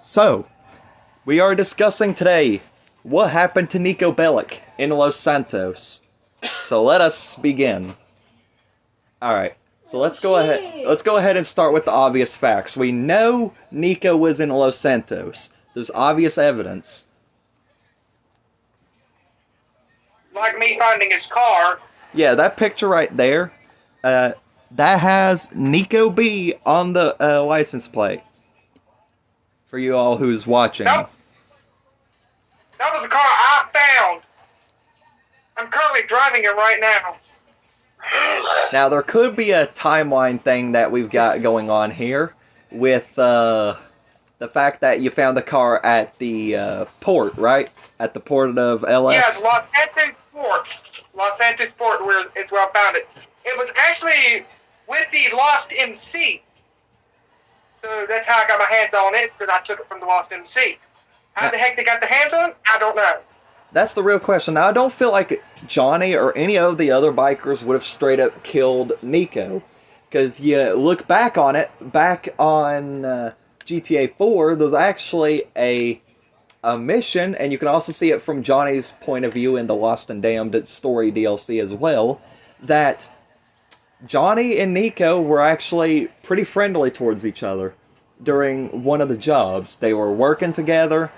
So, we are discussing today what happened to Niko Bellic in Los Santos. So let us begin. Alright, so let's go ahead. Let's go ahead and start with the obvious facts. We know Niko was in Los Santos. There's obvious evidence. Like me finding his car. Yeah, that picture right there, that has Niko B on the license plate. For you all who's watching. Nope. That was a car I found. I'm currently driving it right now. Now, there could be a timeline thing that we've got going on here with the fact that you found the car at the port, right? At the port of LS? Yeah, Los Santos Port. Los Santos Port is where I found it. It was actually with the Lost MC. So that's how I got my hands on it, because I took it from the Lost MC. How the heck they got their hands on it? I don't know. That's the real question. Now, I don't feel like Johnny or any of the other bikers would have straight up killed Niko. Because you look back on it, back on GTA 4, there's actually a mission, and you can also see it from Johnny's point of view in the Lost and Damned story DLC as well, that Johnny and Niko were actually pretty friendly towards each other during one of the jobs. They were working together.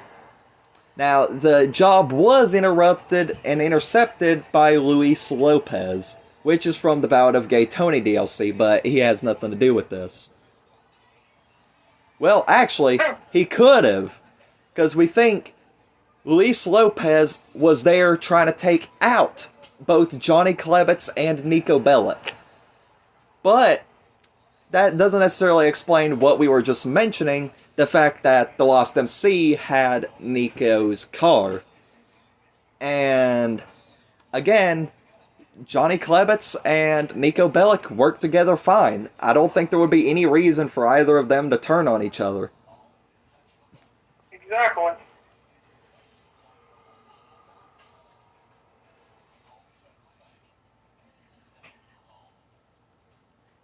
Now, the job was interrupted and intercepted by Luis Lopez, which is from the Bout of Gay Tony DLC, but he has nothing to do with this. Well, actually, he could have, because we think Luis Lopez was there trying to take out both Johnny Klebitz and Niko Bellic. But that doesn't necessarily explain what we were just mentioning, the fact that the Lost MC had Niko's car. And, again, Johnny Klebitz and Niko Bellic worked together fine. I don't think there would be any reason for either of them to turn on each other. Exactly.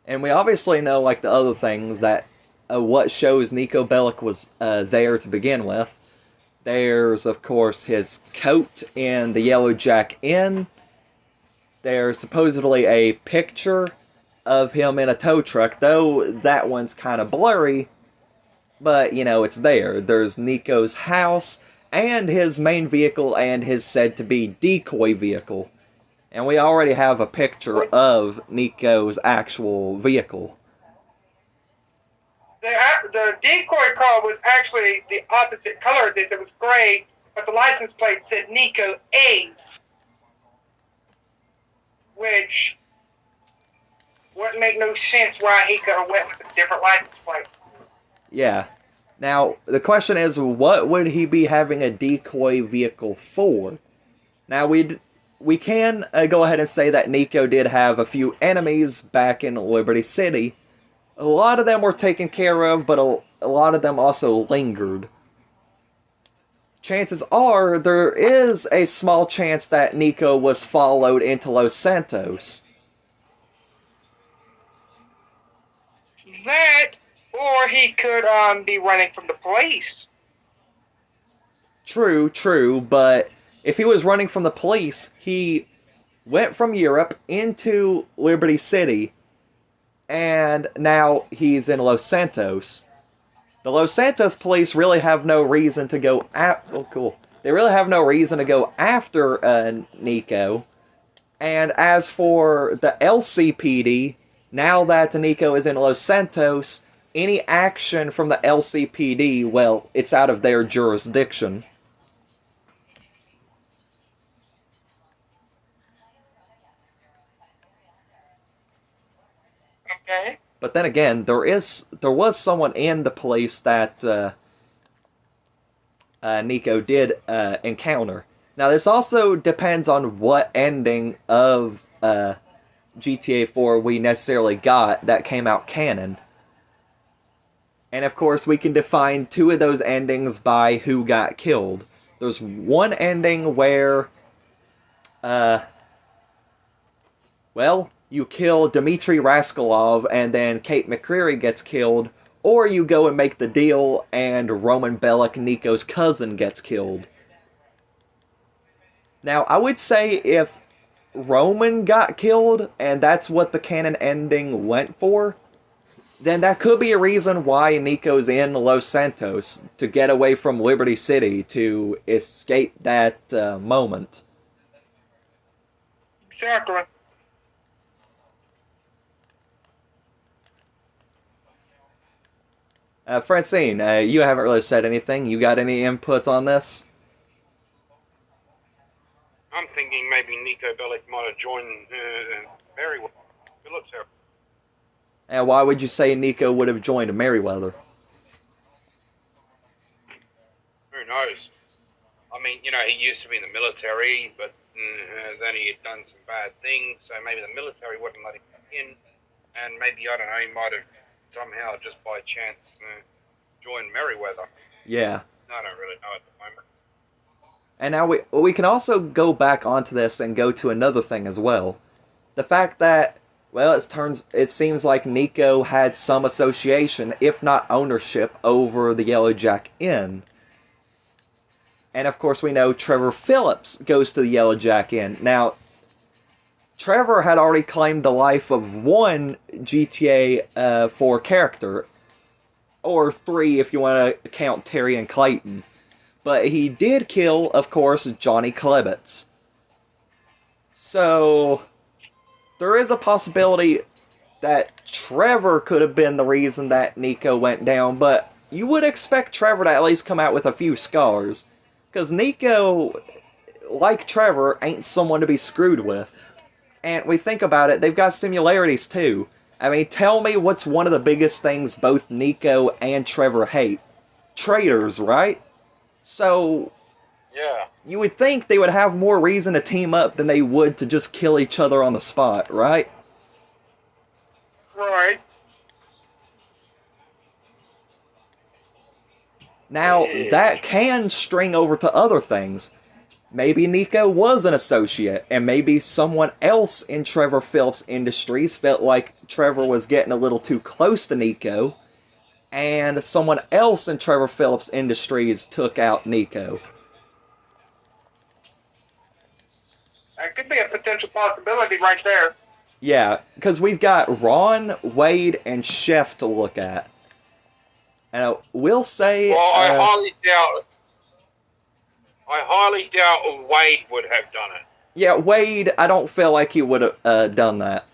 And we obviously know, like the other things, that what shows Niko Bellic was there to begin with. There's, of course, his coat in the Yellow Jack Inn. There's supposedly a picture of him in a tow truck, though that one's kind of blurry. But, you know, it's there. There's Niko's house, and his main vehicle, and his said-to-be decoy vehicle. And we already have a picture of Niko's actual vehicle. The decoy car was actually the opposite color of this. It was gray, but the license plate said Niko A. Which wouldn't make no sense why he could have went with a different license plate. Yeah. Now, the question is, what would he be having a decoy vehicle for? Now, we can go ahead and say that Niko did have a few enemies back in Liberty City. A lot of them were taken care of, but a lot of them also lingered. Chances are, there is a small chance that Niko was followed into Los Santos. That, or he could be running from the police. True, but if he was running from the police, he went from Europe into Liberty City, and now he's in Los Santos. The Los Santos police really have no reason to go They really have no reason to go after Niko. And as for the LCPD, now that Niko is in Los Santos, any action from the LCPD, well, it's out of their jurisdiction. Okay. But then again, there was someone in the place that Niko did encounter. Now, this also depends on what ending of GTA 4 we necessarily got that came out canon. And of course, we can define two of those endings by who got killed. There's one ending where, well, you kill Dmitry Raskolov, and then Kate McCreary gets killed, or you go and make the deal and Roman Bellic, Niko's cousin, gets killed. Now, I would say if Roman got killed and that's what the canon ending went for, then that could be a reason why Niko's in Los Santos, to get away from Liberty City, to escape that moment. Exactly. Francine, you haven't really said anything. You got any input on this? I'm thinking maybe Niko Bellic might have joined Merryweather military. And why would you say Niko would have joined Merryweather? Who knows? I mean, you know, he used to be in the military, but then he had done some bad things, so maybe the military wouldn't let him in, and maybe, I don't know, he might have somehow, just by chance, joined Merryweather. Yeah. I don't really know at the moment. And now we can also go back onto this and go to another thing as well. The fact that, well, it seems like Niko had some association, if not ownership, over the Yellow Jack Inn. And of course we know Trevor Phillips goes to the Yellow Jack Inn. Now, Trevor had already claimed the life of one GTA 4 character, or 3 if you want to count Terry and Clayton. But he did kill, of course, Johnny Klebitz. So, there is a possibility that Trevor could have been the reason that Niko went down, but you would expect Trevor to at least come out with a few scars. Because Niko, like Trevor, ain't someone to be screwed with. And we think about it, they've got similarities too. I mean, tell me what's one of the biggest things both Niko and Trevor hate. Traitors, right? So, Yeah. you would think they would have more reason to team up than they would to just kill each other on the spot, right? Right. Now, that can string over to other things. Maybe Niko was an associate, and maybe someone else in Trevor Phillips Industries felt like Trevor was getting a little too close to Niko, and someone else in Trevor Phillips Industries took out Niko. That could be a potential possibility right there. Yeah, because we've got Ron, Wade, and Chef to look at. And we'll say... Well, I highly doubt Wade would have done it. Yeah, Wade, I don't feel like he would have done that.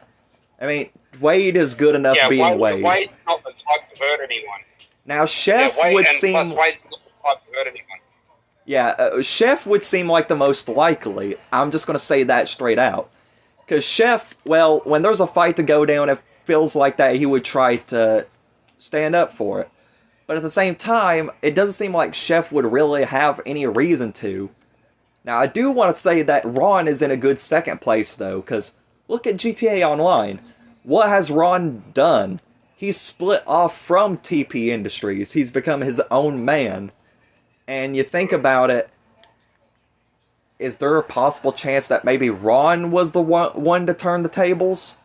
I mean, Wade is good enough being Wade. Wade's not the type to hurt anyone. Now, Chef would seem... Plus, Wade's not the type to hurt anyone. Yeah, Chef would seem like the most likely. I'm just going to say that straight out. Because Chef, well, when there's a fight to go down, it feels like that he would try to stand up for it. But at the same time, it doesn't seem like Chef would really have any reason to. Now, I do want to say that Ron is in a good second place, though, because look at GTA Online. What has Ron done? He's split off from TP Industries. He's become his own man. And you think about it, is there a possible chance that maybe Ron was the one to turn the tables?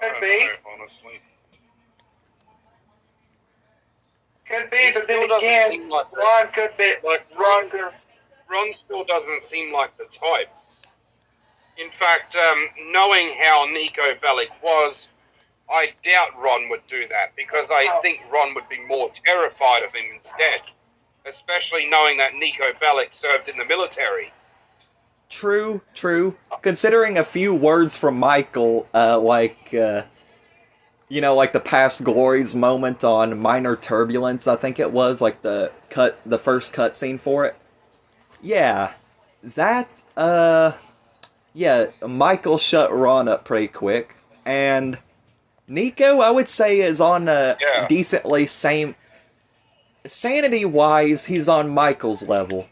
Could be. Honestly. Could be, but then Still doesn't again, seem like that. Ron could be. Like, Ron could. Ron still doesn't seem like the type. In fact, knowing how Niko Bellic was, I doubt Ron would do that, because I think Ron would be more terrified of him instead. Especially knowing that Niko Bellic served in the military. True, true. Considering a few words from Michael, you know, like the past glories moment on Minor Turbulence, I think it was, like the first cutscene for it. Yeah, that, yeah, Michael shut Ron up pretty quick, and Niko, I would say, is on a decently same... Sanity-wise, he's on Michael's level.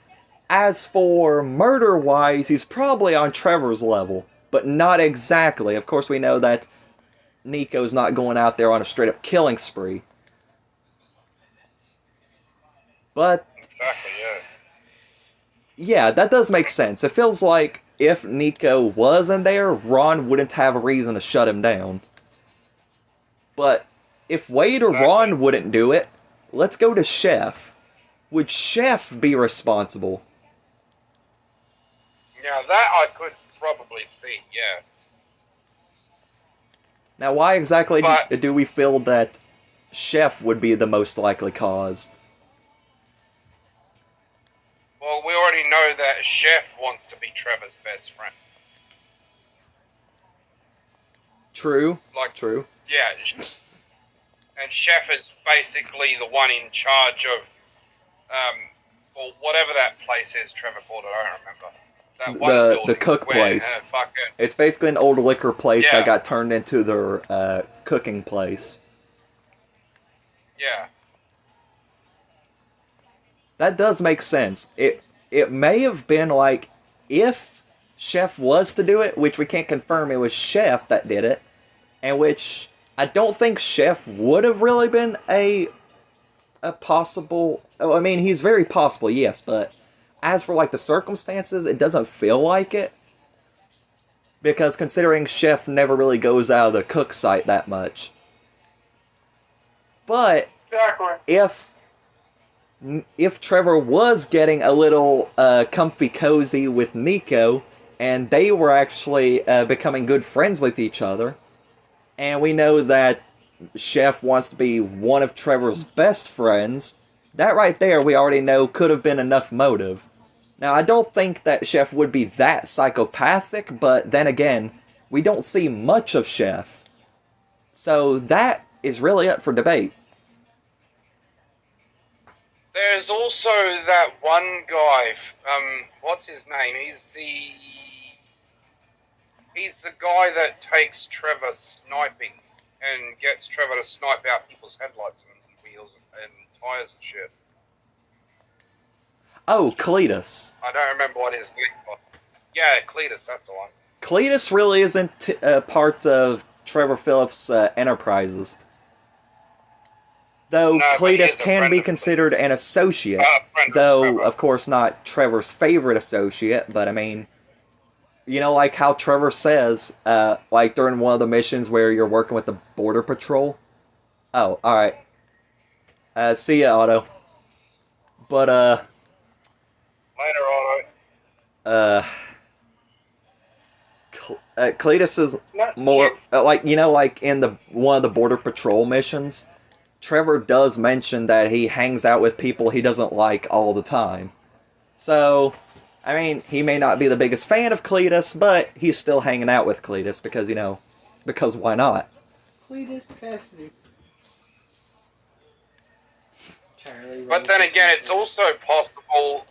As for murder-wise, he's probably on Trevor's level, but not exactly. Of course, we know that Niko's not going out there on a straight-up killing spree. But... Exactly, yeah. Yeah, that does make sense. It feels like if Niko wasn't there, Ron wouldn't have a reason to shut him down. But if Wade or Ron wouldn't do it, let's go to Chef. Would Chef be responsible? Now that I could probably see, yeah. Now, why exactly do we feel that Chef would be the most likely cause? Well, we already know that Chef wants to be Trevor's best friend. True. Like, True. Yeah. And Chef is basically the one in charge of, well, whatever that place is Trevor called it, I don't remember. That one The cook where, place. It's basically an old liquor place that got turned into their cooking place. Yeah. That does make sense. It may have been like, if Chef was to do it, which we can't confirm it was Chef that did it, and which I don't think Chef would have really been a possible... I mean, he's very possible, yes, but as for like the circumstances, it doesn't feel like it. Because considering Chef never really goes out of the cook site that much. But if Trevor was getting a little comfy cozy with Niko, and they were actually becoming good friends with each other, and we know that Chef wants to be one of Trevor's best friends, that right there we already know could have been enough motive. Now, I don't think that Chef would be that psychopathic, but then again, we don't see much of Chef. So that is really up for debate. There's also that one guy, what's his name? He's the guy that takes Trevor sniping and gets Trevor to snipe out people's headlights and wheels and tires and shit. Oh, Cletus. I don't remember what his name was. Yeah, Cletus, that's the one. Cletus really isn't part of Trevor Phillips' enterprises. Though No, Cletus can be considered an associate. Though, of course, not Trevor's favorite associate, but I mean... You know, like how Trevor says, like during one of the missions where you're working with the Border Patrol? Oh, alright. See ya, Otto. But, Later, Otto. Cletus is more, like, you know, like in one of the Border Patrol missions, Trevor does mention that he hangs out with people he doesn't like all the time. So, I mean, he may not be the biggest fan of Cletus, but he's still hanging out with Cletus because, you know, because why not? Cletus Cassidy. But then again, it's also possible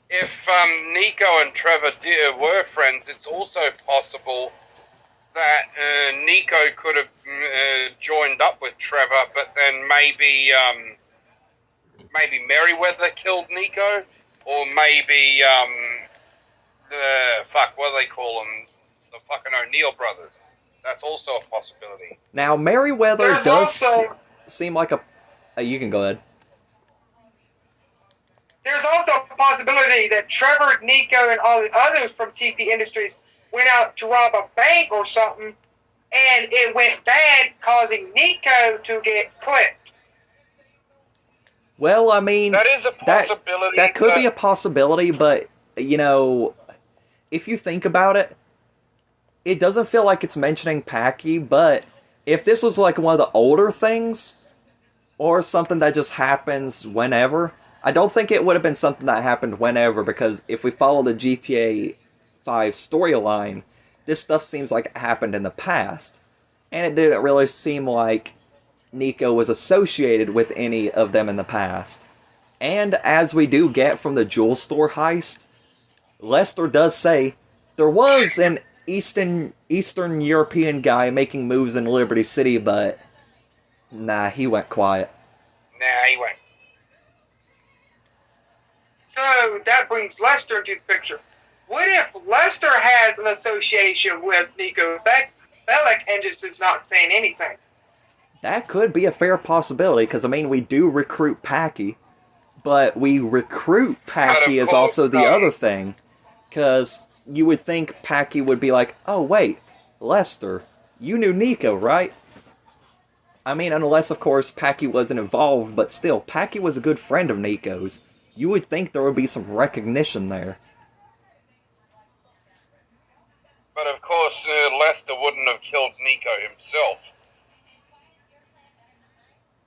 if Niko and Trevor were friends, it's also possible that Niko could have joined up with Trevor, but then maybe Merryweather killed Niko, or maybe what do they call them? The fucking O'Neill brothers. That's also a possibility. Now, Merryweather does seem like a... you can go ahead. There's also a possibility that Trevor, Niko, and all the others from TP Industries went out to rob a bank or something, and it went bad, causing Niko to get clipped. Well, I mean... That is a possibility. That could be a possibility, but, you know, if you think about it, it doesn't feel like it's mentioning Packy, but if this was like one of the older things, or something that just happens whenever, I don't think it would have been something that happened whenever, because if we follow the GTA 5 storyline, this stuff seems like it happened in the past. And it didn't really seem like Niko was associated with any of them in the past. And as we do get from the jewel store heist, Lester does say there was an Eastern European guy making moves in Liberty City, but nah, he went quiet. Nah, he went. So that brings Lester into the picture. What if Lester has an association with Niko Bellic and just is not saying anything? That could be a fair possibility, because, I mean, we do recruit Packy, but we recruit Packy is also the other thing, because you would think Packy would be like, oh, wait, Lester, you knew Niko, right? I mean, unless, of course, Packy wasn't involved, but still, Packy was a good friend of Niko's. You would think there would be some recognition there. But of course, Lester wouldn't have killed Niko himself.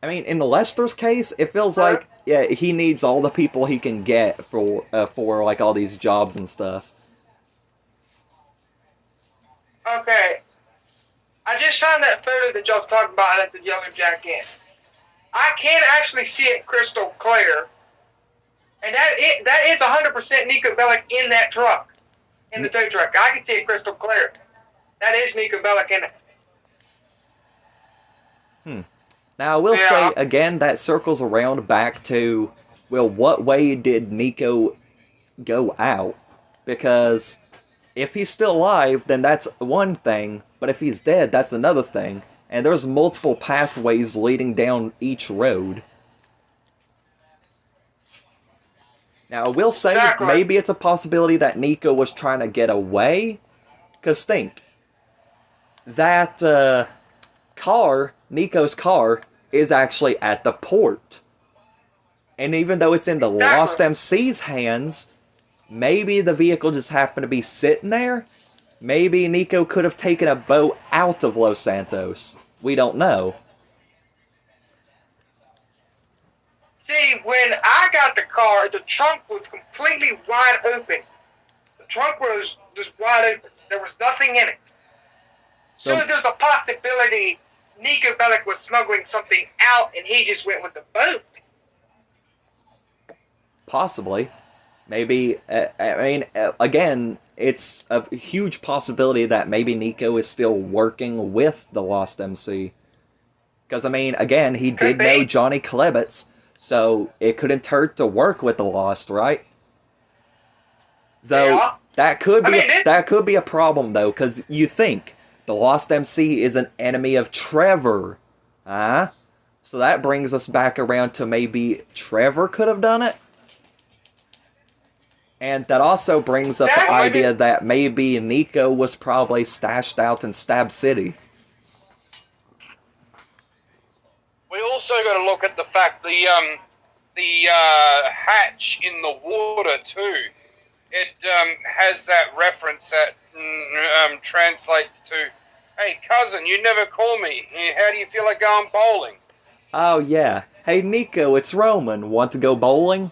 I mean, in Lester's case, it feels like, yeah, he needs all the people he can get for like, all these jobs and stuff. Okay. I just found that photo that y'all was talking about at the Yellow Jack Inn. I can actually see it crystal clear. And that is 100% Niko Bellic in that truck. In the tow truck. I can see it crystal clear. That is Niko Bellic in it. Now, I will say, again, that circles around back to, well, what way did Niko go out? Because if he's still alive, then that's one thing, but if he's dead, that's another thing. And there's multiple pathways leading down each road. Now, I will say, maybe it's a possibility that Niko was trying to get away. Because think, that car, Niko's car, is actually at the port. And even though it's in the Lost MC's hands, maybe the vehicle just happened to be sitting there. Maybe Niko could have taken a boat out of Los Santos. We don't know. See, when I got the car, the trunk was completely wide open. The trunk was just wide open. There was nothing in it. So there's a possibility Niko Bellic was smuggling something out and he just went with the boat. Possibly. Maybe, I mean, again, it's a huge possibility that maybe Niko is still working with the Lost MC. Because, I mean, again, he did know Johnny Klebitz, so it couldn't hurt to work with the Lost, right? Though, that could be a problem, though, because you think the Lost MC is an enemy of Trevor. Huh? So that brings us back around to maybe Trevor could have done it? And that also brings up the idea that maybe Niko was probably stashed out in Stab City. We also got to look at the fact the hatch in the water too. It has that reference that translates to, "Hey cousin, you never call me. How do you feel like going bowling?" Oh yeah. Hey Niko, it's Roman. Want to go bowling?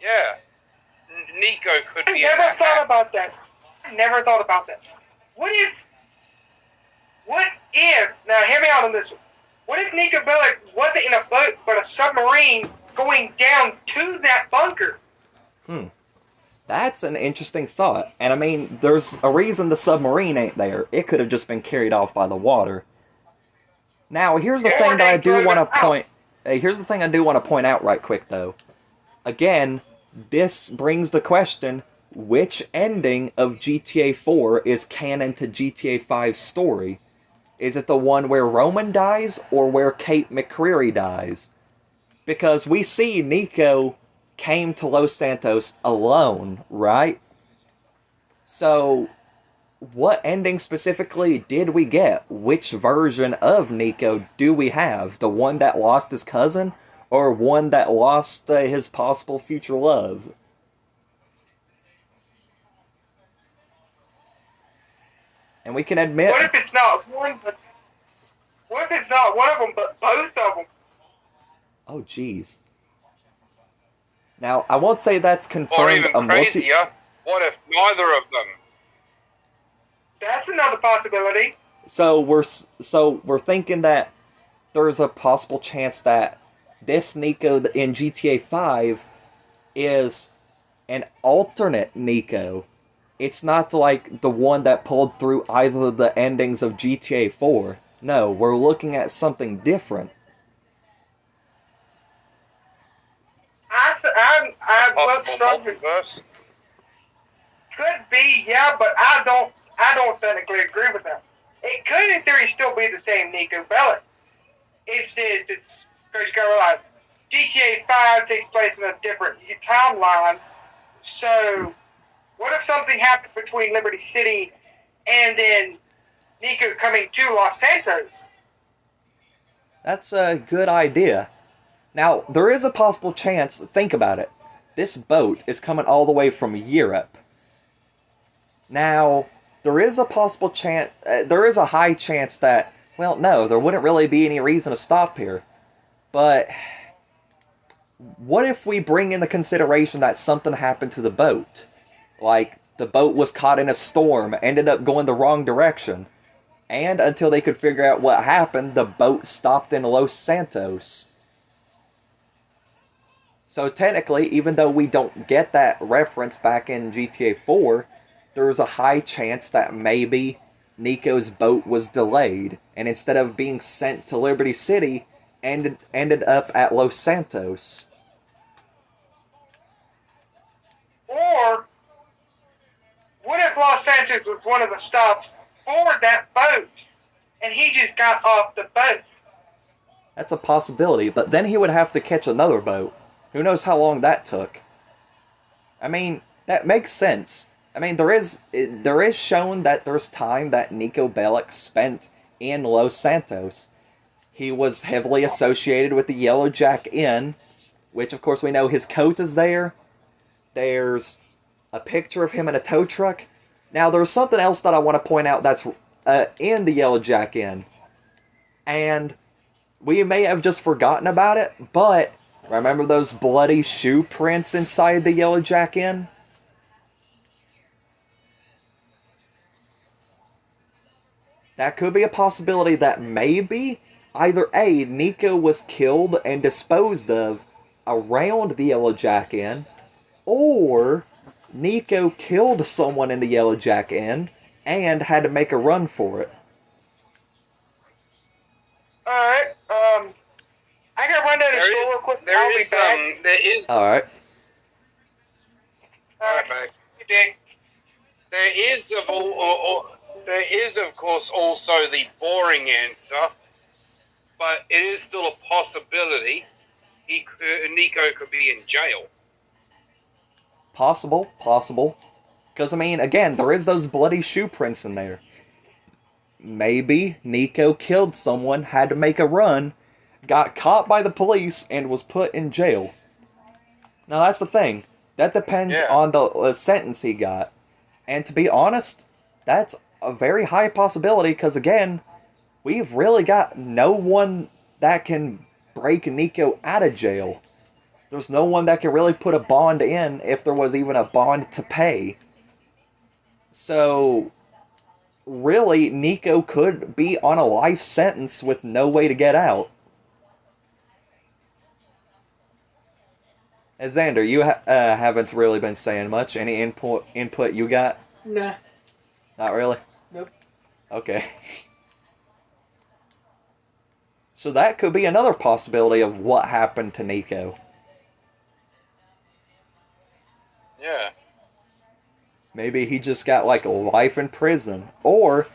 Yeah. Niko could be. I never thought about that. I never thought about that. What if, now hear me out on this one. What if Niko Bellic wasn't in a boat, but a submarine going down to that bunker? That's an interesting thought. And I mean, there's a reason the submarine ain't there. It could have just been carried off by the water. Now, here's the thing that I do want to point. Here's the thing I do want to point out right quick, though. Again, this brings the question, which ending of GTA 4 is canon to GTA 5's story? Is it the one where Roman dies, or where Kate McCreary dies? Because we see Niko came to Los Santos alone, right? So, what ending specifically did we get? Which version of Niko do we have? The one that lost his cousin? Or one that lost his possible future love? And we can admit... What if it's not one, but... What if it's not one of them, but both of them? Oh, jeez. Now, I won't say that's confirmed. Or even crazier, what if neither of them? That's another possibility. So we're thinking that there's a possible chance that this Niko in GTA 5 is an alternate Niko. It's not like the one that pulled through either of the endings of GTA 4. No, we're looking at something different. I was struggling. Could be, yeah, but I don't technically agree with that. It could, in theory, still be the same Niko Bellic. It's because you gotta realize, GTA 5 takes place in a different timeline. So, what if something happened between Liberty City and then Niko coming to Los Santos. That's a good idea. Now, there is a possible chance, think about it. This boat is coming all the way from Europe. Now, there is a possible chance, there is a high chance that, well, no, there wouldn't really be any reason to stop here. But, what if we bring in the consideration that something happened to the boat? Like, the boat was caught in a storm, ended up going the wrong direction. And until they could figure out what happened, the boat stopped in Los Santos. So technically, even though we don't get that reference back in GTA 4, there's a high chance that maybe Niko's boat was delayed, and instead of being sent to Liberty City, ended up at Los Santos. Or, what if Los Santos was one of the stops for that boat, and he just got off the boat? That's a possibility, but then he would have to catch another boat. Who knows how long that took? I mean, that makes sense. I mean, there is shown that there's time that Niko Bellic spent in Los Santos. He was heavily associated with the Yellow Jack Inn, which of course we know his coat is there. There's a picture of him in a tow truck. Now, there's something else that I want to point out that's in the Yellow Jack Inn. And we may have just forgotten about it, but remember those bloody shoe prints inside the Yellow Jack Inn? That could be a possibility that maybe either A, Niko was killed and disposed of around the Yellow Jack Inn, or Niko killed someone in the Yellow Jack Inn and had to make a run for it. Alright, I gotta run down the store real quick. I'll be back. There is. Alright. Okay. You dig? There is of course also the boring answer, but it is still a possibility. Niko could be in jail. Possible. Because, I mean, again, there is those bloody shoe prints in there. Maybe Niko killed someone, had to make a run, got caught by the police, and was put in jail. Now, that's the thing. That depends on the sentence he got. And to be honest, that's a very high possibility, because, again, we've really got no one that can break Niko out of jail. There's no one that can really put a bond in if there was even a bond to pay. So, really, Niko could be on a life sentence with no way to get out. Xander, you haven't really been saying much. Any input you got? Nah. Not really? Nope. Okay. So that could be another possibility of what happened to Niko. Yeah. Maybe he just got like life in prison. Or,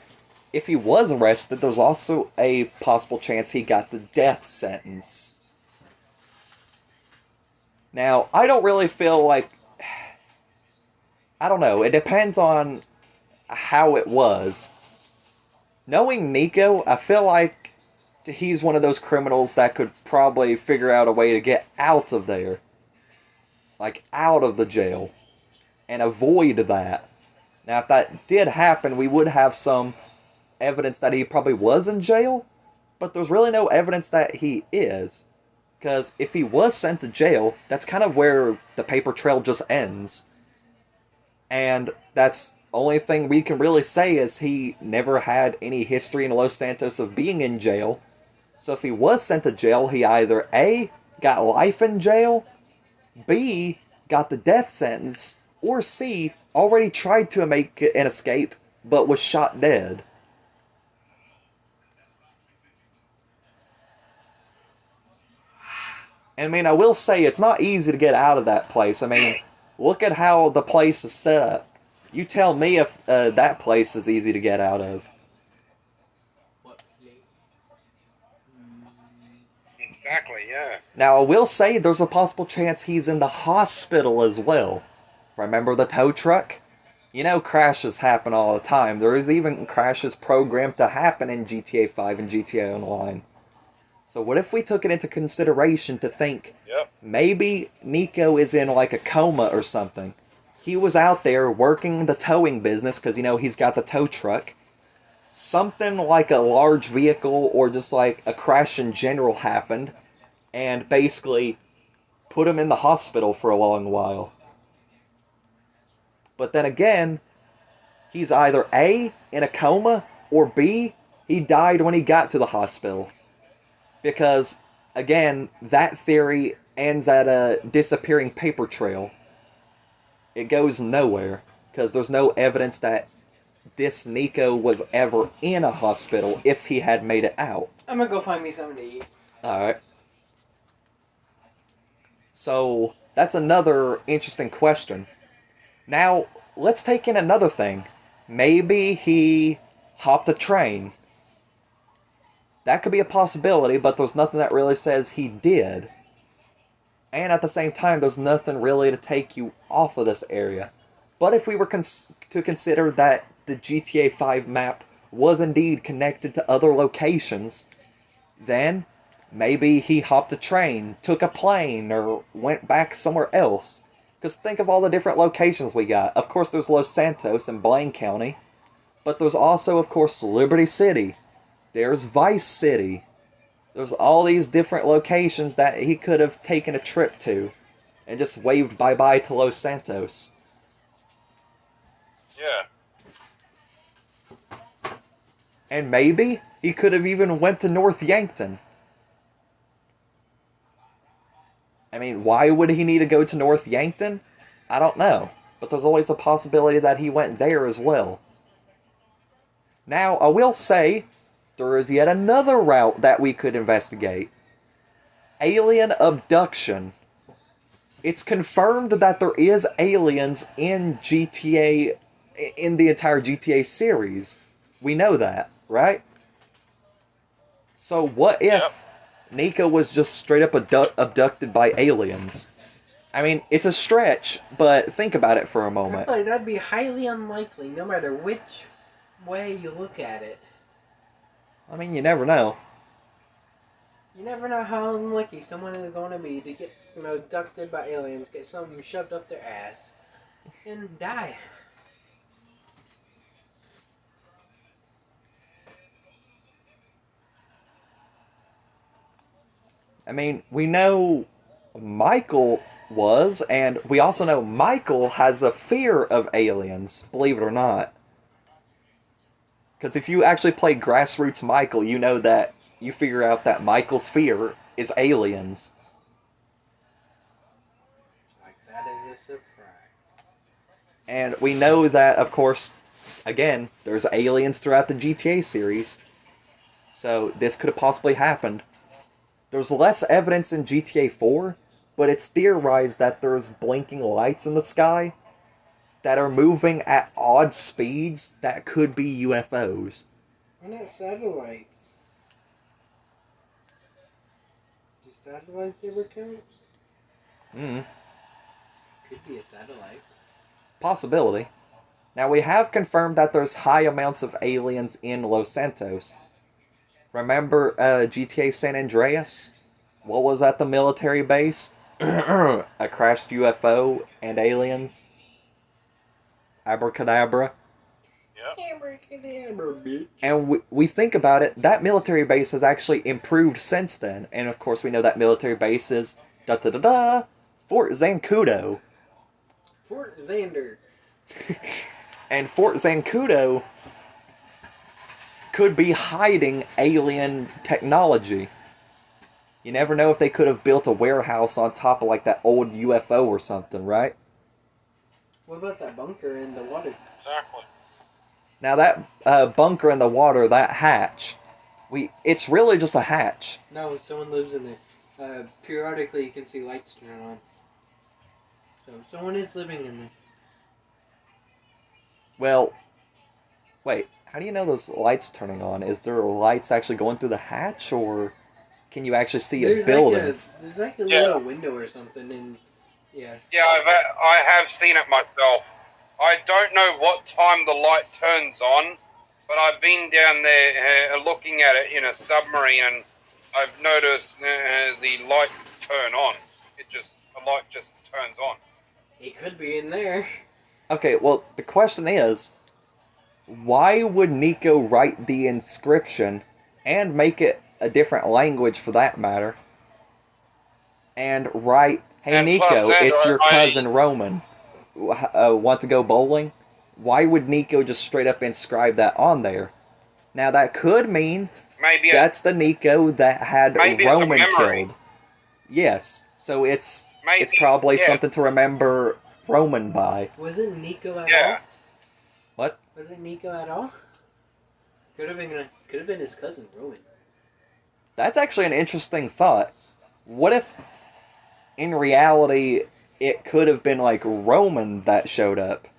if he was arrested, there's also a possible chance he got the death sentence. Now, I don't really feel like... I don't know, it depends on how it was. Knowing Niko, I feel like he's one of those criminals that could probably figure out a way to get out of there. Like, out of the jail. And avoid that. Now, if that did happen, we would have some evidence that he probably was in jail, but there's really no evidence that he is. Because if he was sent to jail, that's kind of where the paper trail just ends. And that's the only thing we can really say is he never had any history in Los Santos of being in jail. So if he was sent to jail, he either A, got life in jail, B, got the death sentence, or C, already tried to make an escape, but was shot dead. I mean, I will say, it's not easy to get out of that place. I mean, look at how the place is set up. You tell me if that place is easy to get out of. What? Exactly, yeah. Now, I will say there's a possible chance he's in the hospital as well. Remember the tow truck? You know, crashes happen all the time. There is even crashes programmed to happen in GTA 5 and GTA Online. So what if we took it into consideration to think Yep. maybe Niko is in like a coma or something? He was out there working the towing business because, you know, he's got the tow truck. Something like a large vehicle or just like a crash in general happened and basically put him in the hospital for a long while. But then again, he's either A, in a coma, or B, he died when he got to the hospital. Because, again, that theory ends at a disappearing paper trail. It goes nowhere, because there's no evidence that this Niko was ever in a hospital if he had made it out. I'm gonna go find me something to eat. Alright. So, that's another interesting question. Now, let's take in another thing. Maybe he hopped a train. That could be a possibility, but there's nothing that really says he did. And at the same time, there's nothing really to take you off of this area. But if we were to consider that the GTA 5 map was indeed connected to other locations, then maybe he hopped a train, took a plane, or went back somewhere else. Because think of all the different locations we got. Of course, there's Los Santos in Blaine County. But there's also, of course, Liberty City. There's Vice City. There's all these different locations that he could have taken a trip to. And just waved bye-bye to Los Santos. Yeah. And maybe he could have even went to North Yankton. I mean, why would he need to go to North Yankton? I don't know. But there's always a possibility that he went there as well. Now, I will say, there is yet another route that we could investigate. Alien abduction. It's confirmed that there is aliens in GTA, in the entire GTA series. We know that, right? So what if Niko was just straight up abducted by aliens? I mean, it's a stretch, but think about it for a moment. Really, that'd be highly unlikely, no matter which way you look at it. I mean, you never know. You never know how unlucky someone is going to be to get, abducted by aliens, get something shoved up their ass, and die. I mean, we know Michael was, and we also know Michael has a fear of aliens, believe it or not. Because if you actually play Grassroots Michael, you know that you figure out that Michael's fear is aliens. Like, that is a surprise. And we know that, of course, again, there's aliens throughout the GTA series. So this could have possibly happened. There's less evidence in GTA 4, but it's theorized that there's blinking lights in the sky that are moving at odd speeds that could be UFOs. Why not satellites? Do satellites ever count? Could be a satellite. Possibility. Now, we have confirmed that there's high amounts of aliens in Los Santos. Remember GTA San Andreas? What was at the military base? A crashed UFO and aliens. Abracadabra. Yep. Abracadabra, bitch. And we think about it, that military base has actually improved since then. And of course we know that military base is da-da-da-da, Fort Zancudo. Fort Xander. And Fort Zancudo could be hiding alien technology. You never know if they could have built a warehouse on top of like that old UFO or something, right? What about that bunker in the water? Exactly. Now that bunker in the water, that hatch, it's really just a hatch. No, someone lives in there. Periodically you can see lights turn on. So someone is living in there. Well, wait, how do you know those lights turning on? Is there lights actually going through the hatch, or can you actually see a building? There's a little window or something, and yeah. Yeah, I have seen it myself. I don't know what time the light turns on, but I've been down there looking at it in a submarine, and I've noticed the light turn on. The light just turns on. He could be in there. Okay, well, the question is, why would Niko write the inscription and make it a different language for that matter? And write, hey And Niko, plus that, it's your cousin Roman. Want to go bowling? Why would Niko just straight up inscribe that on there? Now that could mean maybe that's the Niko that had maybe Roman it's a memory. killed. Yes, so it's Maybe, probably yeah. something to remember Roman by. Wasn't Niko at Yeah. all? What? Wasn't Niko at all? Could have been his cousin Roman. That's actually an interesting thought. What if, in reality, it could have been like Roman that showed up?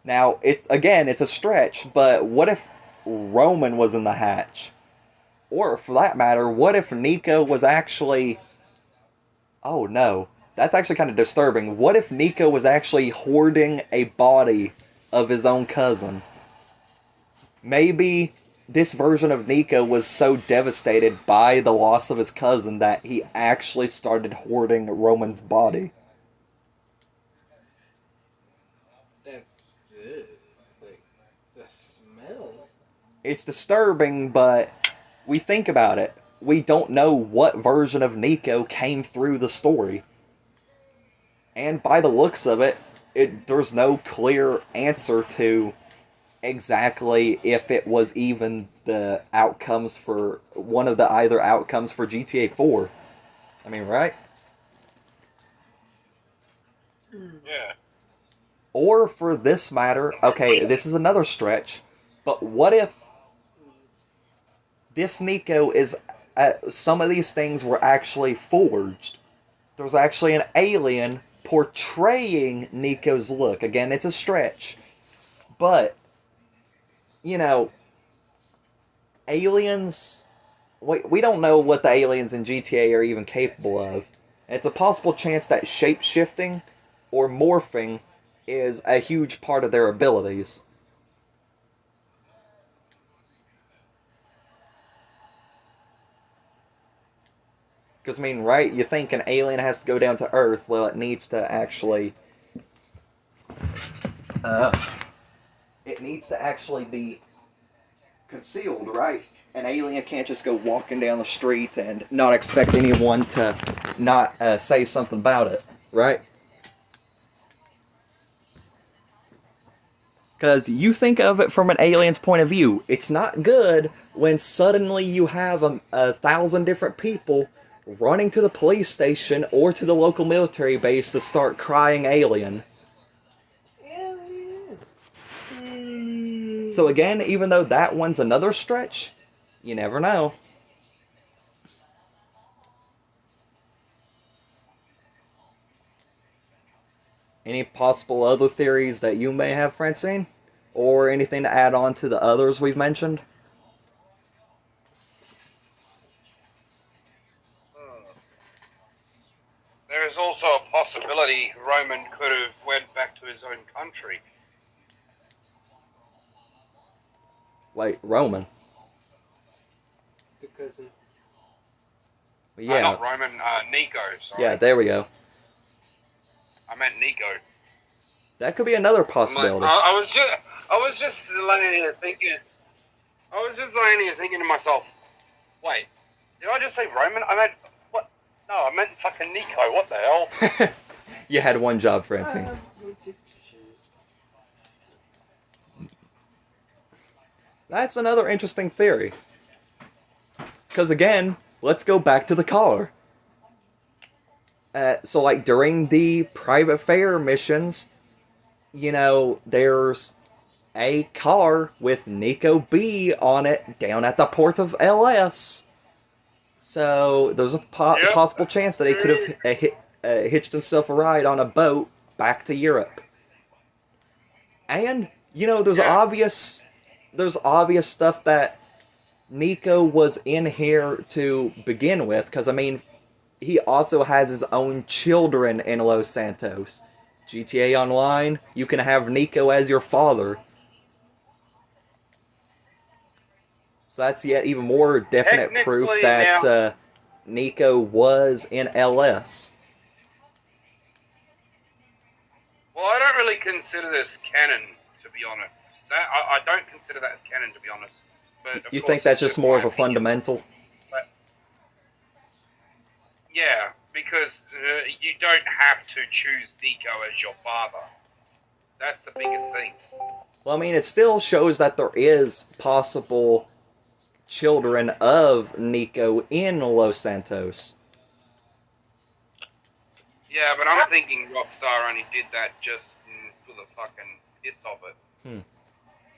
Now, it's a stretch, but what if Roman was in the hatch? Or, for that matter, what if Niko was actually... Oh no, that's actually kind of disturbing. What if Niko was actually hoarding a body of his own cousin? Maybe this version of Niko was so devastated by the loss of his cousin that he actually started hoarding Roman's body. That's good. Like, the smell. It's disturbing, but we think about it. We don't know what version of Niko came through the story. And by the looks of it, there's no clear answer to exactly if it was even the outcomes for one of the either outcomes for GTA 4. I mean, right? Yeah. Or for this matter, okay, this is another stretch, but what if this Niko is... some of these things were actually forged. There's actually an alien portraying Niko's look. Again, it's a stretch. But, you know, aliens... We don't know what the aliens in GTA are even capable of. It's a possible chance that shape-shifting or morphing is a huge part of their abilities. Because, I mean, right, you think an alien has to go down to Earth, well, it needs to actually... it needs to actually be concealed, right? An alien can't just go walking down the street and not expect anyone to not say something about it, right? Because you think of it from an alien's point of view. It's not good when suddenly you have 1,000 different people running to the police station or to the local military base to start crying alien. So again, even though that one's another stretch, you never know. Any possible other theories that you may have, Francine? Or anything to add on to the others we've mentioned? There is also a possibility Roman could have went back to his own country. Wait, Roman? The cousin. Yeah. Not Roman, Niko, sorry. Yeah, there we go. I meant Niko. That could be another possibility. I was just laying here thinking to myself, wait, did I just say Roman? I meant, what? No, I meant fucking Niko, what the hell? You had one job, Francine. That's another interesting theory. Because again, let's go back to the car. So like during the private fair missions, you know, there's a car with Niko B on it down at the port of LS. So there's a possible chance that he could have hitched himself a ride on a boat back to Europe. And, you know, there's obvious stuff that Niko was in here to begin with, because, I mean, he also has his own children in Los Santos. GTA Online, you can have Niko as your father. So that's yet even more definite proof Technically that now- Niko was in LS. Well, I don't really consider this canon, to be honest. I don't consider that canon, to be honest. But of You course, think that's it's just more my of a opinion. fundamental? But, yeah, because you don't have to choose Niko as your father. That's the biggest thing. Well, I mean, it still shows that there is possible children of Niko in Los Santos. Yeah, but I'm thinking Rockstar only did that just for the fucking piss of it.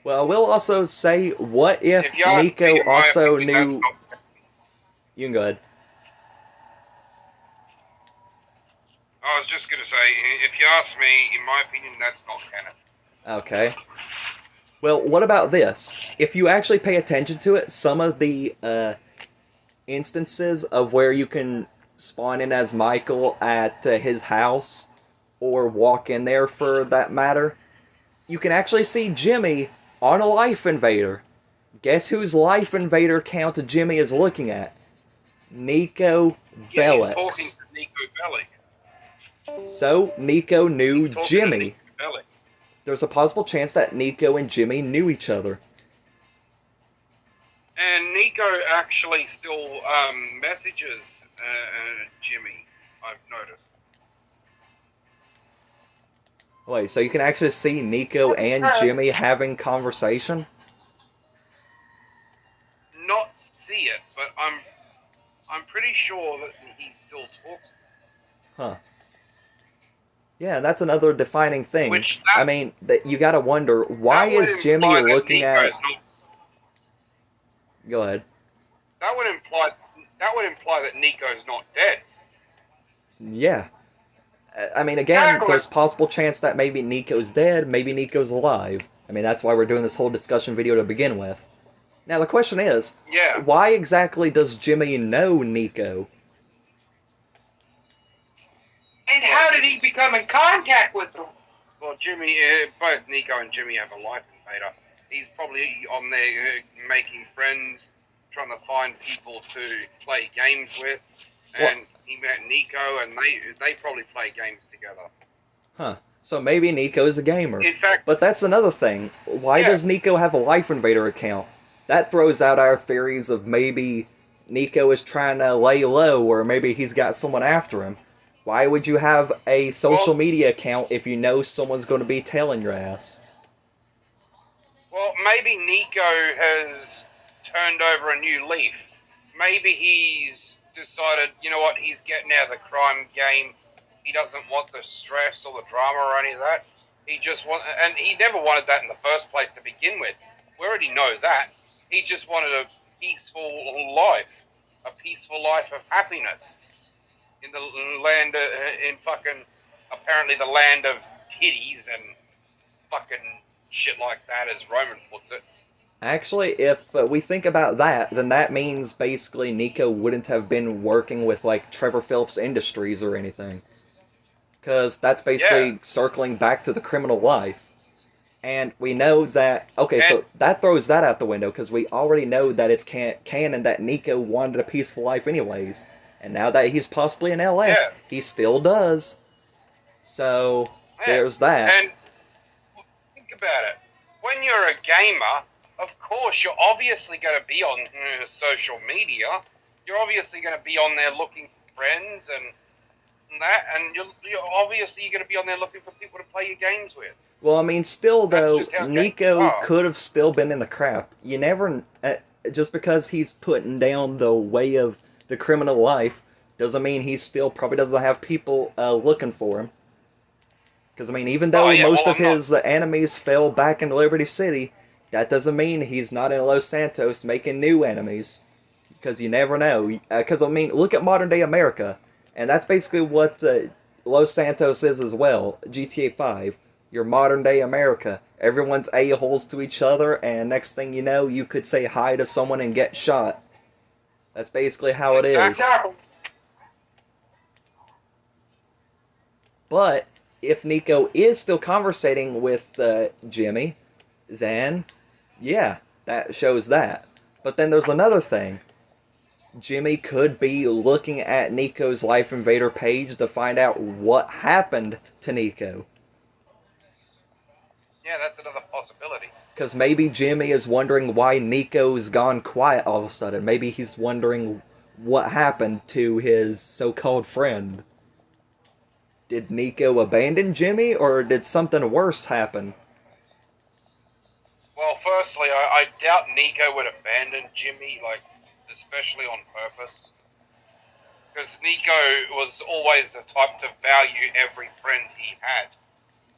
Well, we'll also say, what if you ask me, Niko in my also opinion, that's knew... not- You can go ahead. I was just going to say, if you ask me, in my opinion, that's not canon. Okay. Well, what about this? If you actually pay attention to it, some of the instances of where you can spawn in as Michael at his house, or walk in there for that matter, you can actually see Jimmy on a Life Invader. Guess whose Life Invader count Jimmy is looking at? Niko Yeah, he's talking Bellic. to Niko Bellic. So, Niko knew He's talking Jimmy. to Niko Bellic. There's a possible chance that Niko and Jimmy knew each other. And Niko actually still messages Jimmy, I've noticed. Wait, so you can actually see Niko and Jimmy having conversation? Not see it, but I'm pretty sure that he still talks. Huh. Yeah, that's another defining thing. Which I mean, that you gotta wonder, why that would is Jimmy imply that looking at... Nico's not- Go ahead. That would imply that Nico's not dead. Yeah. I mean, again, Exactly. there's possible chance that maybe Niko's dead, maybe Niko's alive. I mean, that's why we're doing this whole discussion video to begin with. Now, the question is, Yeah. why exactly does Jimmy know Niko? And how did he become in contact with them? Well, Jimmy, both Niko and Jimmy have a Life Invader. He's probably on there making friends, trying to find people to play games with. And he met Niko, and they probably play games together. Huh. So maybe Niko's a gamer. In fact, But that's another thing. Why Yeah. does Niko have a Life Invader account? That throws out our theories of maybe Niko is trying to lay low, or maybe he's got someone after him. Why would you have a social media account if you know someone's going to be tailing your ass? well, maybe Niko has turned over a new leaf. Maybe he's decided, you know what, he's getting out of the crime game. He doesn't want the stress or the drama or any of that. He just and he never wanted that in the first place to begin with. We already know that. He just wanted a peaceful life of happiness in the land, in fucking, apparently the land of titties and fucking shit like that, as Roman puts it. Actually, if we think about that, then that means basically Niko wouldn't have been working with, like, Trevor Phillips Industries or anything. Because that's basically circling back to the criminal life. And we know that... Okay, so that throws that out the window, because we already know that it's canon that Niko wanted a peaceful life anyways. And now that he's possibly in LS, he still does. So, there's that. And think about it. When you're a gamer, of course, you're obviously going to be on social media. You're obviously going to be on there looking for friends and that, and you're obviously going to be on there looking for people to play your games with. Well, I mean, still, though, just how Niko games are. could have still been in the crap. You never... just because he's putting down the way of the criminal life doesn't mean he still probably doesn't have people looking for him. Because, I mean, even though most of his enemies fell back in Liberty City, that doesn't mean he's not in Los Santos making new enemies. Because you never know. Because, I mean, look at modern-day America. And that's basically what Los Santos is as well. GTA 5. Your modern-day America. Everyone's a-holes to each other, and next thing you know, you could say hi to someone and get shot. That's basically how it is. Exactly. But if Niko is still conversating with Jimmy, then yeah, that shows that. But then there's another thing. Jimmy could be looking at Niko's Life Invader page to find out what happened to Niko. Yeah, that's another possibility. Because maybe Jimmy is wondering why Niko's gone quiet all of a sudden. Maybe he's wondering what happened to his so-called friend. Did Niko abandon Jimmy, or did something worse happen? Well, firstly, I doubt Niko would abandon Jimmy, like, especially on purpose. Because Niko was always the type to value every friend he had.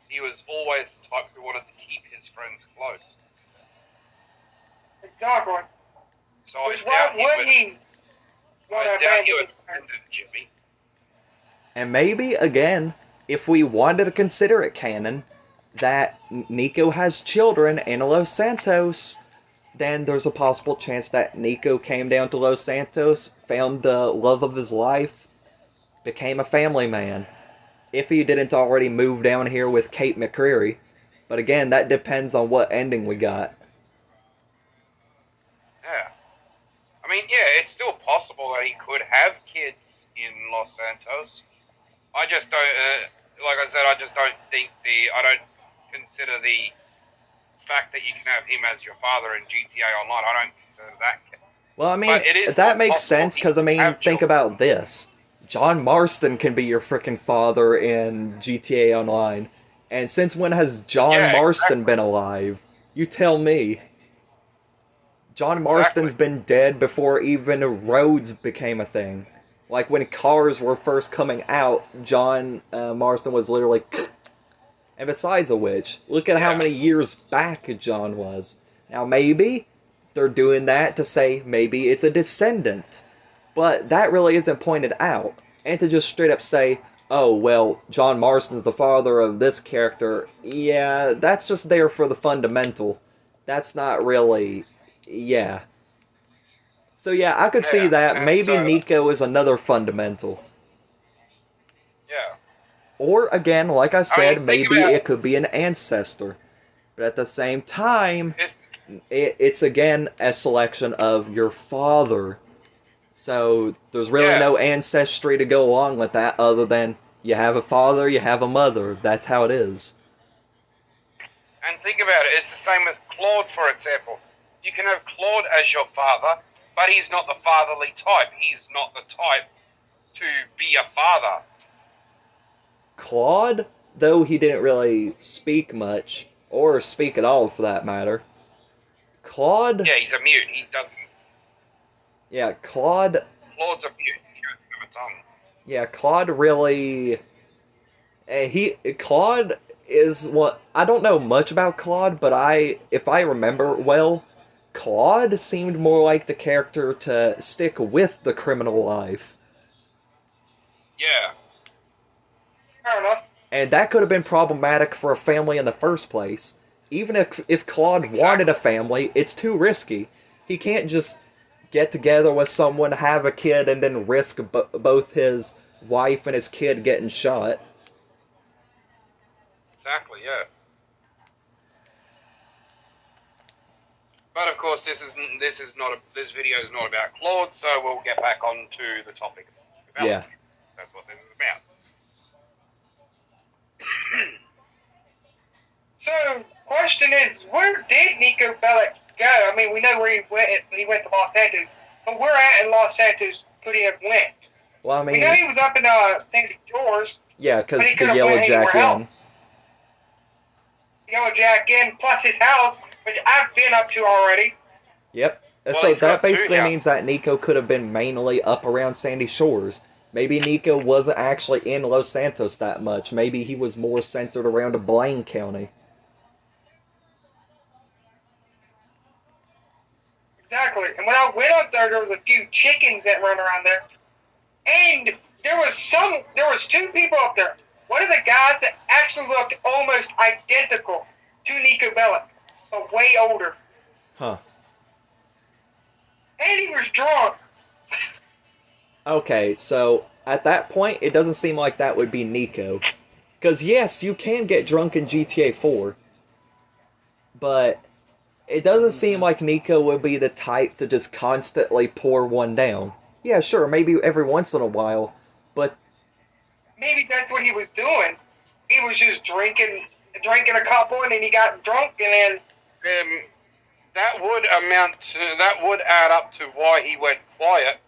He was always the type who wanted to keep his friends close. Exactly. So I Which doubt why would he want to he would abandon abandon Jimmy. And maybe, again, if we wanted to consider it canon, that Niko has children in Los Santos, then there's a possible chance that Niko came down to Los Santos, found the love of his life, became a family man. If he didn't already move down here with Kate McCreary. But again, that depends on what ending we got. Yeah. I mean, yeah, it's still possible that he could have kids in Los Santos. I just don't, like I said, I just don't think I don't consider the fact that you can have him as your father in GTA Online, I don't consider that. Well, I mean, But it is that makes possible sense, he because, I could mean, have think children. about this. John Marston can be your frickin' father in GTA Online. And since when has John Yeah, Marston exactly. been alive? You tell me. John Exactly. Marston's been dead before even roads became a thing. Like, when cars were first coming out, John Marston was literally... And besides of which, look at how Yeah. many years back John was. Now, maybe they're doing that to say maybe it's a descendant. But that really isn't pointed out. And to just straight up say, oh, well, John Marston's the father of this character, yeah, that's just there for the fundamental. That's not really... yeah. So yeah, I could see Yeah. that. And Maybe so, Niko is another fundamental. yeah. Or, again, like I I said, mean, think maybe about it could be an ancestor. But at the same time, it's it's again a selection of your father. So there's really yeah. no ancestry to go along with that other than you have a father, you have a mother. That's how it is. And think about it, it's the same with Claude, for example. You can have Claude as your father, but he's not the fatherly type. He's not the type to be a father. Claude, though he didn't really speak much, or speak at all for that matter, Claude, Yeah, he's a mute. He doesn't. yeah, Claude, Claude's a mute. He doesn't have a tongue. yeah, Claude really, Claude is what, I don't know much about Claude, but if I remember well, Claude seemed more like the character to stick with the criminal life. Yeah. Fair enough. And that could have been problematic for a family in the first place. Even if Claude wanted Exactly. a family, it's too risky. He can't just get together with someone, have a kid, and then risk both his wife and his kid getting shot. Exactly, yeah. But of course, this video is not about Claude, so we'll get back on to the topic of Bellic. Yeah. So that's what this is about. So, question is, where did Niko Bellic go? I mean, we know where he went. He went to Los Santos, but where at in Los Santos could he have went? Well, I We know mean, he was up in Sandy Shores, yeah, because but he the could have Yellow went anywhere Jack else. Inn. Yellow Jack Inn, plus his house, which I've been up to already. Yep. Well, So he's that got two basically houses. means that Niko could have been mainly up around Sandy Shores. Maybe Niko wasn't actually in Los Santos that much. Maybe he was more centered around Blaine County. Exactly. And when I went up there was a few chickens that run around there. And there was two people up there. One of the guys that actually looked almost identical to Niko Bellic, but way older. Huh. And he was drunk. Okay, so at that point, it doesn't seem like that would be Niko. Because yes, you can get drunk in GTA 4, but it doesn't seem like Niko would be the type to just constantly pour one down. Yeah, sure, maybe every once in a while, but Maybe that's what he was doing. He was just drinking a couple, and then he got drunk, and then that would add up to why he went quiet.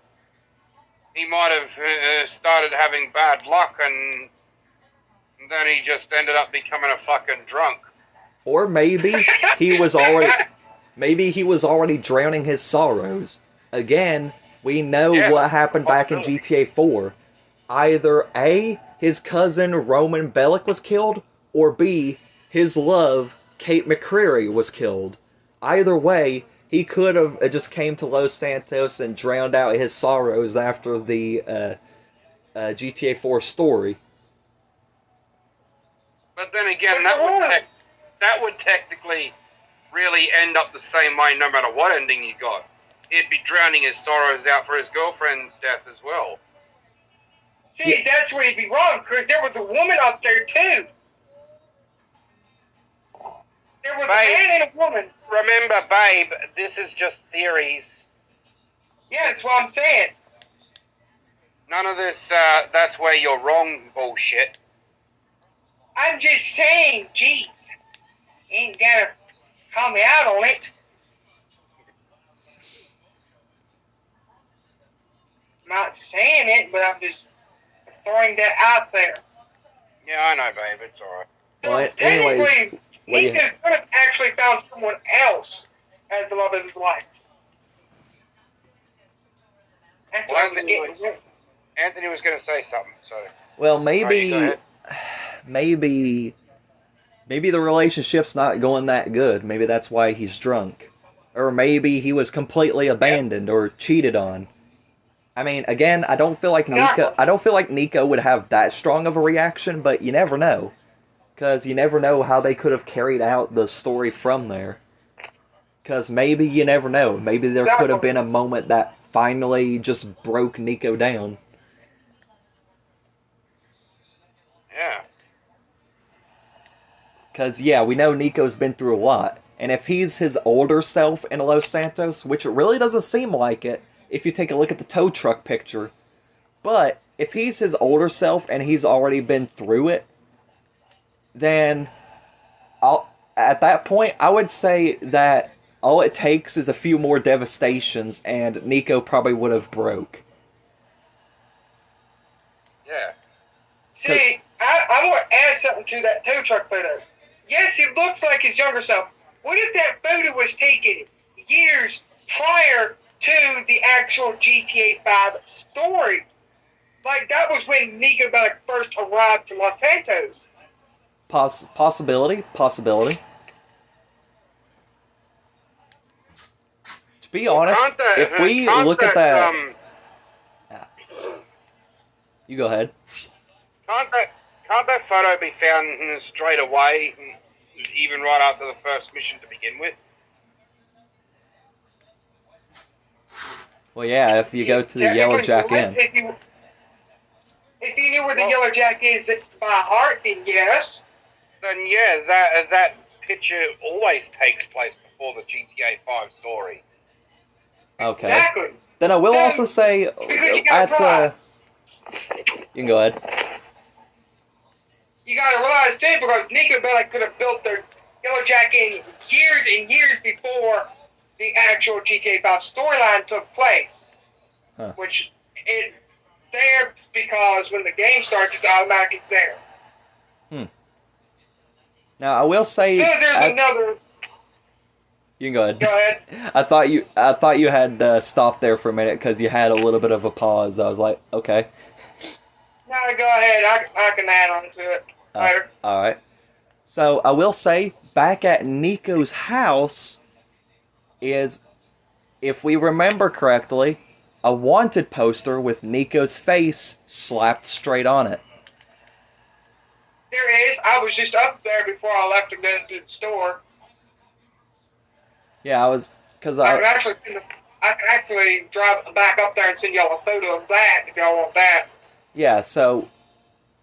He might have started having bad luck, and then he just ended up becoming a fucking drunk. or maybe he was already drowning his sorrows. Again, we know what happened back in GTA 4. Either A, his cousin Roman Bellic was killed, or B, his love, Kate McCreary, was killed. Either way, he could have just came to Los Santos and drowned out his sorrows after the GTA 4 story. But then again, that would technically really end up the same way no matter what ending you got. He'd be drowning his sorrows out for his girlfriend's death as well. see, that's where he'd be wrong, because there was a woman up there too. There was a man and a woman. Remember, babe, this is just theories. Yeah, that's what I'm saying. None of this, that's where you're wrong bullshit. I'm just saying, jeez. You ain't gotta call me out on it. I'm not saying it, but I'm just throwing that out there. Yeah, I know, babe, it's alright. So Well, technically, anyways, Niko could have actually found someone else as the love of his life. That's what I'm getting. Anthony was going to say something, so... Well, Right, maybe the relationship's not going that good. Maybe that's why he's drunk. Or maybe he was completely abandoned or cheated on. I mean, again, I don't feel like Niko would have that strong of a reaction, but you never know. Because you never know how they could have carried out the story from there. Because maybe you never know. Maybe there could have been a moment that finally just broke Niko down. Yeah. Because, yeah, we know Niko's been through a lot. And if he's his older self in Los Santos, which it really doesn't seem like it, if you take a look at the tow truck picture, but if he's his older self and he's already been through it, then at that point, I would say that all it takes is a few more devastations and Niko probably would have broke. Yeah. See, I want to add something to that tow truck photo. Yes, he looks like his younger self. What if that photo was taken years prior to the actual GTA 5 story? Like, that was when Niko Bellic first arrived to Los Santos. Possibility. To be honest, if we look at that... You go ahead. Can't that photo be found straight away, even right after the first mission to begin with? Well, yeah, if you go to the Yellow Jack Inn. If you knew where the Yellow Jack is by heart, then yes. Then yeah, that picture always takes place before the GTA 5 story. Okay. Exactly. Then I will also say you gotta you can go ahead. You gotta realize too, because Niko Bellic could have built the Yellow Jack Inn years and years before the actual GTA 5 storyline took place. Huh. Which it's there because when the game starts, it's automatically there. Now I will say. So there's another. You can go ahead. Go ahead. I thought you had stopped there for a minute because you had a little bit of a pause. I was like, okay. No, go ahead. I can add on to it later. All right. So I will say, back at Niko's house is, if we remember correctly, a wanted poster with Niko's face slapped straight on it. There is. I was just up there before I left to go to the store. Yeah, I was, because I can actually drive back up there and send y'all a photo of that if y'all want that. Yeah, so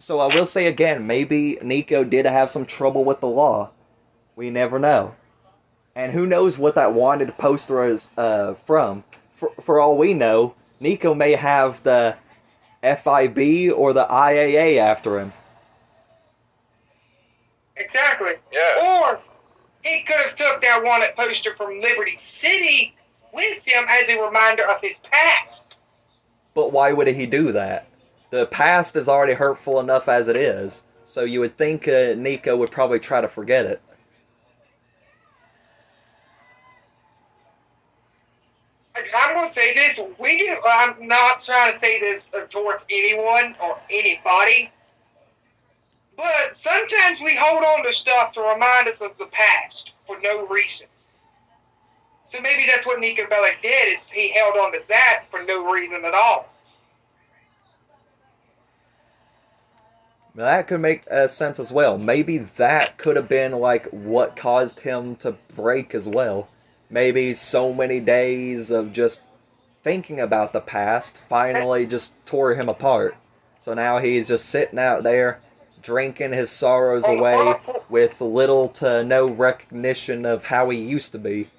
So I will say again, maybe Niko did have some trouble with the law. We never know. And who knows what that wanted poster is from. For all we know, Niko may have the FIB or the IAA after him. Exactly. Yeah. Or he could have took that wanted poster from Liberty City with him as a reminder of his past. But why would he do that? The past is already hurtful enough as it is, so you would think Niko would probably try to forget it. I'm going to say this. I'm not trying to say this towards anyone or anybody, but sometimes we hold on to stuff to remind us of the past for no reason. So maybe that's what Niko Bellic did, is he held on to that for no reason at all. That could make sense as well. Maybe that could have been like what caused him to break as well. Maybe so many days of just thinking about the past finally just tore him apart. So now he's just sitting out there drinking his sorrows away with little to no recognition of how he used to be.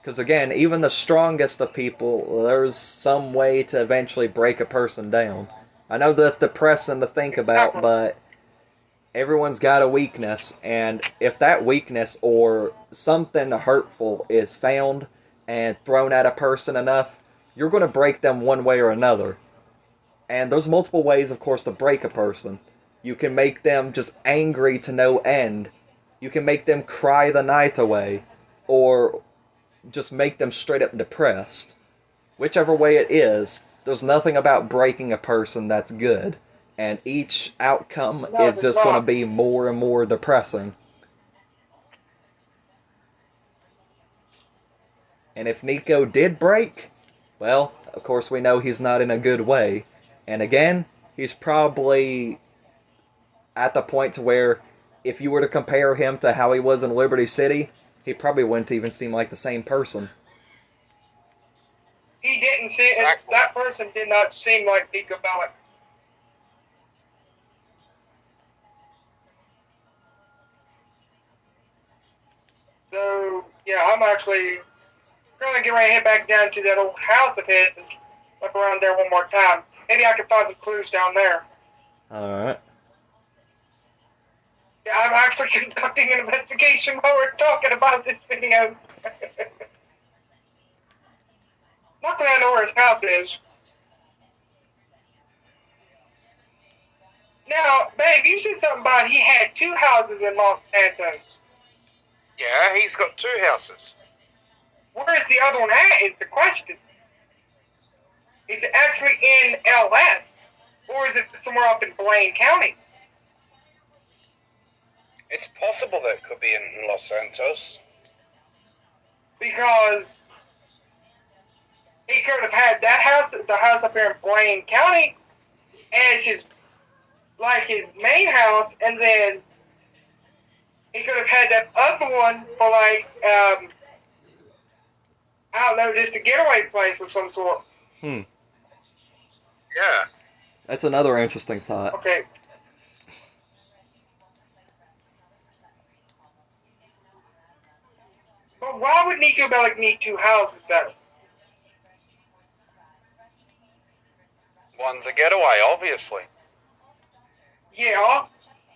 Because again, even the strongest of people, there's some way to eventually break a person down. I know that's depressing to think about, but everyone's got a weakness, and if that weakness or something hurtful is found and thrown at a person enough, you're going to break them one way or another. And there's multiple ways, of course, to break a person. You can make them just angry to no end. You can make them cry the night away, or just make them straight up depressed. Whichever way it is, there's nothing about breaking a person that's good. And each outcome is just going to be more and more depressing. And if Niko did break, well, of course we know he's not in a good way. And again, he's probably at the point to where if you were to compare him to how he was in Liberty City, he probably wouldn't even seem like the same person. He didn't see exactly. That person did not seem like Niko Bellic. So, yeah, I'm actually going to get ready to head back down to that old house of his and look around there one more time. Maybe I can find some clues down there. Alright. Yeah, I'm actually conducting an investigation while we're talking about this video. Luckily, I know where his house is. Now, babe, you said something about he had 2 houses in Los Santos. Yeah, he's got 2 houses. Where is the other one at is the question. Is it actually in LS? Or is it somewhere up in Blaine County? It's possible that it could be in Los Santos. Because he could have had that house, the house up here in Blaine County, as his main house, and then he could have had that other one for I don't know, just a getaway place of some sort. Yeah. That's another interesting thought. Okay. But why would Niko Bellic need 2 houses, though? One's a getaway, obviously. Yeah,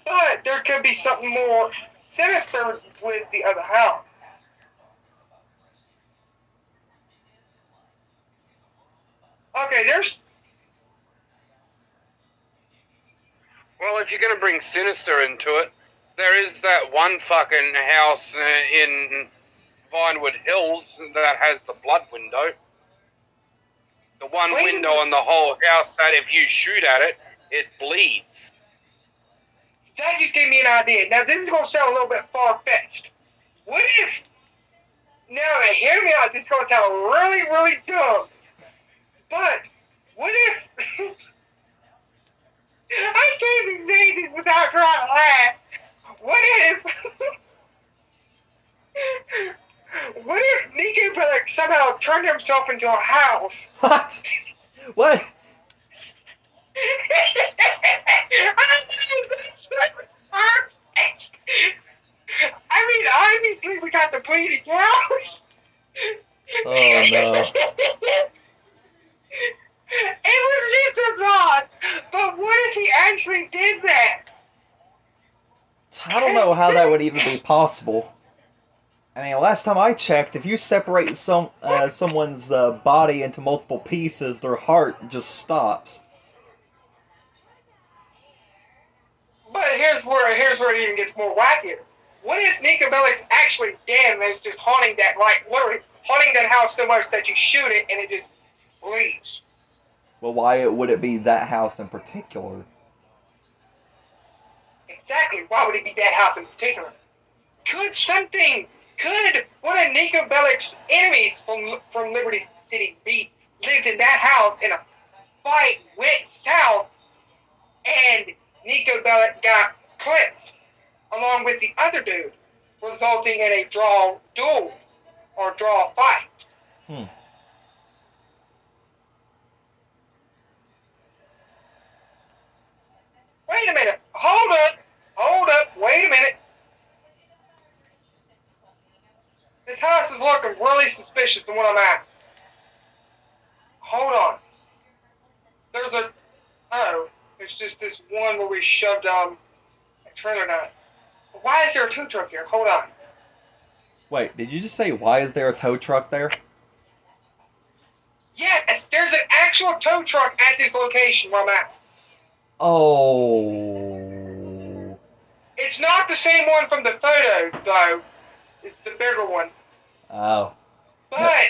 but there could be something more sinister with the other house. Okay, there's... Well, if you're going to bring sinister into it, there is that one fucking house in Vinewood Hills that has the blood window. The one window on the whole house that if you shoot at it, it bleeds. That just gave me an idea. Now, this is going to sound a little bit far-fetched. What if... Now, hear me out. This is going to sound really, really dumb. But, what if... I can't even say this without trying to laugh. What if... what if Niko Bellic somehow turned himself into a house. What? What? I mean, obviously we got the bleeding cows. Oh no. It was just a thought. But what if he actually did that? I don't know how that would even be possible. I mean, last time I checked, if you separate someone's body into multiple pieces, their heart just stops. But here's where it even gets more wackier. What if Niko Bellic's actually dead and is just haunting that, like, literally haunting that house so much that you shoot it and it just leaves? Well, why would it be that house in particular? Exactly. Why would it be that house in particular? Could one of Niko Bellic's enemies from Liberty City lived in that house and a fight went south and Niko Bellic got clipped along with the other dude, resulting in a draw fight? Wait a minute. Hold up. Wait a minute. This house is looking really suspicious in what I'm at. Hold on. There's just this one where we shoved a trailer down. Why is there a tow truck here? Hold on. Wait, did you just say, why is there a tow truck there? Yes, there's an actual tow truck at this location where I'm at. Oh. It's not the same one from the photo, though. It's the bigger one. Oh. But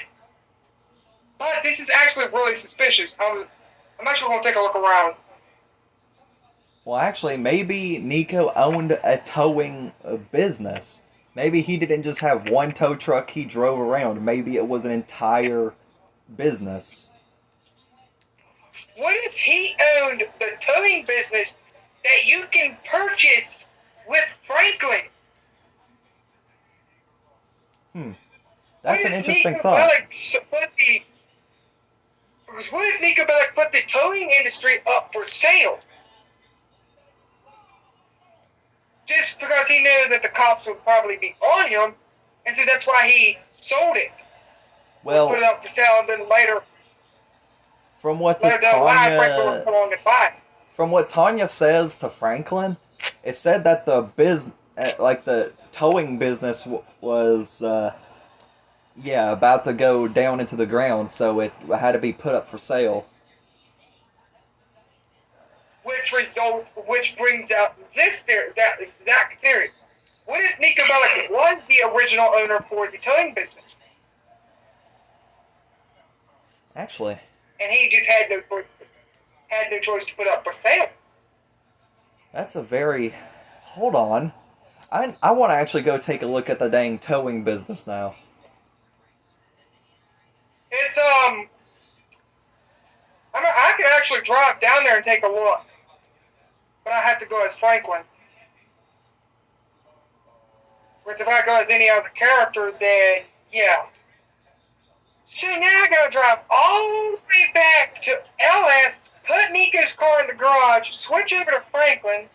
this is actually really suspicious. I'm actually going to take a look around. Well, actually, maybe Niko owned a towing business. Maybe he didn't just have one tow truck he drove around. Maybe it was an entire business. What if he owned the towing business that you can purchase with Franklin? That's an interesting thought. What if Niko Bellic put the towing industry up for sale? Just because he knew that the cops would probably be on him, and so that's why he sold it. Well, put it up for sale, and then later from what Tanya says to Franklin, it said that the the towing business was about to go down into the ground, so it had to be put up for sale. Which brings out this theory, that exact theory. What if Niko Bellic was the original owner for the towing business? Actually. And he just had no choice to put up for sale. That's a very... Hold on. I want to actually go take a look at the dang towing business now. It's, I could actually drive down there and take a look. But I have to go as Franklin. Whereas if I go as any other character, then, yeah. So now I gotta drive all the way back to LS, put Niko's car in the garage, switch over to Franklin,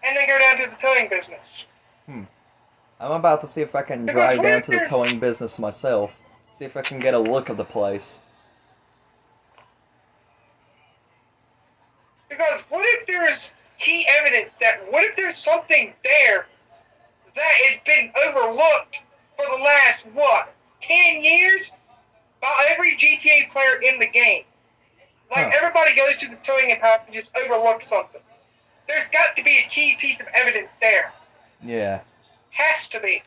and then go down to the towing business. I'm about to see if I can drive down to the towing business myself. See if I can get a look of the place. Because what if there's key evidence what if there's something there that has been overlooked for the last, 10 years? By every GTA player in the game. Like, everybody goes to the towing impound and just overlooks something. There's got to be a key piece of evidence there. Yeah. Has to be.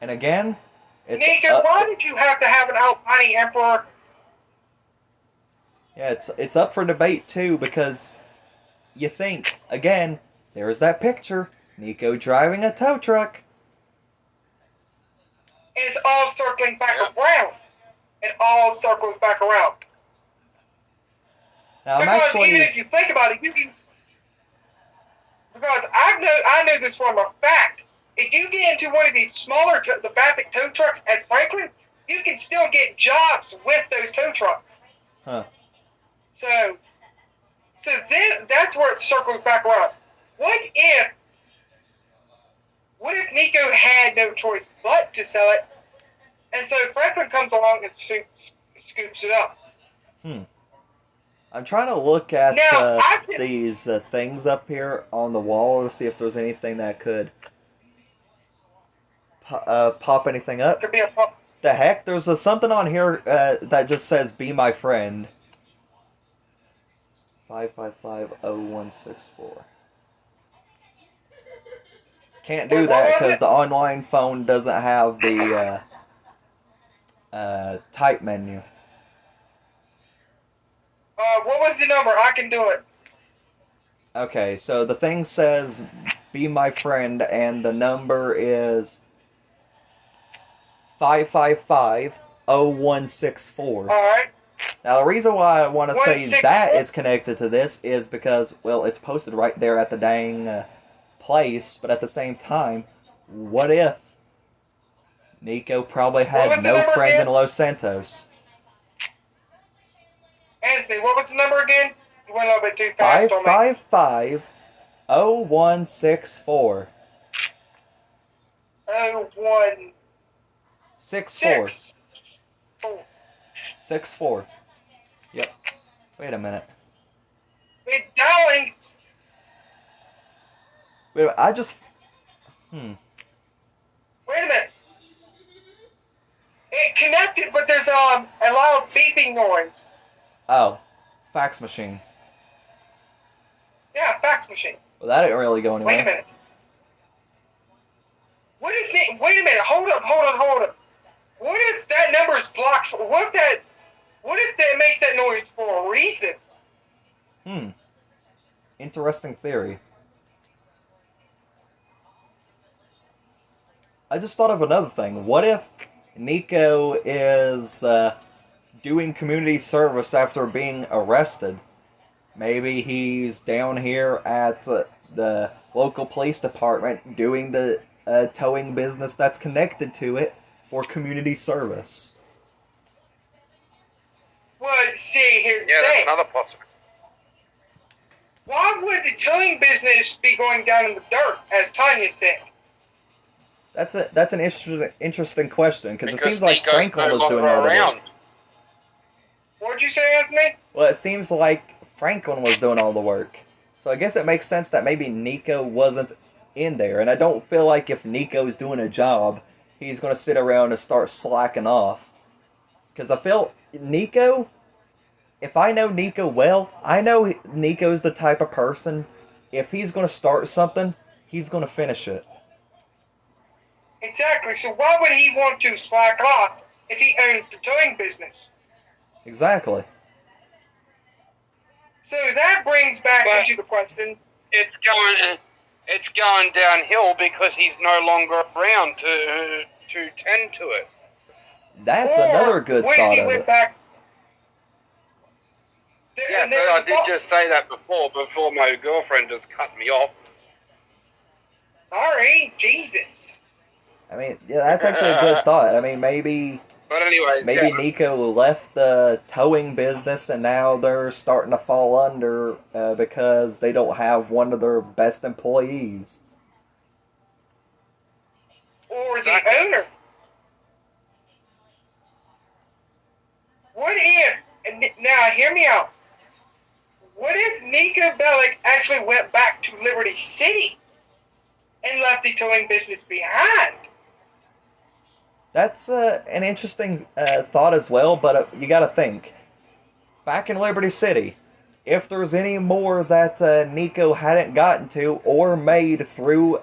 And again, Niko, why did you have to have an Albani Emperor? Yeah, it's up for debate too, because you think, again, there's that picture, Niko driving a tow truck. And it's all circling back around. It all circles back around. Now, because even if you think about it, because I know this for a fact if you get into one of these smaller, the Vapid tow trucks as Franklin, you can still get jobs with those tow trucks. Huh. So then that's where it circles back around. What if Niko had no choice but to sell it, and so Franklin comes along and scoops it up? I'm trying to look at Now, these things up here on the wall to see if there's anything that could pop anything up. Could be a pump. The heck? There's something on here that just says "Be my friend." 5550164. Can't do that because the online phone doesn't have the type menu. What was the number? I can do it. Okay, so the thing says "Be my friend" and the number is 5550164. All right. Now, the reason why I want to say 164? that is connected to this is because, well, it's posted right there at the dang place, but at the same time, what if Niko probably What had was the no number friends again? in Los Santos? Anthony, what was the number again? You went a little bit too fast on me. 5550164. 016. 64. 4. 64. Yep. Wait a minute. It's dialing. Wait, I just... Wait a minute. It connected, but there's a loud beeping noise. Oh. Fax machine. Yeah, fax machine. Well, that didn't really go anywhere. Wait a minute. What if it, wait a minute. Hold up. What if that number is blocked? What if that makes that noise for a reason? Interesting theory. I just thought of another thing. What if Niko is doing community service after being arrested? Maybe he's down here at the local police department doing the towing business that's connected to it for community service. Well, see, here's the Yeah, that's thing. another possibility. Why would the towing business be going down in the dirt, as Tanya said? That's an interesting question because it seems like Niko's Franklin no was doing longer all the around. work. What'd you say, Anthony? Well, it seems like Franklin was doing all the work. So I guess it makes sense that maybe Niko wasn't in there. And I don't feel like if Niko's doing a job, he's going to sit around and start slacking off. Because I feel Niko, if I know Niko well, I know Niko's the type of person, if he's going to start something, he's going to finish it. Exactly. So why would he want to slack off if he owns the towing business? Exactly. So that brings back But- into the question. It's going downhill because he's no longer around to tend to it. That's or another good what if thought he of went it. back? Yeah, And so there's I the did thought- just say that before my girlfriend just cut me off. Sorry, Jesus. I mean, yeah, that's actually a good thought. I mean, maybe But anyways, maybe yeah. Niko left the towing business and now they're starting to fall under because they don't have one of their best employees. Or Exactly. the owner. What if, and now hear me out, what if Niko Bellic actually went back to Liberty City and left the towing business behind? That's an interesting thought as well, but you got to think. Back in Liberty City, if there's any more that Niko hadn't gotten to or made through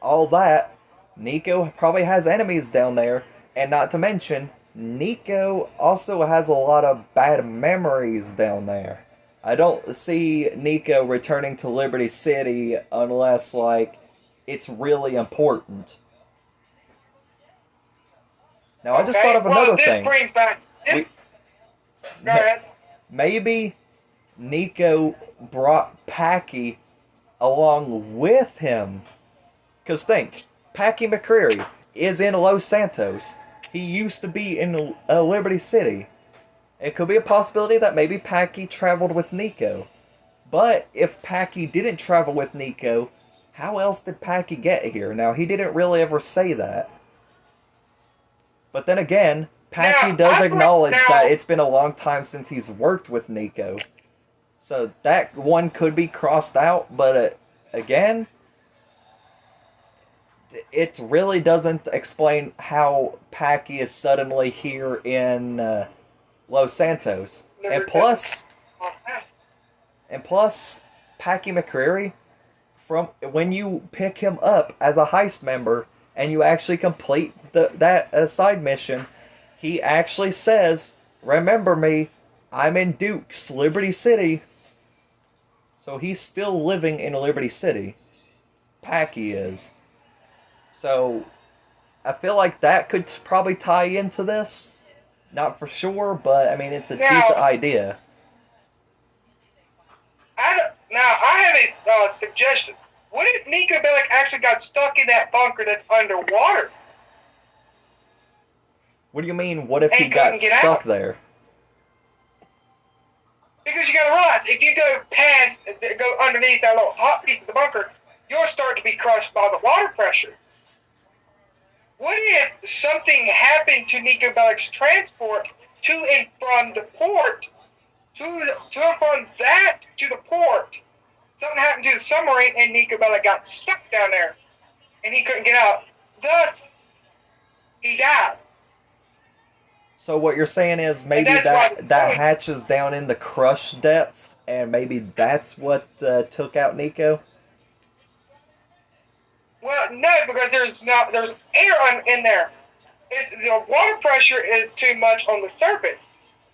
all that, Niko probably has enemies down there, and not to mention, Niko also has a lot of bad memories down there. I don't see Niko returning to Liberty City unless, like, it's really important. Now, I just Okay, thought of another well, this thing. brings back. We- Go ahead. Maybe Niko brought Packy along with him Because think, Packy McCreary is in Los Santos. He used to be in Liberty City. It could be a possibility that maybe Packy traveled with Niko. But if Packy didn't travel with Niko, how else did Packy get here? Now, he didn't really ever say that. But then again, Packy does acknowledge that it's been a long time since he's worked with Niko. So that one could be crossed out, but again, it really doesn't explain how Packy is suddenly here in Los Santos. And plus, Packy McCreary, from when you pick him up as a heist member and you actually complete that side mission, he actually says, "Remember me, I'm in Dukes, Liberty City." So he's still living in Liberty City. Packy is. So I feel like that could probably tie into this. Not for sure, but I mean, it's a decent idea. I have a suggestion. What if Niko Bellic actually got stuck in that bunker that's underwater? What do you mean, what if he got stuck there? Because you gotta realize, if you go underneath that little hot piece of the bunker, you'll start to be crushed by the water pressure. What if something happened to Niko Bellic's transport to and from the port, to and from that to the port? Something happened to the submarine and Niko Bellic got stuck down there, and he couldn't get out. Thus, he died. So what you're saying is maybe that hatch is down in the crush depth, and maybe that's what took out Niko? Well, no, because there's air in there. The water pressure is too much on the surface,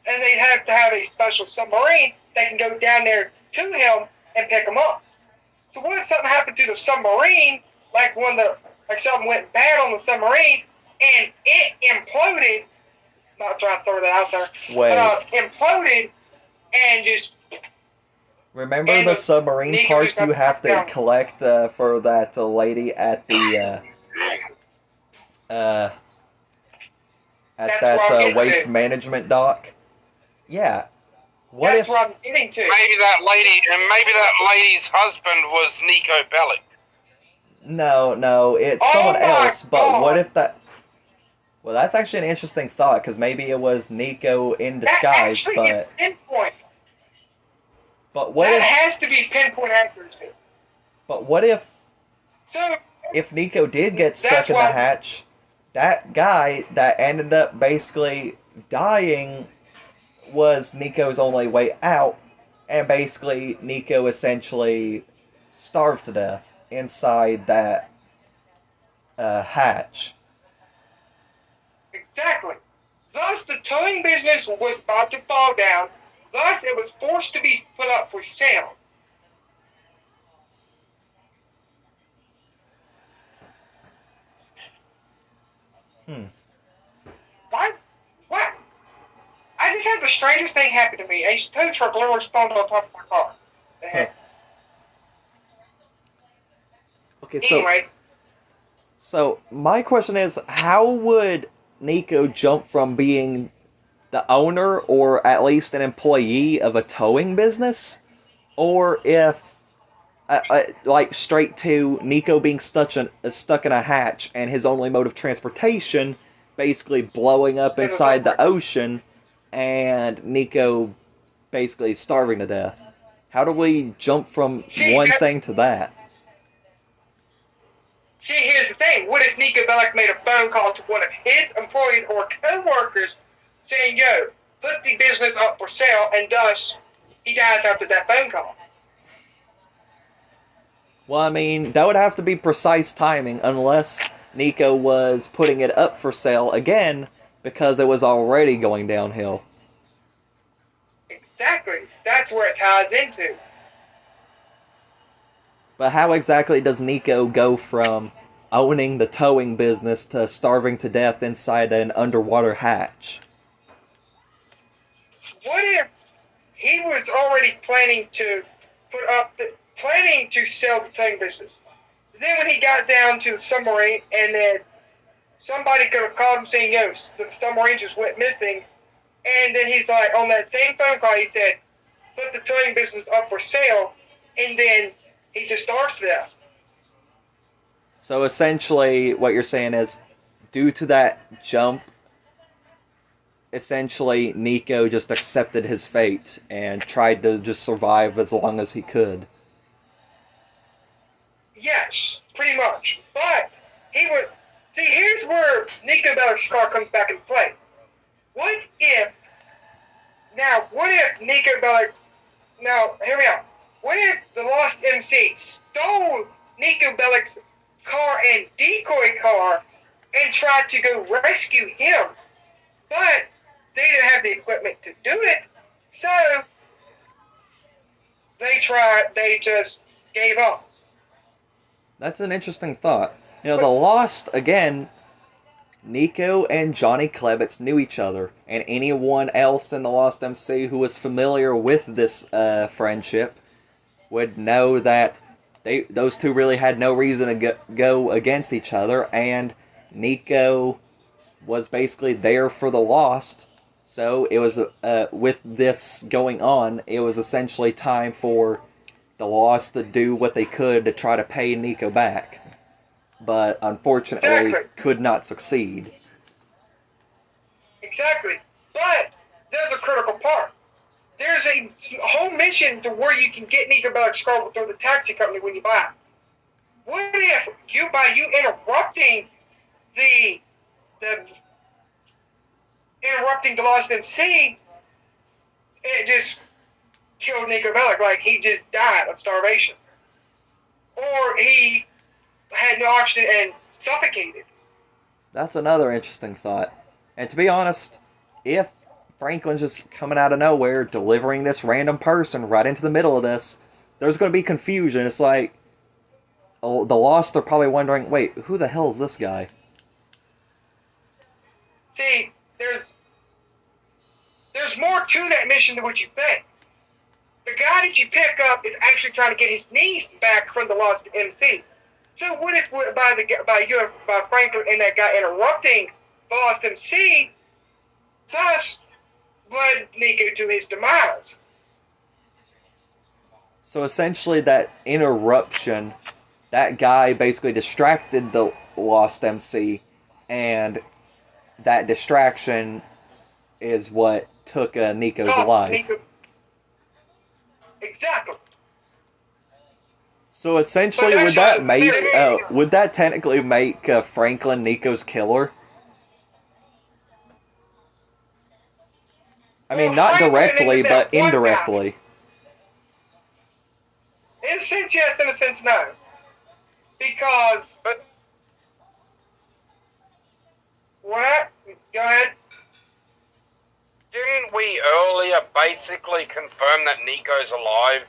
and they'd have to have a special submarine that can go down there to him and pick him up. So what if something happened to the submarine, like something went bad on the submarine, and it imploded? Not trying to throw that out there. Wait. But imploded and just. Remember the submarine parts you have to collect for that lady at the waste management dock? Yeah. That's what I'm getting to. Maybe that lady's husband was Niko Bellic. No, it's someone else. But what if that? Well, that's actually an interesting thought, because maybe it was Niko in disguise, but. Pinpoint. But what that if? Has to be pinpoint accuracy. But what if? So. If Niko did get stuck in the hatch, that guy that ended up basically dying was Niko's only way out, and basically Niko essentially starved to death inside that hatch. Exactly. Thus, the towing business was about to fall down. Thus, it was forced to be put up for sale. What? I just had the strangest thing happen to me. A tow truck literally spawned on top of my car. Okay, anyway. So my question is, how would Niko jump from being the owner or at least an employee of a towing business, or if like straight to Niko being stuck in a hatch and his only mode of transportation basically blowing up inside the ocean and Niko basically starving to death? How do we jump from one thing to that? See, here's the thing. What if Niko Bellic made a phone call to one of his employees or co-workers saying, yo, put the business up for sale, and thus he dies after that phone call? Well, I mean, that would have to be precise timing unless Niko was putting it up for sale again because it was already going downhill. Exactly. That's where it ties into. But how exactly does Niko go from owning the towing business to starving to death inside an underwater hatch? What if he was already planning to sell the towing business? then when he got down to the submarine, and then somebody could have called him saying, yo, the submarine just went missing. And then he's like, on that same phone call, he said, put the towing business up for sale. And then he just starts there. So essentially, what you're saying is, due to that jump, essentially Niko just accepted his fate and tried to just survive as long as he could. Yes, pretty much. But he would see. Here's where Niko Bellic's car comes back into play. What if Niko Bellic? Now, hear me out. What if the Lost MC stole Niko Bellic's car and decoy car and tried to go rescue him, but they didn't have the equipment to do it, so they just gave up. That's an interesting thought. You know, the Lost, again, Niko and Johnny Klebitz knew each other, and anyone else in the Lost MC who was familiar with this friendship would know that those two really had no reason to go against each other, and Niko was basically there for the Lost. So it was with this going on, it was essentially time for the Lost to do what they could to try to pay Niko back, but unfortunately could not succeed. Exactly. But there's a critical part. There's a whole mission to where you can get Niko Bellic's car through the taxi company when you buy it. What if by you interrupting the Lost MC, it just killed Niko Bellic, like he just died of starvation, or he had no oxygen and suffocated. That's another interesting thought. And to be honest, if Franklin's just coming out of nowhere, delivering this random person right into the middle of this, there's going to be confusion. It's like, oh, the Lost are probably wondering, wait, who the hell is this guy? See, there's more to that mission than what you think. The guy that you pick up is actually trying to get his niece back from the Lost MC. So what if by Franklin and that guy interrupting the Lost MC, thus led Niko to his demise? So essentially that interruption, that guy basically distracted the Lost MC, and that distraction is what took Niko's life. Exactly. So essentially, would that technically make Franklin Niko's killer? I mean, not directly, but indirectly. In a sense, yes. In a sense, no. Because, what? Go ahead. Didn't we earlier basically confirm that Niko's alive,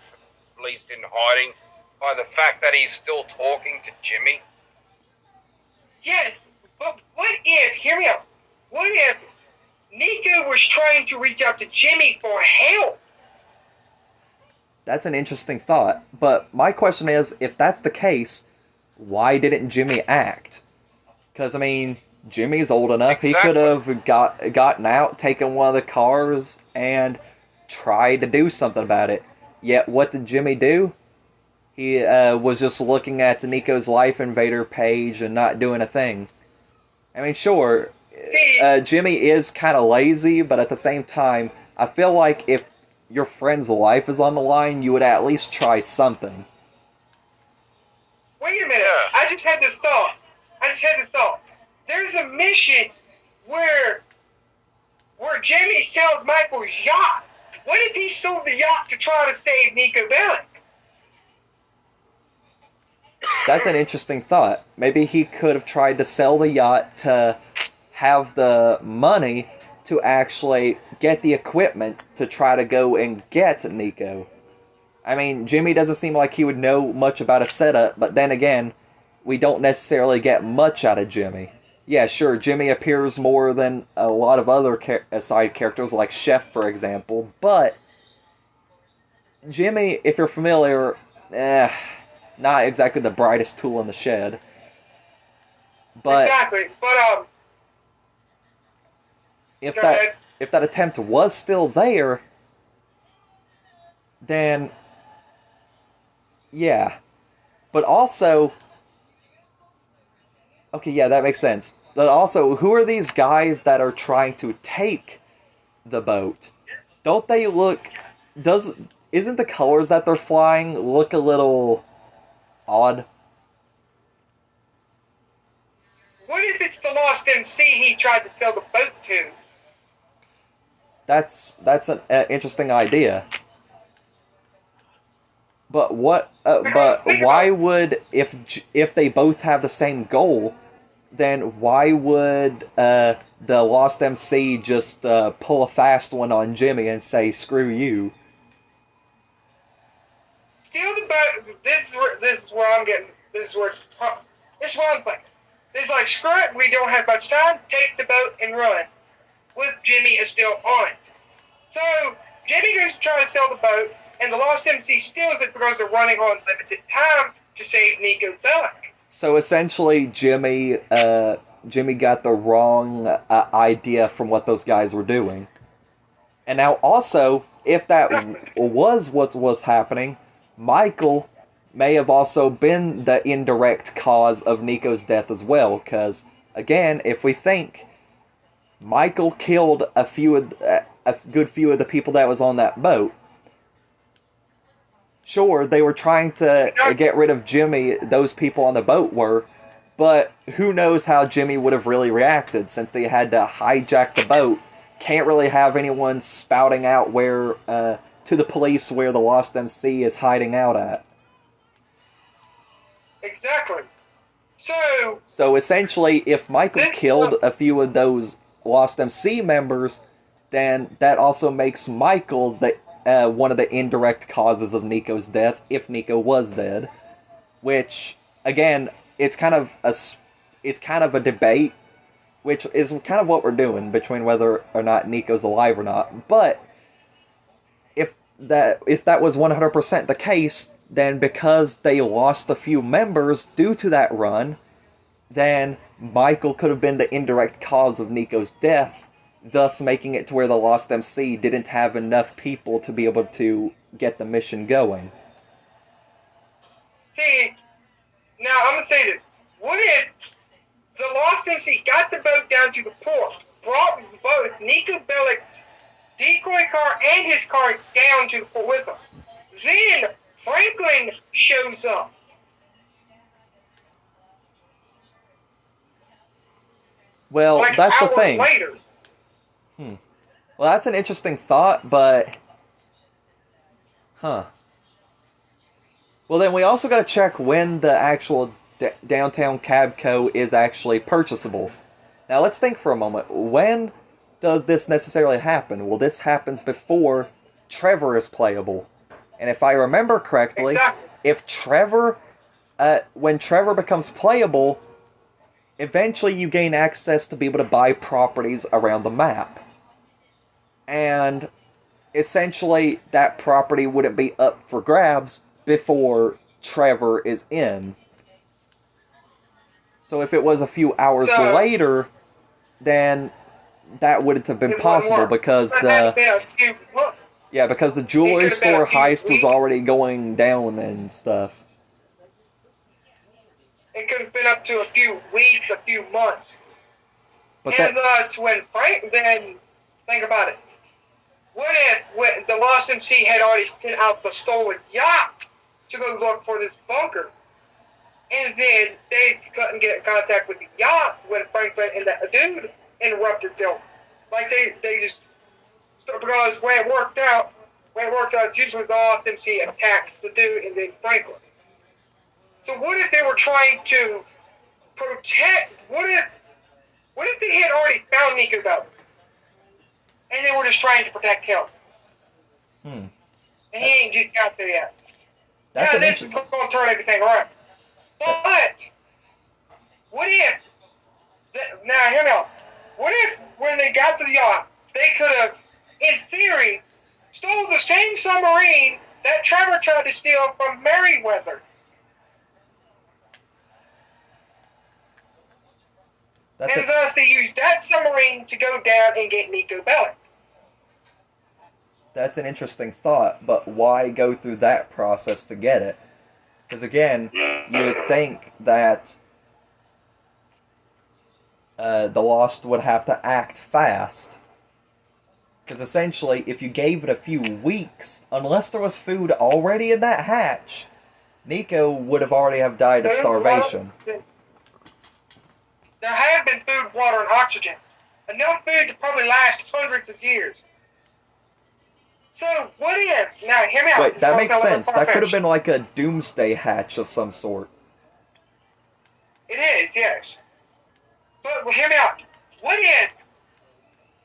at least in hiding, by the fact that he's still talking to Jimmy? Yes, but what if, hear me out, what if Niko was trying to reach out to Jimmy for help? That's an interesting thought, but my question is, if that's the case, why didn't Jimmy act? Because, I mean, Jimmy's old enough. Exactly. He could have gotten out, taken one of the cars, and tried to do something about it. Yet, what did Jimmy do? He was just looking at Niko's Life Invader page and not doing a thing. I mean, sure, Jimmy is kind of lazy, but at the same time, I feel like if your friend's life is on the line, you would at least try something. Wait a minute. I just had this thought. There's a mission where Jimmy sells Michael's yacht. What if he sold the yacht to try to save Niko Bellic? That's an interesting thought. Maybe he could have tried to sell the yacht to have the money to actually get the equipment to try to go and get Niko. I mean, Jimmy doesn't seem like he would know much about a setup, but then again, we don't necessarily get much out of Jimmy. Yeah, sure, Jimmy appears more than a lot of other side characters, like Chef, for example, but Jimmy, if you're familiar, not exactly the brightest tool in the shed. But exactly. But if go that ahead. if that attempt was still there, then yeah. But also, okay, yeah, that makes sense. But also, who are these guys that are trying to take the boat? Don't they look? Does isn't the colors that they're flying look a little odd? What if it's the Lost MC he tried to sell the boat to? That's an interesting idea. But Because but think about why it. would if they both have the same goal, then why would the Lost MC just pull a fast one on Jimmy and say screw you? Steal the boat. This is where I'm getting. This is where this is what I'm thinking. It's like screw it. We don't have much time. Take the boat and run. With Jimmy is still on it. So Jimmy goes to try to sell the boat, and the Lost MC steals it because they're running on limited time to save Niko Bellic. So essentially, Jimmy got the wrong idea from what those guys were doing. And now also, if that was what was happening, Michael may have also been the indirect cause of Niko's death as well. Because again, if we think Michael killed a good few of the people that was on that boat. Sure, they were trying to get rid of Jimmy, those people on the boat were, but who knows how Jimmy would have really reacted since they had to hijack the boat. Can't really have anyone spouting out where to the police where the Lost MC is hiding out at. Exactly. So essentially, if Michael killed a few of those Lost MC members, then that also makes Michael the one of the indirect causes of Niko's death, if Niko was dead. Which, again, it's kind of a debate, which is kind of what we're doing between whether or not Niko's alive or not. But if that was 100% the case, then because they lost a few members due to that run, then Michael could have been the indirect cause of Niko's death, thus making it to where the Lost MC didn't have enough people to be able to get the mission going. See, now I'm gonna say this. What if the Lost MC got the boat down to the port, brought both Niko Bellic's decoy car and his car down to the port with him? Then Franklin shows up. Well, like that's the hours thing. later. Well, that's an interesting thought, but... Huh. Well, then we also got to check when the actual Downtown Cabco is actually purchasable. Now, let's think for a moment. When does this necessarily happen? Well, this happens before Trevor is playable. And if I remember correctly, Exactly. if Trevor... when Trevor becomes playable, eventually you gain access to be able to buy properties around the map. And essentially that property wouldn't be up for grabs before Trevor is in. So if it was a few hours later, then that wouldn't have been possible because because the jewelry store heist was already going down and stuff. It could have been up to a few weeks, a few months. But and thus, when Frank, then think about it. What if when the Lost MC had already sent out the stolen yacht to go look for this bunker, and then they couldn't get in contact with the yacht when Franklin and that dude interrupted them? Like they just because the way it works out, it's usually the Lost MC attacks the dude and then Franklin. So what if they were trying to protect? What if they had already found Niko Bellic, and they were just trying to protect him? And he ain't just got there yet. That's now this is going to turn everything around. But what if? Now hear me out. What if when they got to the yacht, they could have, in theory, stole the same submarine that Trevor tried to steal from Merryweather? And thus they used that submarine to go down and get Niko Bellic. That's an interesting thought, but why go through that process to get it? Because again, you would think that the Lost would have to act fast. Because essentially, if you gave it a few weeks, unless there was food already in that hatch, Niko would have already have died of starvation. There had been food, water, and oxygen. Enough food to probably last hundreds of years. So, what if... Now, hear me out. Wait, that makes sense. That could have been like a doomsday hatch of some sort. It is, yes. But hear me out. What if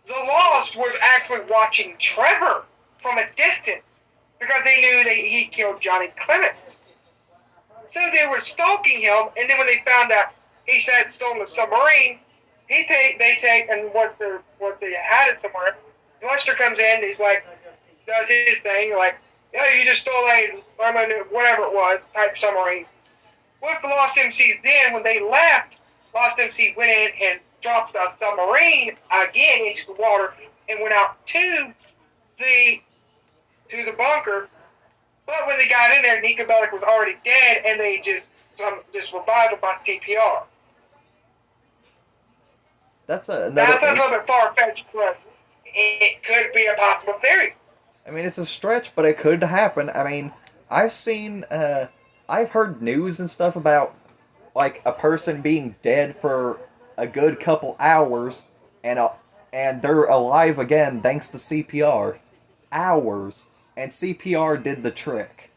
the Lost was actually watching Trevor from a distance because they knew that he killed Johnny Clements? So they were stalking him, and then when they found out he had stolen the submarine, they take and once they had it somewhere, Lester comes in, he's like, does his thing, like, yeah, you just stole a whatever it was type submarine. What if the Lost MC then, when they left, Lost MC went in and dropped the submarine again into the water and went out to the bunker. But when they got in there, Niko Bellic was already dead, and they just revived him by CPR. That's another. Now, that's a little bit far-fetched, but it could be a possible theory. I mean, it's a stretch, but it could happen. I mean, I've heard news and stuff about, like, a person being dead for a good couple hours, and they're alive again thanks to CPR. Hours. And CPR did the trick.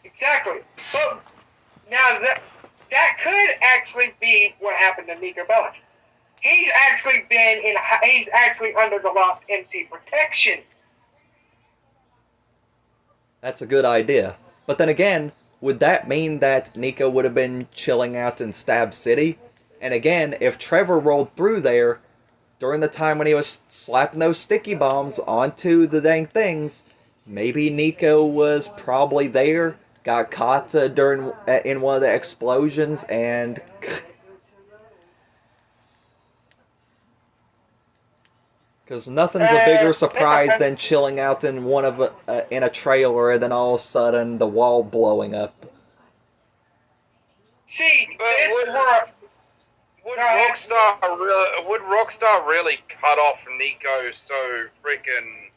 Exactly. But now that could actually be what happened to Niko Bellic. He's actually under the Lost MC protection. That's a good idea. But then again, would that mean that Niko would have been chilling out in Stab City? And again, if Trevor rolled through there during the time when he was slapping those sticky bombs onto the dang things, maybe Niko was probably there, got caught in one of the explosions, and because nothing's a bigger surprise than chilling out in in a trailer and then all of a sudden the wall blowing up. See, would Rockstar really cut off Niko so freaking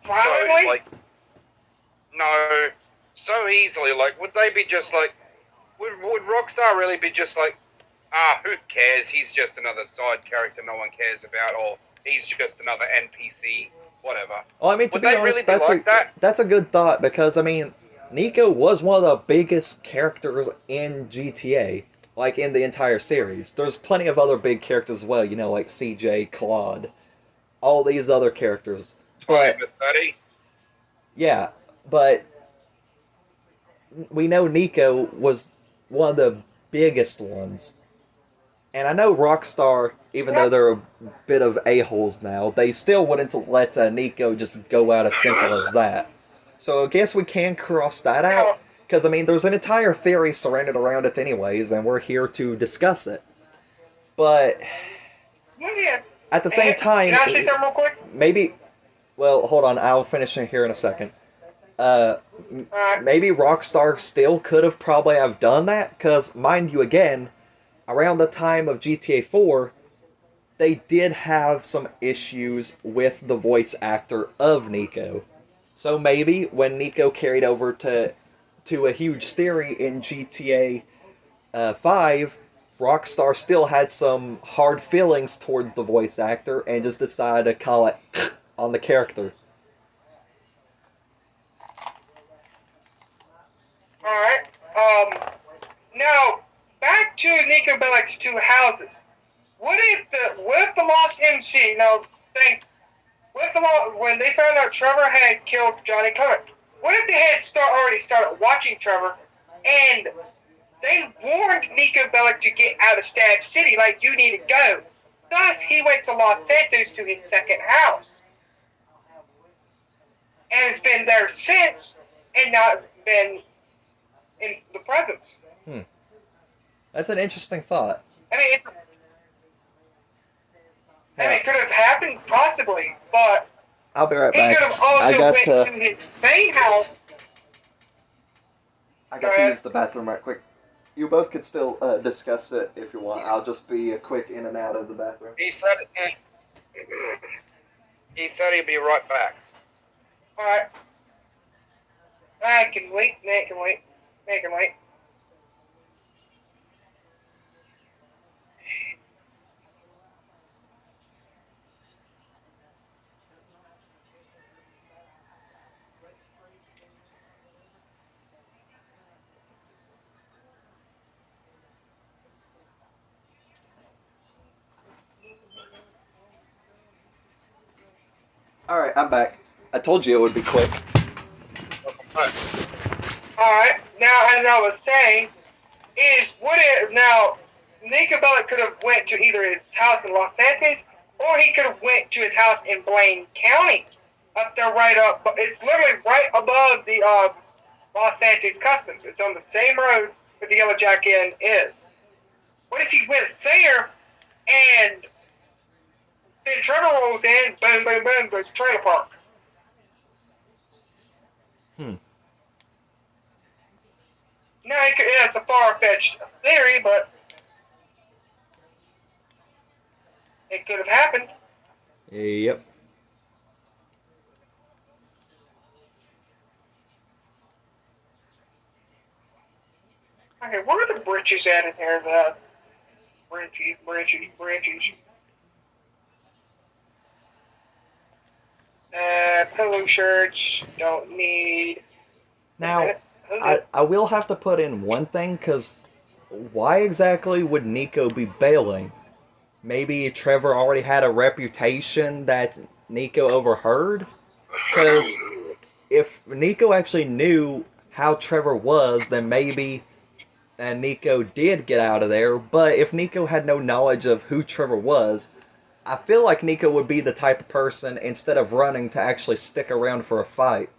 violently? So easily? Like, would they be just like, would Rockstar really be just like, who cares? He's just another side character no one cares about, or he's just another NPC, whatever. Well, I mean, to be honest, that's a good thought, because, I mean, Niko was one of the biggest characters in GTA, like, in the entire series. There's plenty of other big characters as well, like CJ, Claude, all these other characters. But, yeah, but we know Niko was one of the biggest ones. And I know Rockstar, even though they're a bit of a-holes now, they still wouldn't let Niko just go out as simple as that. So I guess we can cross that out, because, I mean, there's an entire theory surrounded around it anyways, and we're here to discuss it. But at the same time, can I say something real quick? Maybe, well, hold on, I'll finish it here in a second. Maybe Rockstar still could have probably have done that, because, mind you, again, around the time of GTA 4, they did have some issues with the voice actor of Niko. So maybe when Niko carried over to a huge theory in GTA 5, Rockstar still had some hard feelings towards the voice actor and just decided to call it on the character. Alright, now, back to Niko Bellic's two houses. What if the Lost MC, when they found out Trevor had killed Johnny Clement, what if they had already started watching Trevor, and they warned Niko Bellic to get out of Stab City, like, you need to go. Thus, he went to Los Santos to his second house. And has been there since, and not been in the presence. That's an interesting thought. I mean, it could have happened possibly, but I'll be right he back. could have also went to to his main house. I Go got to ahead. use the bathroom right quick. You both could still discuss it if you want. I'll just be a quick in and out of the bathroom. He said he'd be right back. All right. I can wait. I can wait. I can wait. All right, I'm back. I told you it would be quick. Alright, now as I was saying, now Niko Bellic could have went to either his house in Los Santos or he could have went to his house in Blaine County. Up there right up, but it's literally right above the Los Santos Customs. It's on the same road that the Yellow Jack Inn is. What if he went there and then Trevor rolls in, boom, boom, boom, goes to trailer park? No, it's a far-fetched theory, but it could have happened. Yep. Okay, where are the bridges at in here? The bridges. Polo shirts, don't need. Now, I will have to put in one thing, because why exactly would Niko be bailing? Maybe Trevor already had a reputation that Niko overheard? Because if Niko actually knew how Trevor was, then maybe Niko did get out of there. But if Niko had no knowledge of who Trevor was, I feel like Niko would be the type of person, instead of running, to actually stick around for a fight.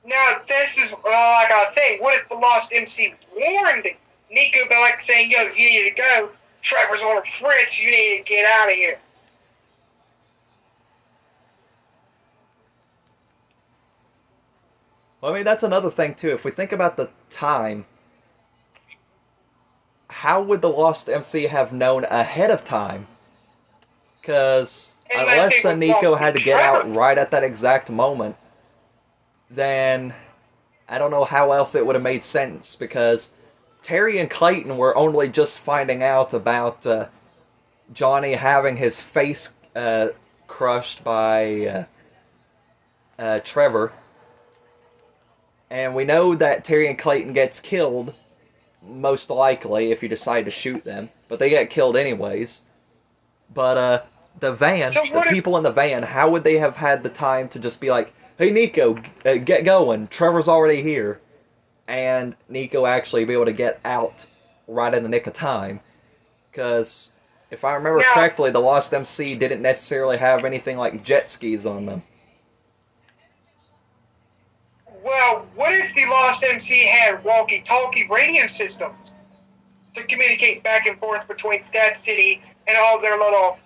Now, this is, like I was saying, what if the Lost MC warned Niko Bellic saying, yo, you need to go, Trevor's on a fritz, you need to get out of here? Well, I mean, that's another thing, too. If we think about the time, how would the Lost MC have known ahead of time? Because unless Niko had to get out right at that exact moment, then I don't know how else it would have made sense, because Terry and Clayton were only just finding out about Johnny having his face crushed by Trevor. And we know that Terry and Clayton gets killed, most likely, if you decide to shoot them. But they get killed anyways. But the van, the people in the van, how would they have had the time to just be like, hey, Niko, get going. Trevor's already here. And Niko actually be able to get out right in the nick of time. Because if I remember correctly, the Lost MC didn't necessarily have anything like jet skis on them. Well, what if the Lost MC had walkie-talkie radio systems to communicate back and forth between Stat City and all their little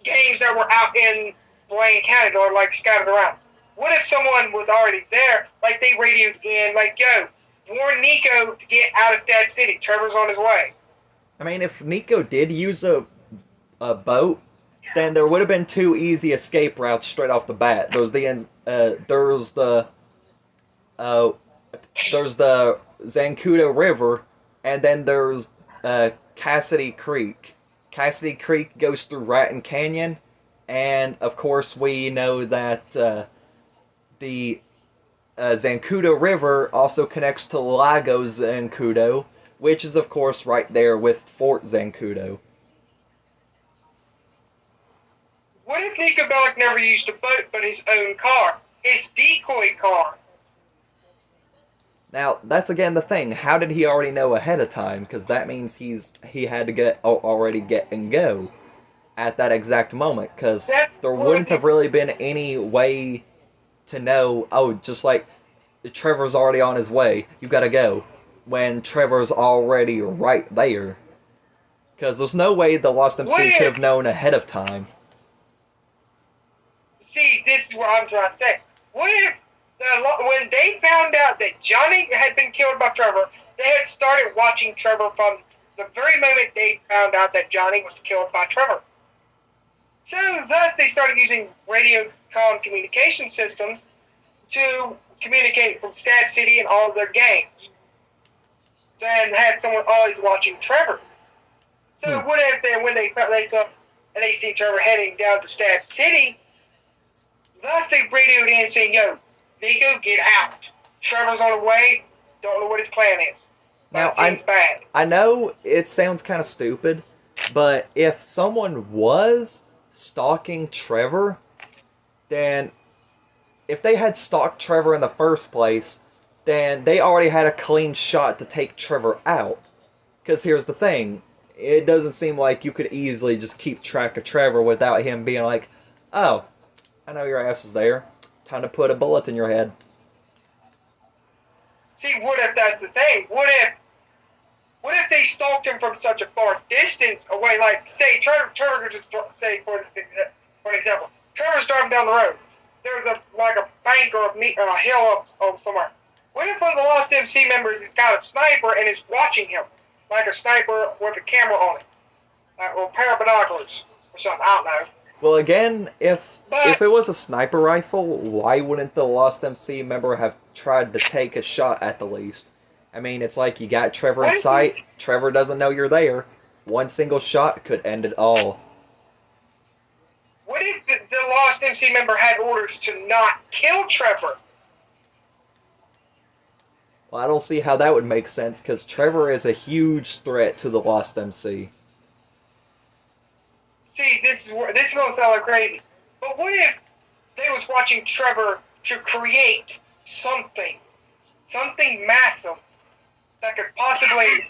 gangs that were out in Blaine County or like scattered around? What if someone was already there, like they radioed in, like, yo, warn Niko to get out of Stat City. Trevor's on his way. I mean, if Niko did use a boat, then there would have been two easy escape routes straight off the bat. There's the Zancudo River, and then there's Cassidy Creek. Cassidy Creek goes through Raton Canyon, and of course we know that the Zancudo River also connects to Lago Zancudo, which is of course right there with Fort Zancudo. What if Niko Bellic never used a boat but his own car? His decoy car. Now, that's again the thing. How did he already know ahead of time? Because that means he had to already get and go at that exact moment. Because there wouldn't have really been any way to know, oh, just like Trevor's already on his way, you gotta go. when Trevor's already right there. Because there's no way the Lost MC could have known ahead of time. See, this is what I'm trying to say. What if, when they found out that Johnny had been killed by Trevor, they had started watching Trevor from the very moment they found out that Johnny was killed by Trevor. So, thus, they started using radio comm communication systems to communicate from Stab City and all of their games. And had someone always watching Trevor. So, what if when they took and they see Trevor heading down to Stab City, thus they radioed in saying, "Yo, Niko, get out. Trevor's on the way. Don't know what his plan is." Now, seems bad. I know it sounds kind of stupid, but if someone was stalking Trevor, then if they had stalked Trevor in the first place, then they already had a clean shot to take Trevor out. Because here's the thing, it doesn't seem like you could easily just keep track of Trevor without him being like, "Oh, I know your ass is there. Time to put a bullet in your head." See, what if that's the thing? What if they stalked him from such a far distance away? Like, say, Trevor could just say, for an example, Trevor's driving down the road. There's a bank or a hill up somewhere. What if one of the Lost MC members has got a sniper and is watching him, like a sniper with a camera on it, or a pair of binoculars or something? I don't know. Well, again, if it was a sniper rifle, why wouldn't the Lost MC member have tried to take a shot at the least? I mean, it's like you got Trevor in sight, Trevor doesn't know you're there. One single shot could end it all. What if the Lost MC member had orders to not kill Trevor? Well, I don't see how that would make sense, because Trevor is a huge threat to the Lost MC. See, this is going to sound like crazy, but what if they was watching Trevor to create something massive that could possibly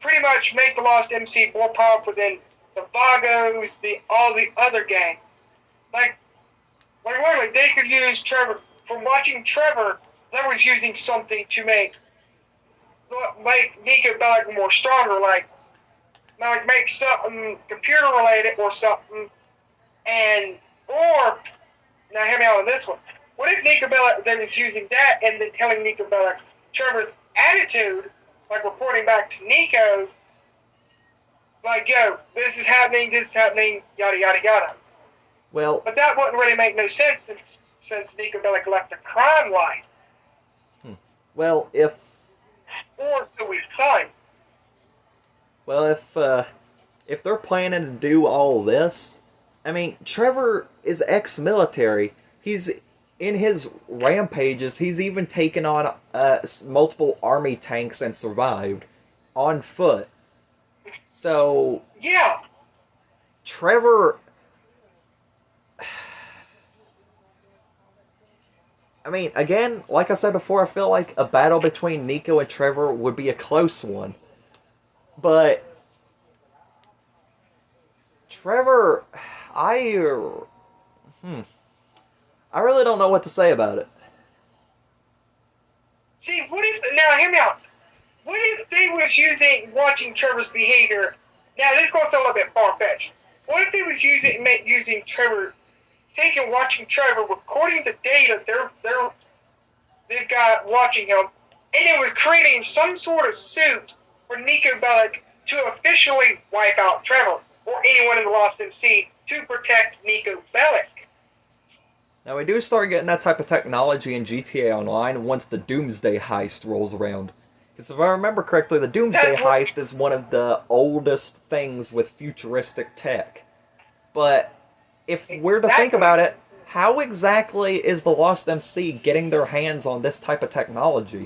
pretty much make the Lost MC more powerful than the Vagos, all the other gangs. Like literally, they could use Trevor. From watching Trevor, they was using something to make Niko Bellic more stronger, like make something computer related or something, or now hear me out on this one. What if Niko Bellic, they was using that and then telling Niko Bellic Trevor's attitude, like reporting back to Niko, like, "Yo, this is happening, yada yada yada." Well, but that wouldn't really make no sense since Niko Bellic left the crime line. Well, or so we thought. Well, if they're planning to do all this, I mean, Trevor is ex-military. He's in his rampages. He's even taken on multiple army tanks and survived on foot. So yeah, Trevor. I mean, again, like I said before, I feel like a battle between Niko and Trevor would be a close one. But Trevor, I really don't know what to say about it. See, now hear me out. What if they was watching Trevor's behavior? Now this is going to sound a little bit far-fetched. What if they was using Trevor, watching Trevor, recording the data they've got watching him, and they were creating some sort of suit for Niko Bellic to officially wipe out Trevor or anyone in the Lost MC to protect Niko Bellic. Now, we do start getting that type of technology in GTA Online once the Doomsday Heist rolls around. Because if I remember correctly, the Doomsday Heist is one of the oldest things with futuristic tech. But if we're to think about it, how exactly is the Lost MC getting their hands on this type of technology?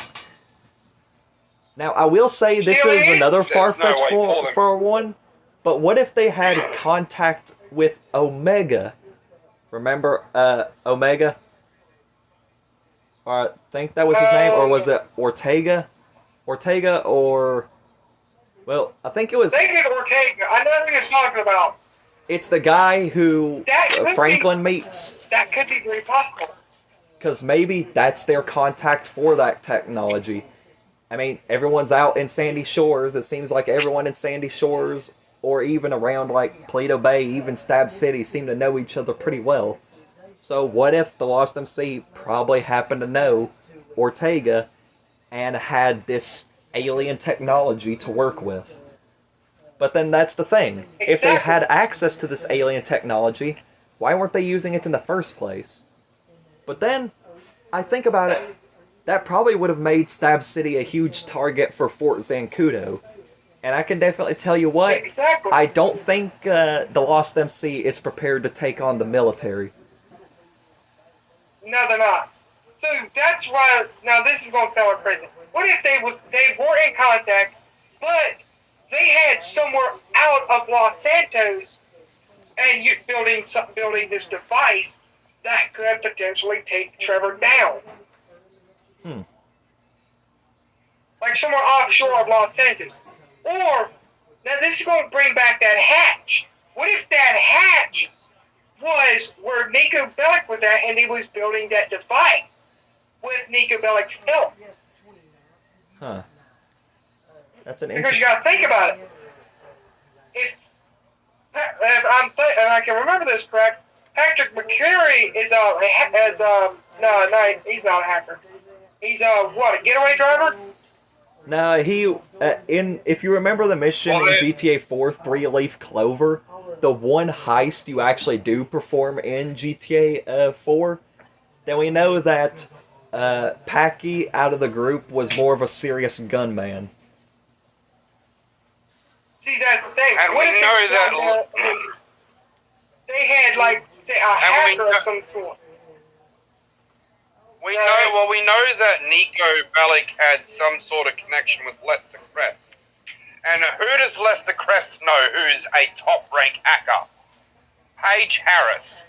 Now, I will say this is another far-fetched for one, but what if they had contact with Omega? Remember Omega? I think that was his name, or was it Ortega? Well, I think it was... I think it's Ortega. I know who you're talking about. It's the guy who Franklin meets. That could be very possible. because maybe that's their contact for that technology. I mean, everyone's out in Sandy Shores. It seems like everyone in Sandy Shores, or even around like Paleto Bay, even Stab City, seem to know each other pretty well. So what if the Lost MC probably happened to know Ortega and had this alien technology to work with? But then that's the thing. If they Exactly. had access to this alien technology, why weren't they using it in the first place? But then, I think about it, that probably would have made Stab City a huge target for Fort Zancudo. And I can definitely tell you what, Exactly. I don't think the Lost MC is prepared to take on the military. No, they're not. So that's why. Now this is going to sound like crazy. What if they were in contact, but they had somewhere out of Los Santos and you building this device that could potentially take Trevor down, Hmm. like somewhere offshore of Los Santos. Or now this is going to bring back that hatch. What if that hatch was where Niko Bellic was at, and he was building that device with Niko Bellic's help? Huh. That's an Because you interesting... got to think about it. If I can remember this correct, Patrick McCreary is no, he's not a hacker. He's a getaway driver? No, he in if you remember the mission in GTA 4 Three Leaf Clover, the one heist you actually do perform in GTA 4, then we know that Packy out of the group was more of a serious gunman. See, that's the thing. And What we if know it's that- they had like say, a And hacker of some sort? We know that Niko Bellic had some sort of connection with Lester Crest. And who does Lester Crest know who's a top-rank hacker? Paige Harris.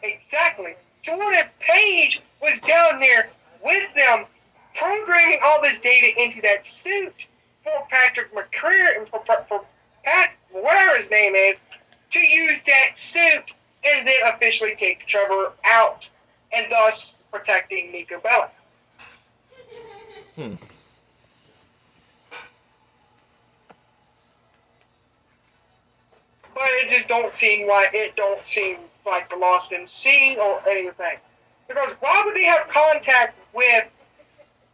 Exactly. So what if Paige was down there with them, programming all this data into that suit for Patrick McCreary and for Pat, whatever his name is, to use that suit and then officially take Trevor out, and thus protecting Niko Bellic. Hmm. But it just don't seem like the Lost MC or anything. Because why would they have contact with?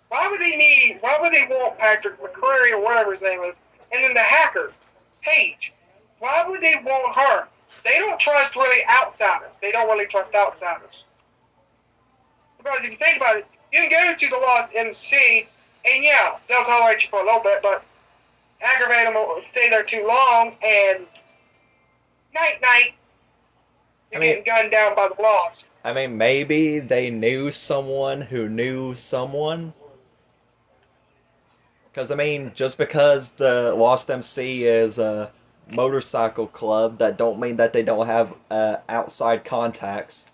Why would they want Patrick McCreary or whatever his name is, and then the hacker, Paige? Why would they want her? They don't trust really outsiders. They don't really trust outsiders. Because if you think about it, you can go to the Lost MC, and yeah, they'll tolerate you for a little bit, but aggravate them or stay there too long, and night, you're getting gunned down by the Lost. I mean, maybe they knew someone who knew someone. Because, I mean, just because the Lost MC is a motorcycle club, that don't mean that they don't have outside contacts.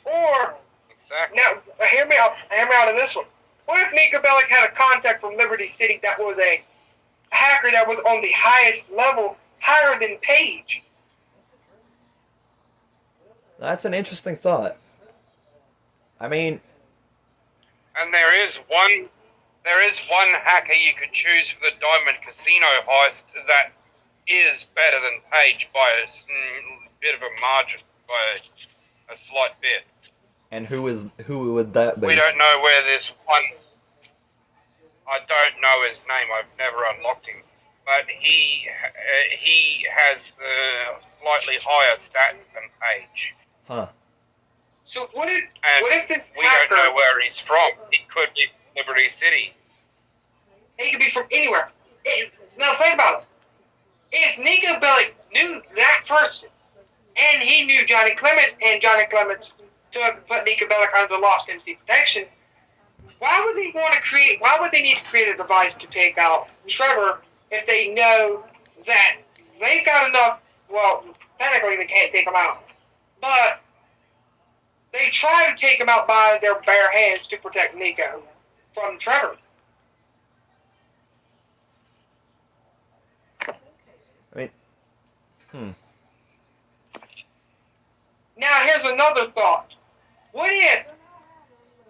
Or, Exactly. now, hear me out on this one. What if Niko Bellic had a contact from Liberty City that was a hacker that was on the highest level, higher than Paige? That's an interesting thought. I mean, And there is one hacker you could choose for the Diamond Casino heist that is better than Paige by a bit of a margin, by a slight bit. and who would that be? We don't know where this one. I don't know his name. I've never unlocked him, but he has slightly higher stats than Paige. Huh. So what if this We hacker, don't know where he's from. He could be from Liberty City. he could be from anywhere. Now think about it. If Niko Bellic knew that person, and he knew Johnny Clements, and Johnny Clements to put Niko Bellic under the Lost MC protection, why would they need to create a device to take out Trevor if they know that they've got enough? Well, technically they can't take him out, but they try to take him out by their bare hands to protect Niko from Trevor. I mean, Now here's another thought. what if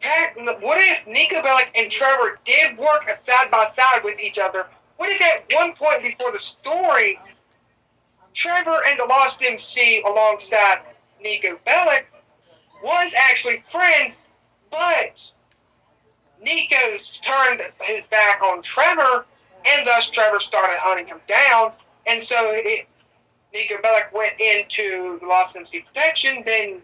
Niko Bellic and Trevor did work side by side with each other? What if at one point before the story, Trevor and the Lost MC alongside Niko Bellic was actually friends, but Nico turned his back on Trevor, and thus Trevor started hunting him down, and so Niko Bellic went into the Lost MC protection. Then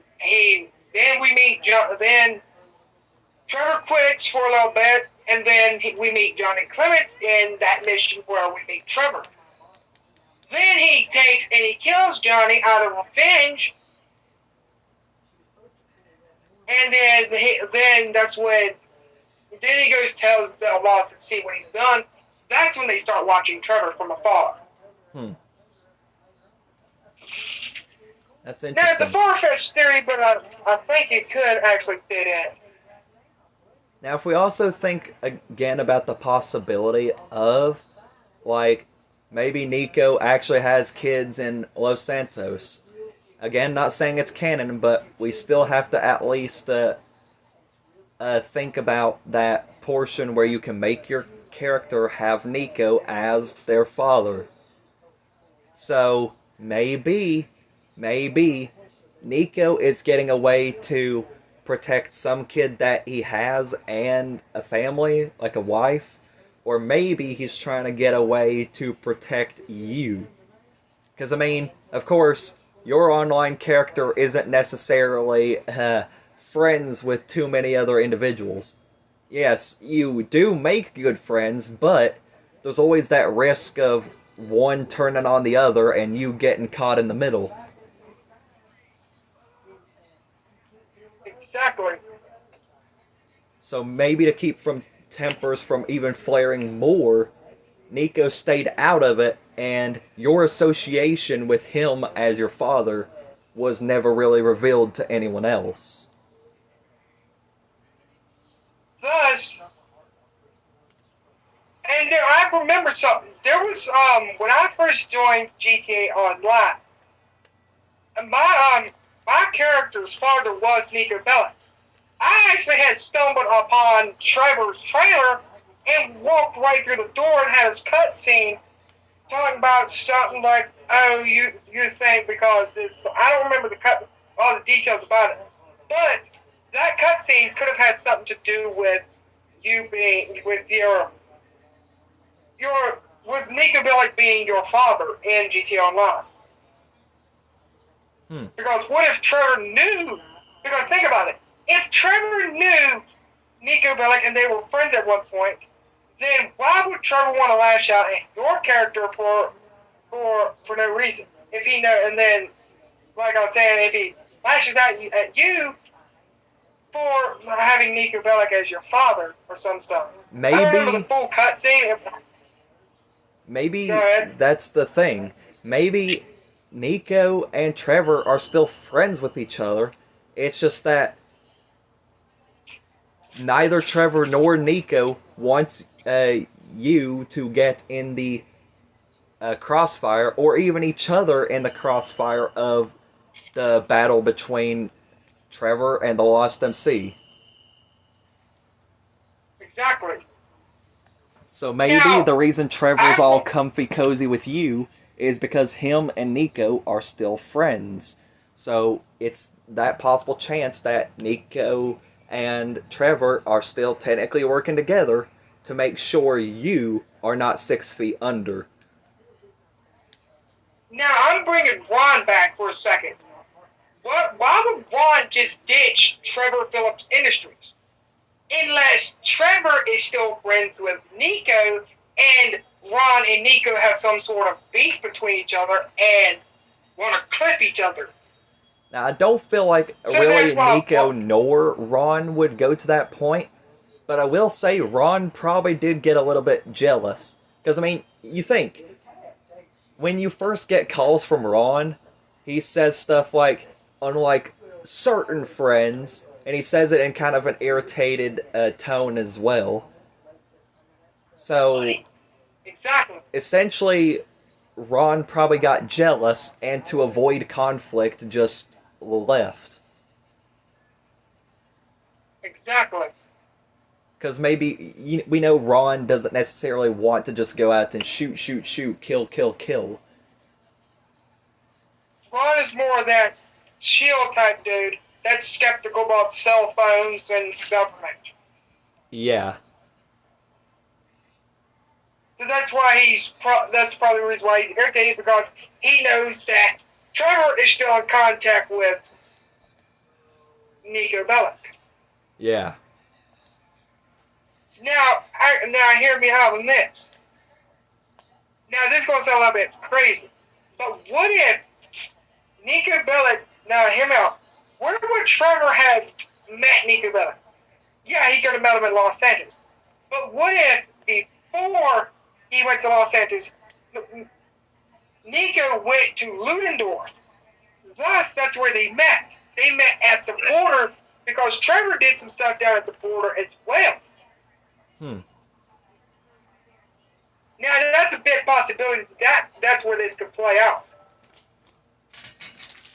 Trevor quits for a little bit, and then we meet Johnny Clements in that mission where we meet Trevor. Then he takes and he kills Johnny out of revenge, and then that's when he goes tells the Lost to see what he's done. That's when they start watching Trevor from afar. That's Now, interesting. it's a far-fetched theory, but I think it could actually fit in. Now, if we also think again about the possibility of, like, maybe Niko actually has kids in Los Santos. Again, not saying it's canon, but we still have to at least think about that portion where you can make your character have Niko as their father. So, maybe Niko is getting a way to protect some kid that he has and a family, like a wife, or maybe he's trying to get a way to protect you. Because, I mean, of course, your online character isn't necessarily friends with too many other individuals. Yes, you do make good friends, but there's always that risk of one turning on the other and you getting caught in the middle. Exactly. So maybe to keep from tempers from even flaring more, Niko stayed out of it, and your association with him as your father was never really revealed to anyone else. Thus, and there, I remember something. There was when I first joined GTA Online, my character's father was Niko Bellic. I actually had stumbled upon Trevor's trailer and walked right through the door and had his cutscene talking about something like, "Oh, you think because this." I don't remember all the details about it, but that cutscene could have had something to do with you being with with Niko Bellic being your father in GTA Online. Because what if Trevor knew? Because think about it. If Trevor knew Niko Bellic and they were friends at one point, then why would Trevor want to lash out at your character for no reason? If he know, and then, like I was saying, if he lashes out at you for having Niko Bellic as your father or some stuff. I don't remember the full cutscene. Maybe that's the thing. Maybe Niko and Trevor are still friends with each other. It's just that neither Trevor nor Niko wants you to get in the crossfire, or even each other in the crossfire of the battle between Trevor and the Lost MC. Exactly. So maybe the reason Trevor's all comfy cozy with you is because him and Niko are still friends. So it's that possible chance that Niko and Trevor are still technically working together to make sure you are not 6 feet under. Now I'm bringing Ron back for a second. Why would Ron just ditch Trevor Phillips Industries? Unless Trevor is still friends with Niko and Ron and Niko have some sort of beef between each other and want to clip each other. Now, I don't feel like really Niko nor Ron would go to that point, but I will say Ron probably did get a little bit jealous. Because, I mean, you think, when you first get calls from Ron, he says stuff like, unlike certain friends, and he says it in kind of an irritated tone as well. So, exactly. Essentially, Ron probably got jealous, and to avoid conflict, just left. Exactly. Because maybe we know Ron doesn't necessarily want to just go out and shoot, shoot, shoot, kill, kill, kill. Ron is more of that shield type dude that's skeptical about cell phones and government. Yeah. So that's why that's probably the reason why he's irritated, because he knows that Trevor is still in contact with Niko Bellic. Yeah. Now hear me out on this. Now this is going to sound a little bit crazy, but what if Niko Bellic? Now hear me out. Where would Trevor have met Niko Bellic? Yeah, he could have met him in Los Angeles. But what if before he went to Los Angeles, Niko went to Ludendorff? Thus, that's where they met. They met at the border because Trevor did some stuff down at the border as well. Hmm. Now, that's a big possibility. That's where this could play out.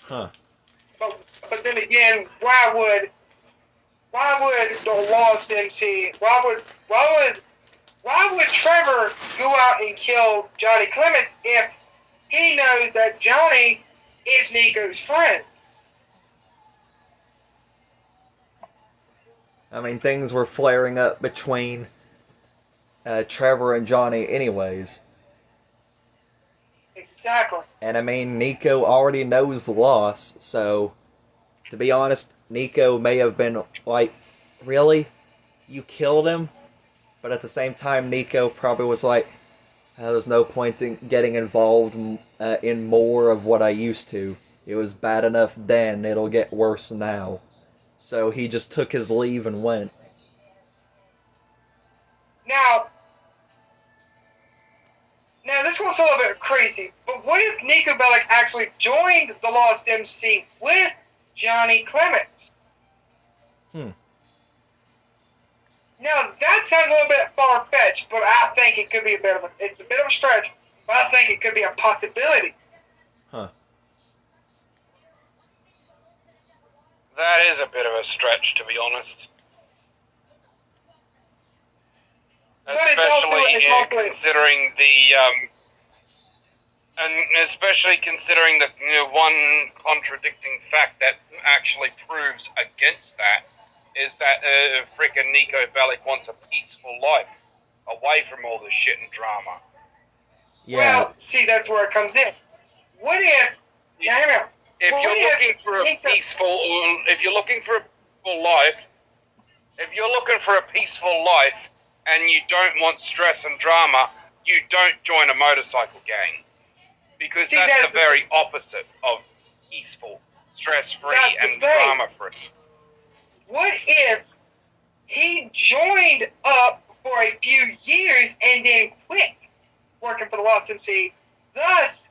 Huh. But then again, why would the Lost MC? Why would Trevor go out and kill Johnny Clements if he knows that Johnny is Niko's friend? I mean, things were flaring up between Trevor and Johnny anyways. Exactly. And I mean, Niko already knows the loss, so to be honest, Niko may have been like, really? You killed him? But at the same time, Niko probably was like, there's no point in getting involved in more of what I used to. It was bad enough then, it'll get worse now. So he just took his leave and went. Now this one's a little bit crazy, but what if Niko Bellic actually joined the Lost MC with Johnny Clements? Now that sounds a little bit far-fetched, but I think it could be it's a bit of a stretch, but I think it could be a possibility. Huh. That is a bit of a stretch, to be honest. Considering especially considering the one contradicting fact that actually proves against that is that frickin' Niko Bellic wants a peaceful life away from all the shit and drama. Yeah. Well, see, that's where it comes in. What if? If you're looking for a peaceful life, and you don't want stress and drama, you don't join a motorcycle gang. Because that's the very opposite of peaceful, stress-free, and drama-free. What if he joined up for a few years and then quit working for the Lost MC? Thus,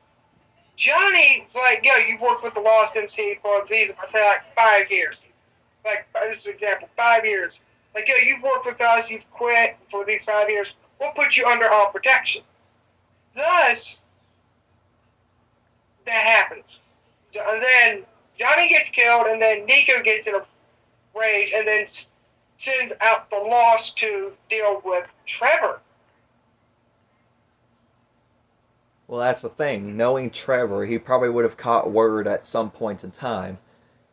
Johnny's like, yo, you've worked with the Lost MC for these, I say, like 5 years. Like, this is an example, 5 years. Like, yo, you've worked with us, you've quit for these 5 years. We'll put you under our protection. Thus, that happens. And then Johnny gets killed, and then Niko gets in a rage, and then sends out the Lost to deal with Trevor. Well, that's the thing. Knowing Trevor, he probably would have caught word at some point in time.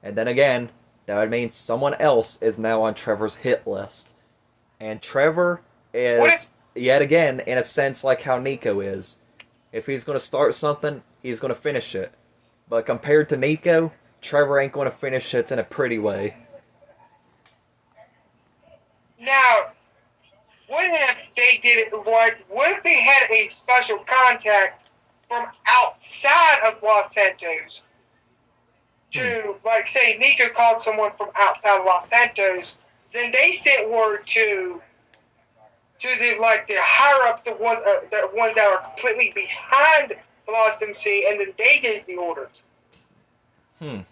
And then again, that would mean someone else is now on Trevor's hit list. And Trevor is, yet again, in a sense like how Niko is. If he's going to start something, he's going to finish it. But compared to Niko, Trevor ain't going to finish it in a pretty way. Now, what if they did it right? What if they had a special contact from outside of Los Santos to, like, say, Niko called someone from outside of Los Santos, then they sent word to the higher ups, the ones that are completely behind the Lost MC, and then they gave the orders. Because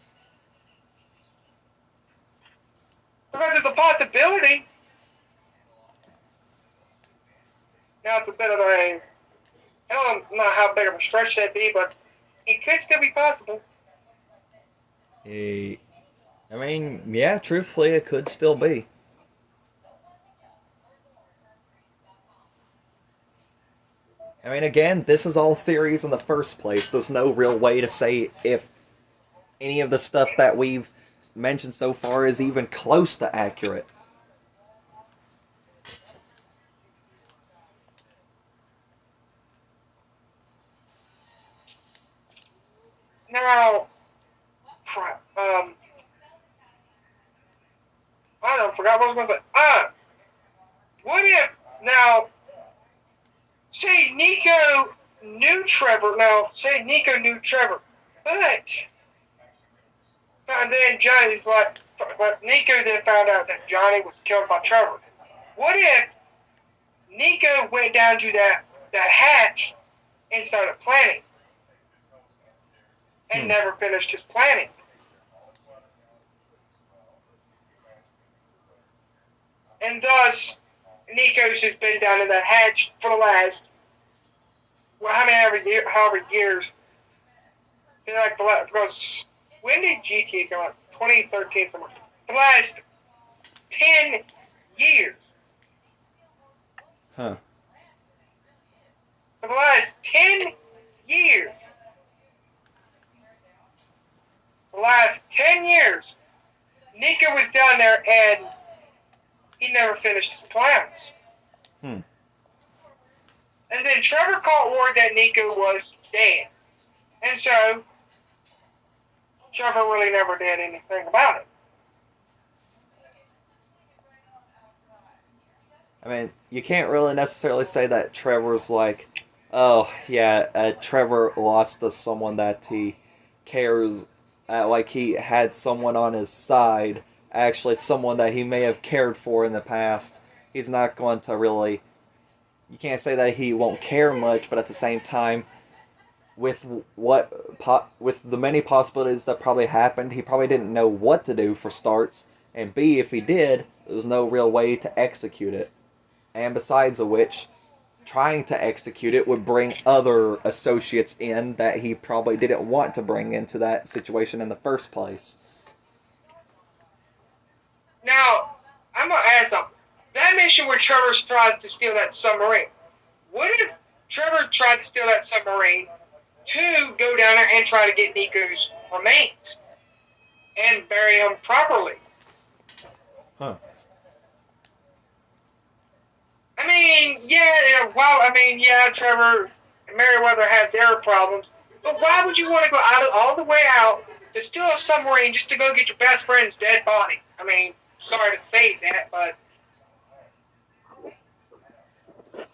it's a possibility. Now it's a bit of I don't know how big of a stretch that'd be, but it could still be possible. I mean, yeah, truthfully, it could still be. I mean, again, this is all theories in the first place. There's no real way to say if any of the stuff that we've mentioned so far is even close to accurate. Now, I don't forgot what I was going to say. What if now? Say Niko knew Trevor. Now, say Niko knew Trevor, but and then Johnny's like, but Niko then found out that Johnny was killed by Trevor. What if Niko went down to that hatch and started planning, and never finished his planning? And thus, Niko's just been down in that hatch for the last, well, however years. Like because when did GTA come out? 2013 somewhere. The last 10 years. Huh. For the last 10 years. The last 10 years, Niko was down there and he never finished his plans. Hmm. And then Trevor caught word that Niko was dead. And so, Trevor really never did anything about it. I mean, you can't really necessarily say that Trevor's like, oh, yeah, Trevor lost to someone that he cares, like he had someone on his side, actually someone that he may have cared for in the past. He's not going to really, you can't say that he won't care much, but at the same time, with with the many possibilities that probably happened, he probably didn't know what to do for starts, and B, if he did, there was no real way to execute it. And besides of which, trying to execute it would bring other associates in that he probably didn't want to bring into that situation in the first place. Now, I'm going to add something. That mission where Trevor tries to steal that submarine, what if Trevor tried to steal that submarine to go down there and try to get Niko's remains and bury him properly? Huh. I mean, Trevor and Merriweather had their problems, but why would you want to go all the way out to steal a submarine just to go get your best friend's dead body? I mean, sorry to say that, but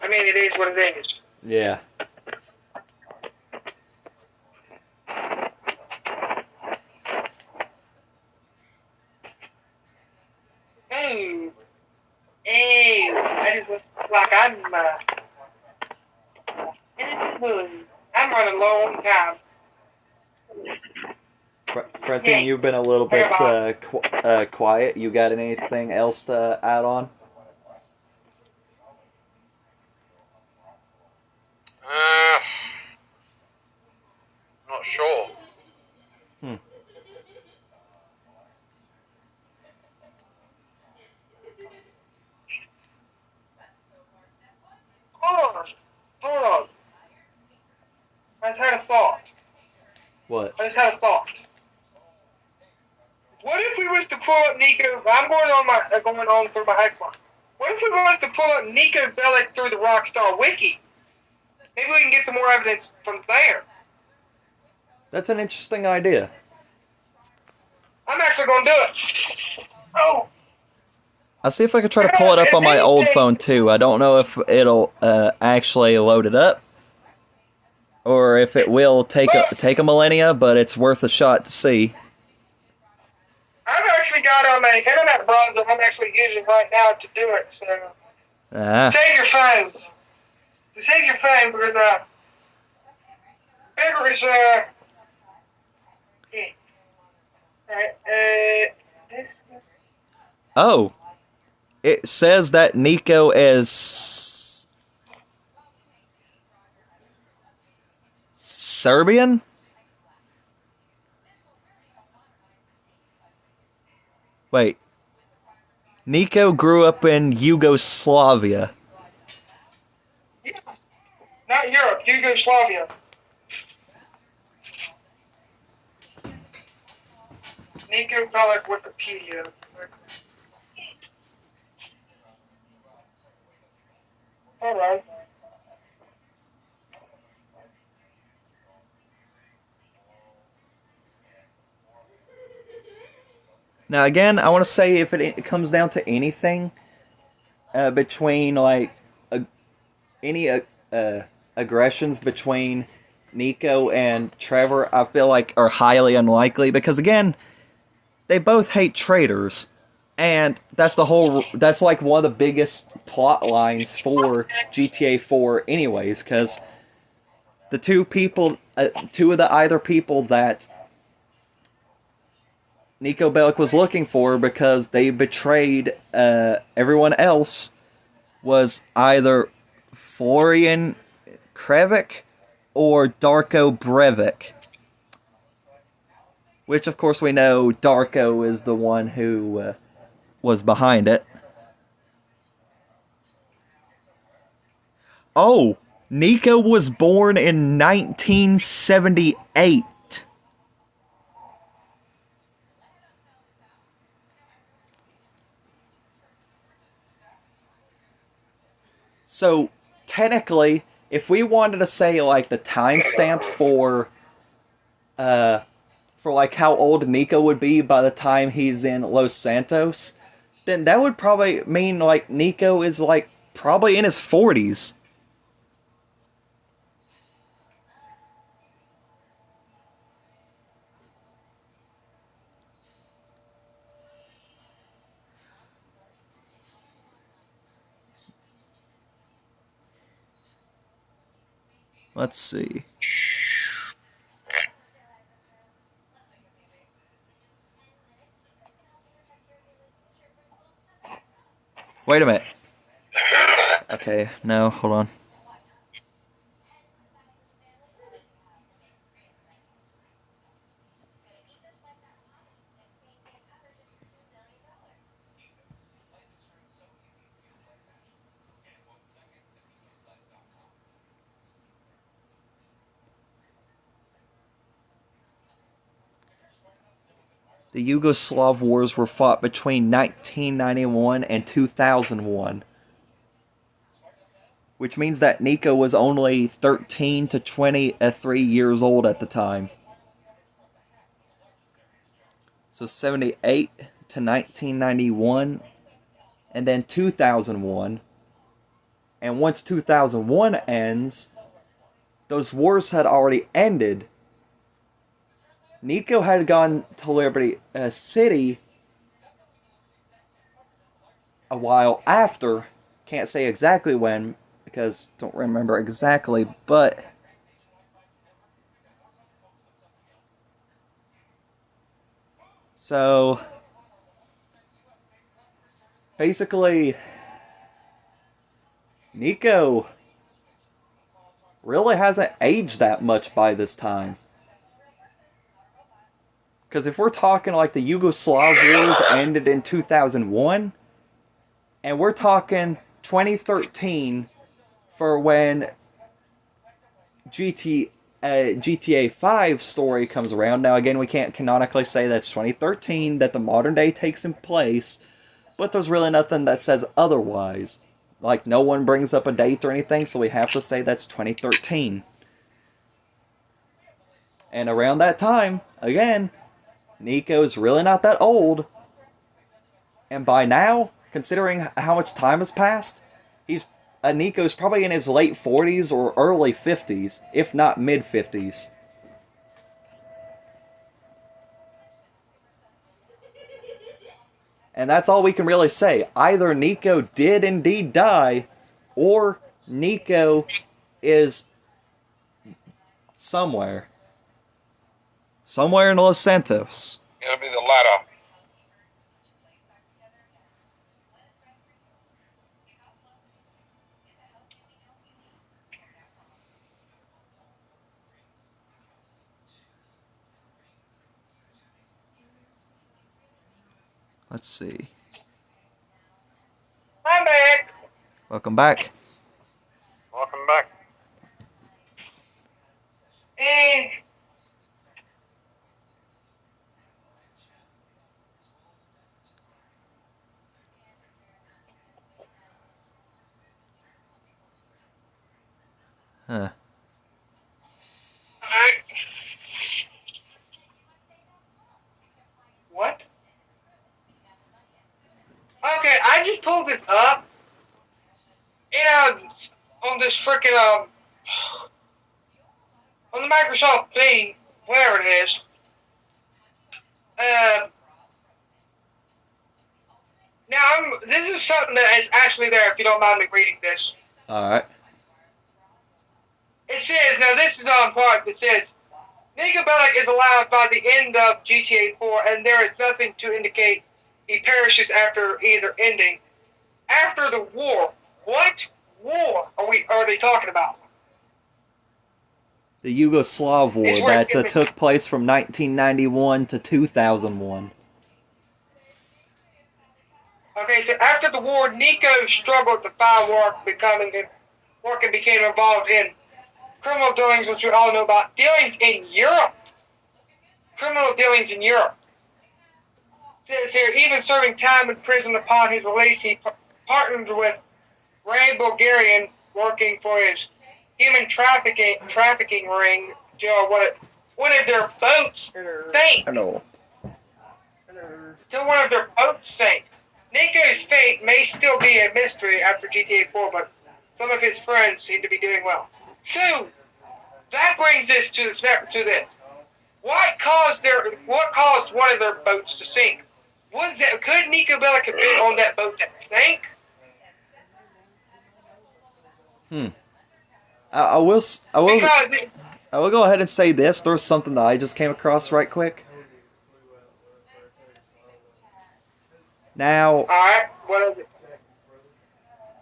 I mean, it is what it is. Yeah. I just look like I'm running low on time. Francine, you've been a little bit quiet. You got anything else to add on? Not sure. Hold on. I just had a thought. What? I just had a thought. What if we was to pull up Niko? I'm going on through my Xbox. What if we was to pull up Niko Bellic through the Rockstar Wiki? Maybe we can get some more evidence from there. That's an interesting idea. I'm actually going to do it. Oh. I'll see if I can try to pull it up on my old phone too. I don't know if it'll actually load it up, or if it will take a millennia, but it's worth a shot to see. I've actually got on my internet browser I'm actually using right now to do it, so save your phone. So save your phone because it was this. Oh, it says that Niko is Serbian? Wait. Niko grew up in Yugoslavia. Yeah. Not Europe, Yugoslavia. Niko Bellic Wikipedia. Alright. Now, again, I want to say if it comes down to anything between like any aggressions between Niko and Trevor, I feel like are highly unlikely because again, they both hate traitors, and that's like one of the biggest plot lines for GTA 4, anyways, because the two of the either people that Niko Bellic was looking for because they betrayed everyone else was either Florian Krevik or Darko Breivik. Which, of course, we know Darko is the one who was behind it. Oh, Niko was born in 1978. So, technically, if we wanted to say, like, the timestamp for like how old Niko would be by the time he's in Los Santos, then that would probably mean like Niko is like probably in his 40s. Let's see. Wait a minute. Okay, no, hold on. The Yugoslav wars were fought between 1991 and 2001. Which means that Niko was only 13 to 23 years old at the time. So 78 to 1991, and then 2001. And once 2001 ends, those wars had already ended. Niko had gone to Liberty City a while after. Can't say exactly when, because don't remember exactly, but so basically Niko really hasn't aged that much by this time. Because if we're talking like the Yugoslav wars ended in 2001, and we're talking 2013 for when GTA 5 story comes around. Now, again, we can't canonically say that's 2013, that the modern day takes in place, but there's really nothing that says otherwise. Like, no one brings up a date or anything, so we have to say that's 2013. And around that time, again, Niko's really not that old. And by now, considering how much time has passed, Niko's probably in his late 40s or early 50s, if not mid 50s. And that's all we can really say. Either Niko did indeed die, or Niko is somewhere. Somewhere in Los Santos. It'll be the latter. Let's see. I'm back. Welcome back. Welcome back. Huh. What? Okay, I just pulled this up, and on this freaking on the Microsoft thing, whatever it is. Now this is something that is actually there. If you don't mind me reading this, All right. it says now this is on part. It says Niko Bellic is alive by the end of GTA 4, and there is nothing to indicate he perishes after either ending. After the war, what war are they talking about? The Yugoslav War It's where that took place from 1991 to 2001. Okay, so after the war, Niko struggled to find work, and became involved in criminal dealings, which we all know about. Dealings in Europe. Criminal dealings in Europe. It says here, even serving time in prison upon his release, he partnered with Ray Bulgarian, working for his human trafficking ring. One of their boats sank. Hello. Till one of their boats sank. Niko's fate may still be a mystery after GTA 4, but some of his friends seem to be doing well. So, that brings us to this. What caused one of their boats to sink? Could Niko Bellic have been on that boat that sank? I will go ahead and say this. There's something that I just came across right quick. Now, Alright, what is it?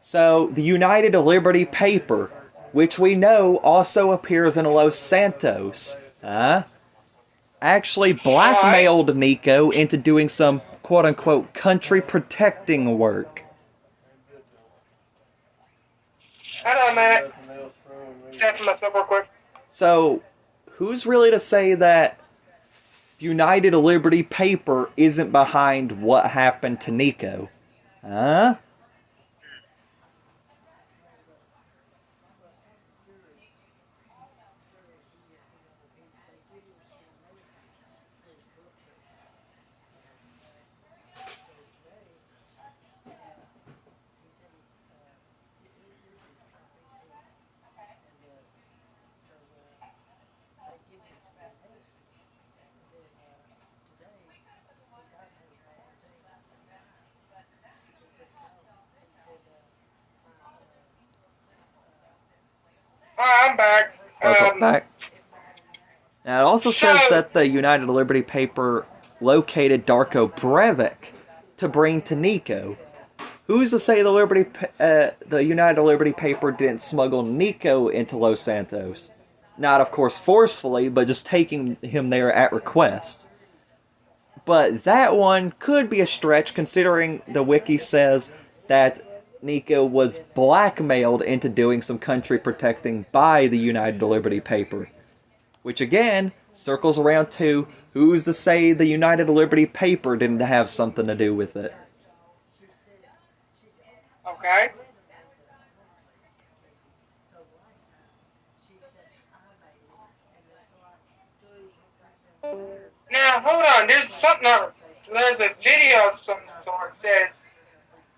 so the United Liberty paper, which we know also appears in Los Santos, actually blackmailed Niko into doing some quote-unquote country protecting work. Hold on a minute. Step myself real quick. So, who's really to say that the United Liberty paper isn't behind what happened to Niko? Huh? Alright, I'm back. Welcome back. Now, it also says that the United Liberty paper located Darko Breivik to bring to Niko. Who's to say the United Liberty paper didn't smuggle Niko into Los Santos? Not, of course, forcefully, but just taking him there at request. But that one could be a stretch, considering the wiki says that Niko was blackmailed into doing some country protecting by the United Liberty paper. Which again, circles around to, who's to say the United Liberty paper didn't have something to do with it? Okay. Now, hold on. There's a video of some sort that says,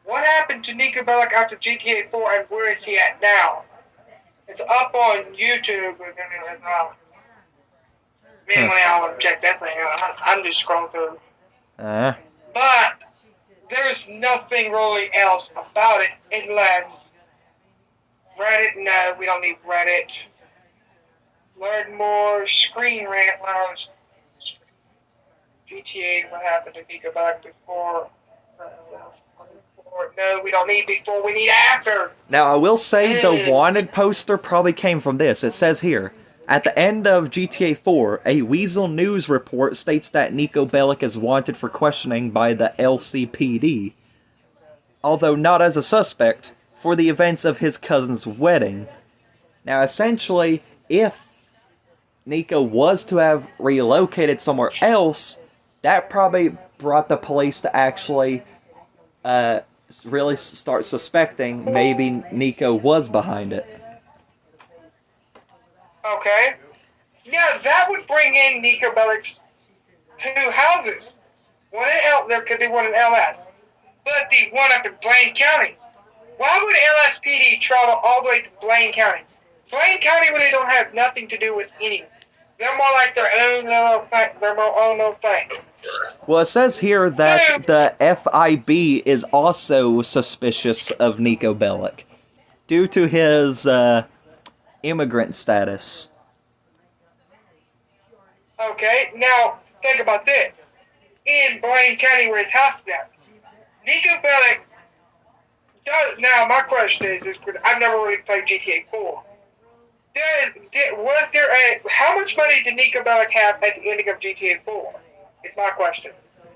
what happened to Niko Bellic after GTA 4 and where is he at now? It's up on YouTube. Meanwhile, I want to check that thing out. I'm just scrolling through. But there's nothing really else about it unless Reddit. No, we don't need Reddit. Learn more. Screen rant. GTA. What happened to Niko Bellic before? No, we don't need before. We need after. Now, I will say the wanted poster probably came from this. It says here, at the end of GTA 4, a Weasel News report states that Niko Bellic is wanted for questioning by the LCPD, although not as a suspect, for the events of his cousin's wedding. Now, essentially, if Niko was to have relocated somewhere else, that probably brought the police to actually really start suspecting maybe Niko was behind it. Okay. Now that would bring in Niko Bellic's two houses. One in L. There could be one in LS, but the one up in Blaine County. Why would LSPD travel all the way to Blaine County? Blaine County really don't have nothing to do with anyone. They're more like their own little thing. They're more own little thing. Well, it says here that So, the FIB is also suspicious of Niko Bellic due to his immigrant status. okay, now think about this. In Blaine County, where his house is at, Niko Bellic does. Now, my question is because I've never really played GTA 4. Was there how much money did Niko Bellic have at the ending of GTA 4? Is my question.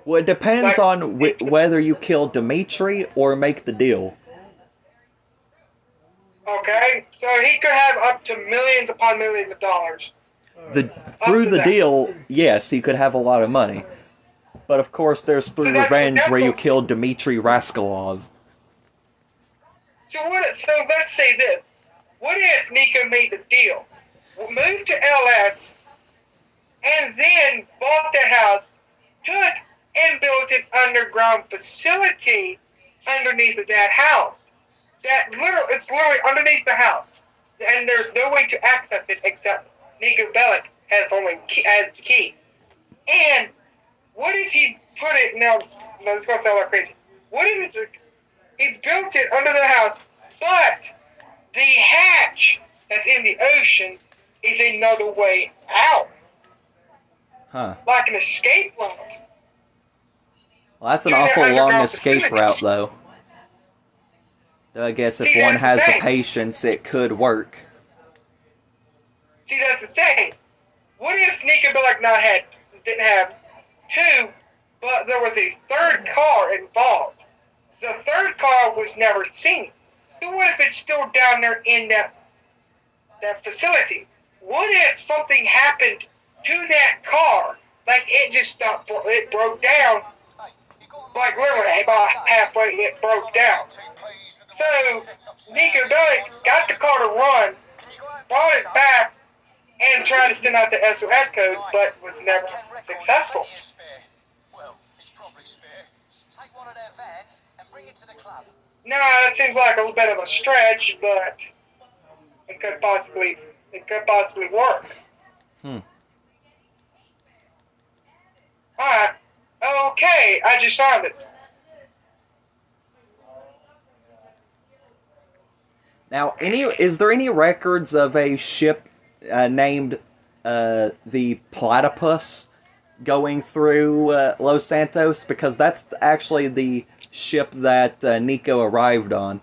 Well, it depends Like, on whether you kill Dimitri or make the deal. Okay, so he could have up to millions upon millions of dollars. Through to the that. deal, yes, he could have a lot of money. But of course, there's through that's revenge where you what- kill Dmitry Raskolov. So let's say this. What if Niko made the deal? Moved to LS and then bought the house, took and built an underground facility underneath of that house. It's literally underneath the house. And there's no way to access it except Niko Bellic has the key. And what if he put it now? No, this is gonna sound like crazy. What if he built it under the house, but the hatch that's in the ocean is another way out, Huh. like an escape route. Well, that's an To their awful long underground escape facility. route, though. Though I guess if See, one that's the has the thing. patience, it could work. See, that's the thing. What if Niko Bellic didn't have two, but there was a third car involved? The third car was never seen. So what if it's still down there in that facility? What if something happened to that car? Like it just stopped, it broke down. Like literally about halfway it broke down. So Niko Bellic got the car to run, brought it back, and tried to send out the SOS code, but was never successful. Now that seems like a little bit of a stretch, but it could possibly work. Alright. Okay, I just found it. Now, is there any records of a ship named the Platypus going through Los Santos? Because that's actually the ship that Niko arrived on.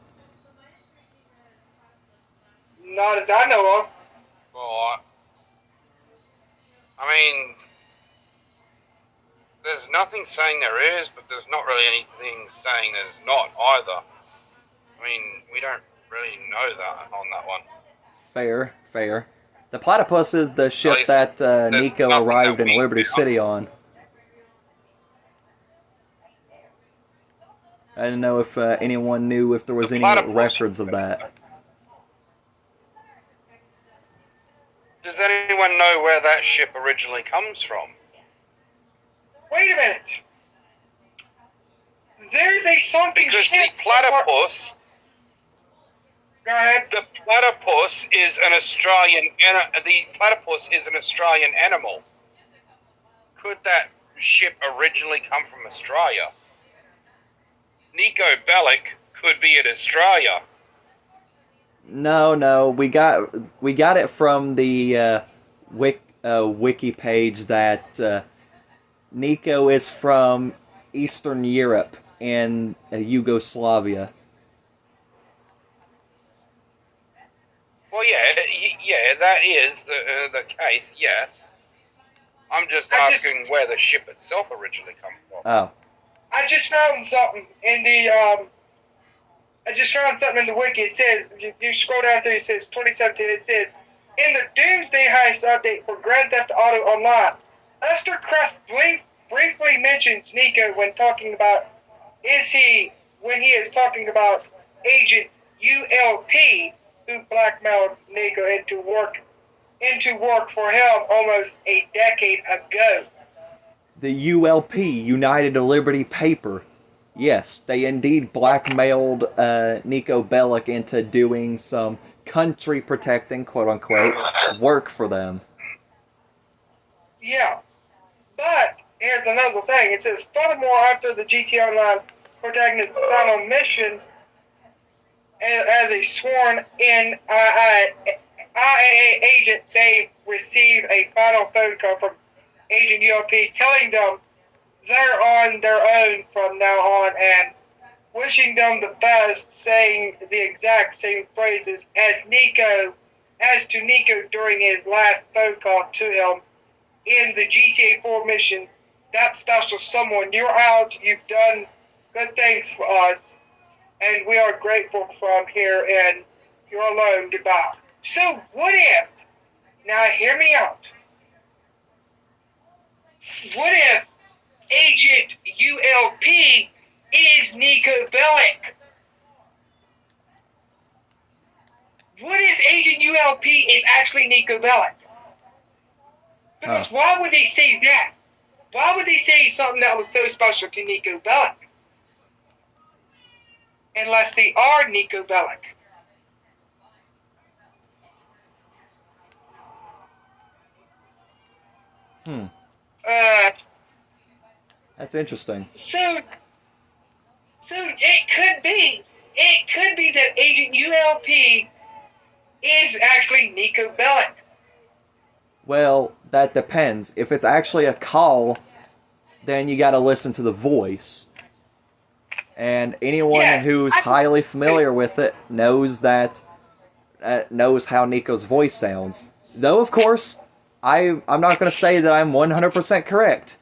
Not as I know of. Well, I mean, there's nothing saying there is, but there's not really anything saying there's not either. I mean, we don't really know that on that one. Fair, fair. The Platypus is the ship least that there's Niko nothing arrived that in we Liberty know. City on. I didn't know if anyone knew if there was The any Platypus. records of that. Does anyone know where that ship originally comes from? Wait a minute. There's a something Because the ship. platypus, Go ahead. the platypus is an Australian animal. Could that ship originally come from Australia? Niko Bellic could be in Australia. No, we got it from the wiki page that Niko is from Eastern Europe and Yugoslavia. Well, yeah, that is the case. Yes, I'm just asking where the ship itself originally come from. Oh, I just found something in the wiki. It says you scroll down to it says 2017. It says in the Doomsday Heist update for Grand Theft Auto Online, Lester Crest briefly mentions Niko when he is talking about Agent ULP who blackmailed Niko into into work for him almost a decade ago. The ULP, United Liberty Paper. Yes, they indeed blackmailed Niko Bellic into doing some country protecting, quote unquote, work for them. Yeah. But here's another thing. It says, furthermore, after the GTA Online protagonist's final mission as a sworn-in IAA agent, they receive a final phone call from Agent ULP telling them they're on their own from now on and wishing them the best, saying the exact same phrases as to Niko during his last phone call to him in the GTA 4 mission. That special someone, you're out, you've done good things for us, and we are grateful from here, and you're alone, goodbye. So what if, now hear me out, what if Agent ULP is Niko Bellic? What if Agent ULP is actually Niko Bellic? Because why would they say that? Why would they say something that was so special to Niko Bellic? Unless they are Niko Bellic. That's interesting. So it could be that Agent ULP is actually Niko Bellic. Well, that depends. If it's actually a call, then you gotta listen to the voice. And anyone who's highly familiar with it knows that knows how Niko's voice sounds. Though, of course, I'm not going to say that I'm 100% correct,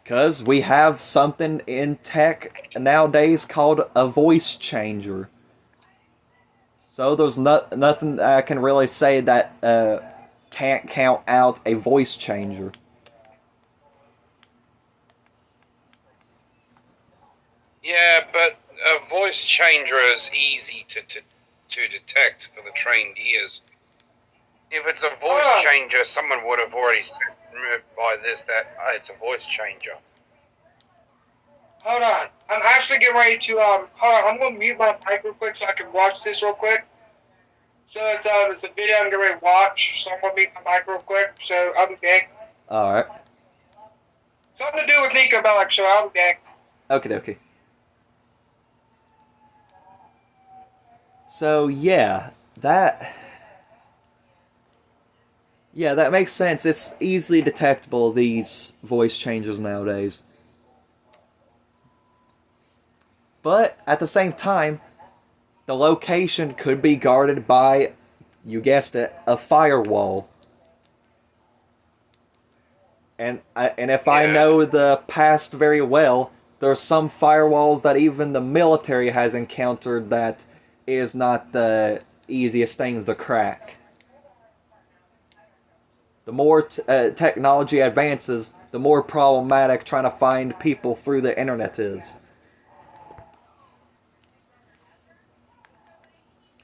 because we have something in tech nowadays called a voice changer. So there's nothing I can really say that can't count out a voice changer. Yeah, but a voice changer is easy to detect for the trained ears. If it's a voice changer, someone would have already said by this that it's a voice changer. Hold on. I'm actually getting ready to, hold on. I'm going to mute my mic real quick so I can watch this real quick. So it's a video I'm getting ready to watch, so I'm going to mute my mic real quick, so I'll be back. Alright. Something to do with Niko Bellic, so I'll be back. Okie dokie. So, yeah, that makes sense. It's easily detectable, these voice changes nowadays. But, at the same time, the location could be guarded by, you guessed it, a firewall. And if I know the past very well, there are some firewalls that even the military has encountered that is not the easiest things to crack. The more technology advances, the more problematic trying to find people through the internet is.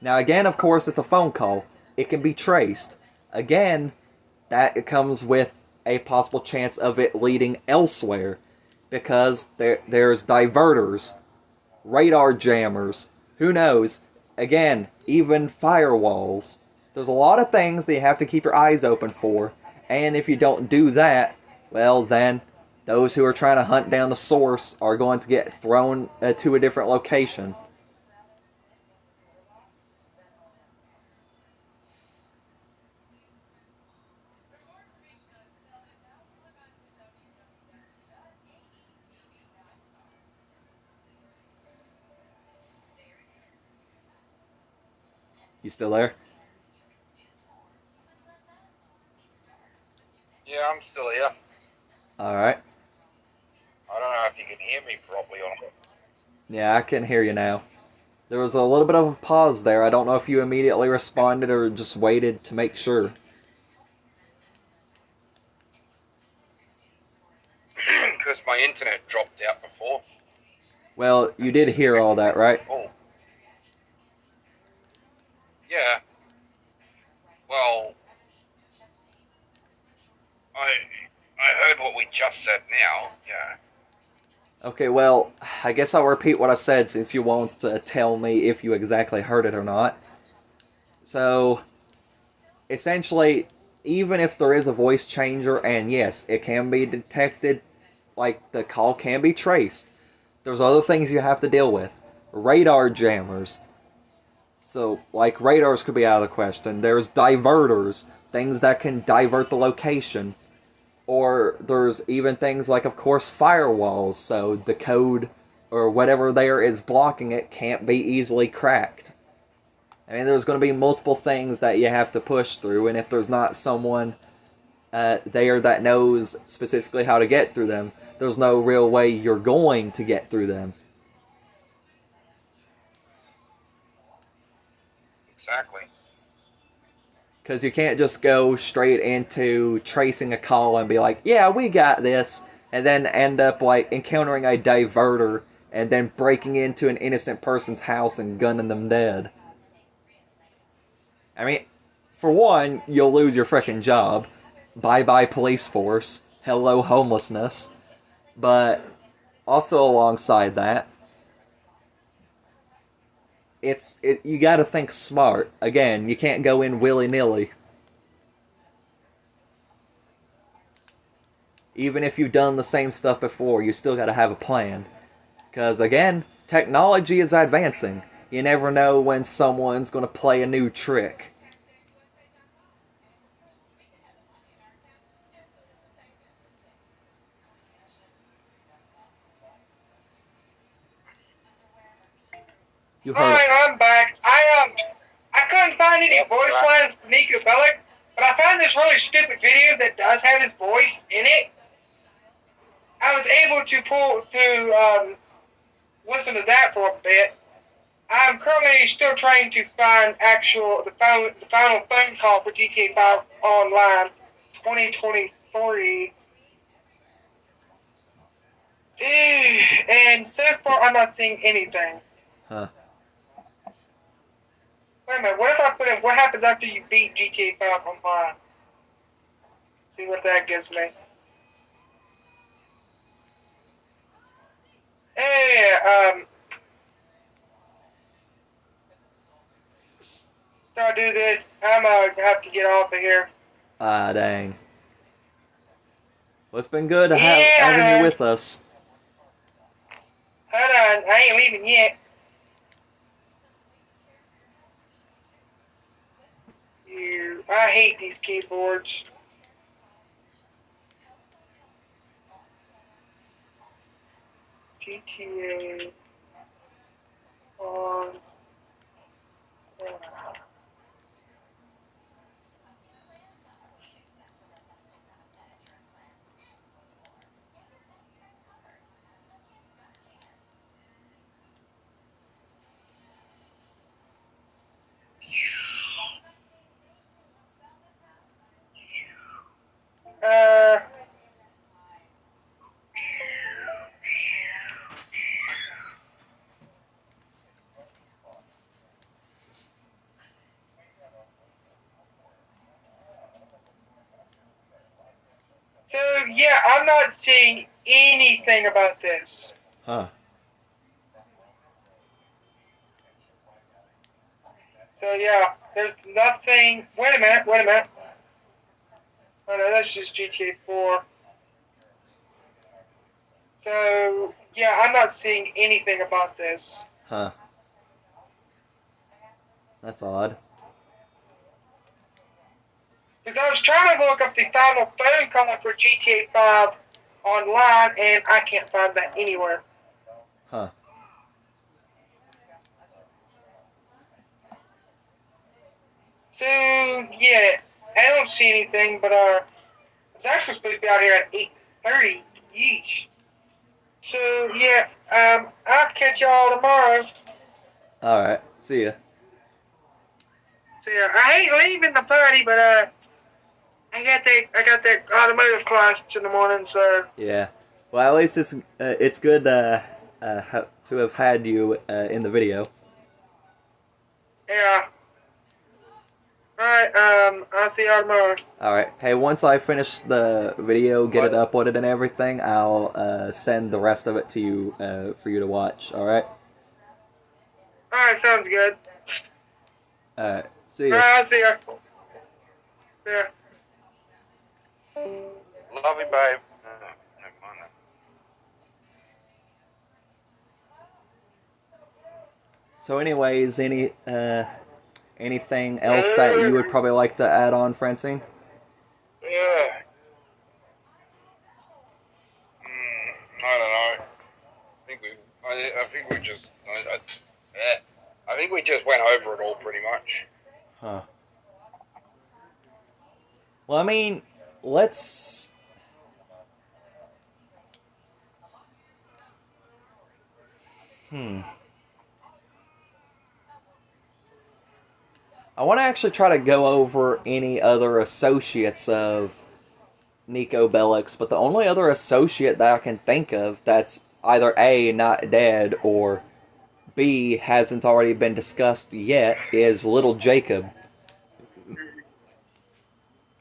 Now again, of course, it's a phone call. It can be traced. Again, that comes with a possible chance of it leading elsewhere, because there's diverters, radar jammers, who knows, again, even firewalls. There's a lot of things that you have to keep your eyes open for, and if you don't do that, well then, those who are trying to hunt down the source are going to get thrown to a different location. You still there? Yeah, I'm still here. Alright. I don't know if you can hear me properly or not. Yeah, I can hear you now. There was a little bit of a pause there. I don't know if you immediately responded or just waited to make sure. Because my internet dropped out before. Well, you did hear all that, right? Oh. Yeah. Well, said now. Yeah. Okay, well, I guess I'll repeat what I said since you won't tell me if you exactly heard it or not. So, essentially, even if there is a voice changer, and yes, it can be detected, like the call can be traced, there's other things you have to deal with. Radar jammers. So, like, radars could be out of the question. There's diverters, things that can divert the location. Or there's even things like, of course, firewalls, so the code or whatever there is blocking it can't be easily cracked. I mean, there's going to be multiple things that you have to push through, and if there's not someone there that knows specifically how to get through them, there's no real way you're going to get through them. Exactly. Because you can't just go straight into tracing a call and be like, yeah, we got this, and then end up like encountering a diverter and then breaking into an innocent person's house and gunning them dead. I mean, for one, you'll lose your frickin' job. Bye-bye police force. Hello homelessness. But also alongside that, you gotta think smart. Again, you can't go in willy-nilly. Even if you've done the same stuff before, you still gotta have a plan. Because, again, technology is advancing. You never know when someone's gonna play a new trick. You heard. Alright, I'm back. I couldn't find any voice lines for Niko Bellic, but I found this really stupid video that does have his voice in it. I was able to listen to that for a bit. I'm currently still trying to find the final phone call for GTA 5 Online 2023. And so far, I'm not seeing anything. Huh. Wait a minute, what if I put in what happens after you beat GTA 5 Online? See what that gives me. Yeah, so I do this, I'm gonna have to get off of here. Ah, dang. Well, it's been good Yeah. having you with us. Hold on, I ain't leaving yet. I hate these keyboards. GTA on. So yeah, I'm not seeing anything about this. Huh. So yeah, there's nothing. Wait a minute. Oh no, that's just GTA 4. So yeah, I'm not seeing anything about this. Huh. That's odd. Because I was trying to look up the final phone call for GTA 5 online, and I can't find that anywhere. Huh. So yeah, I don't see anything, but it's actually supposed to be out here at 8:30. Yeesh. So yeah, I'll catch y'all tomorrow. Alright. See ya. So yeah, I hate leaving the party, but I got that automotive class in the morning, so Yeah. Well, at least it's good to have had you in the video. yeah. Alright, I'll see y'all tomorrow. Alright. Hey, once I finish the video, get it uploaded and everything, I'll send the rest of it to you for you to watch. Alright? Alright, sounds good. Alright. See ya. Alright, I'll see ya. See ya. Love you, babe. Never mind that. So anyways, anything else that you would probably like to add on, Francine? Yeah. I don't know. I think we just. I think we just went over it all pretty much. Huh. Well, I mean, let's... I want to actually try to go over any other associates of Niko Bellic's, but the only other associate that I can think of that's either A, not dead, or B, hasn't already been discussed yet is Little Jacob.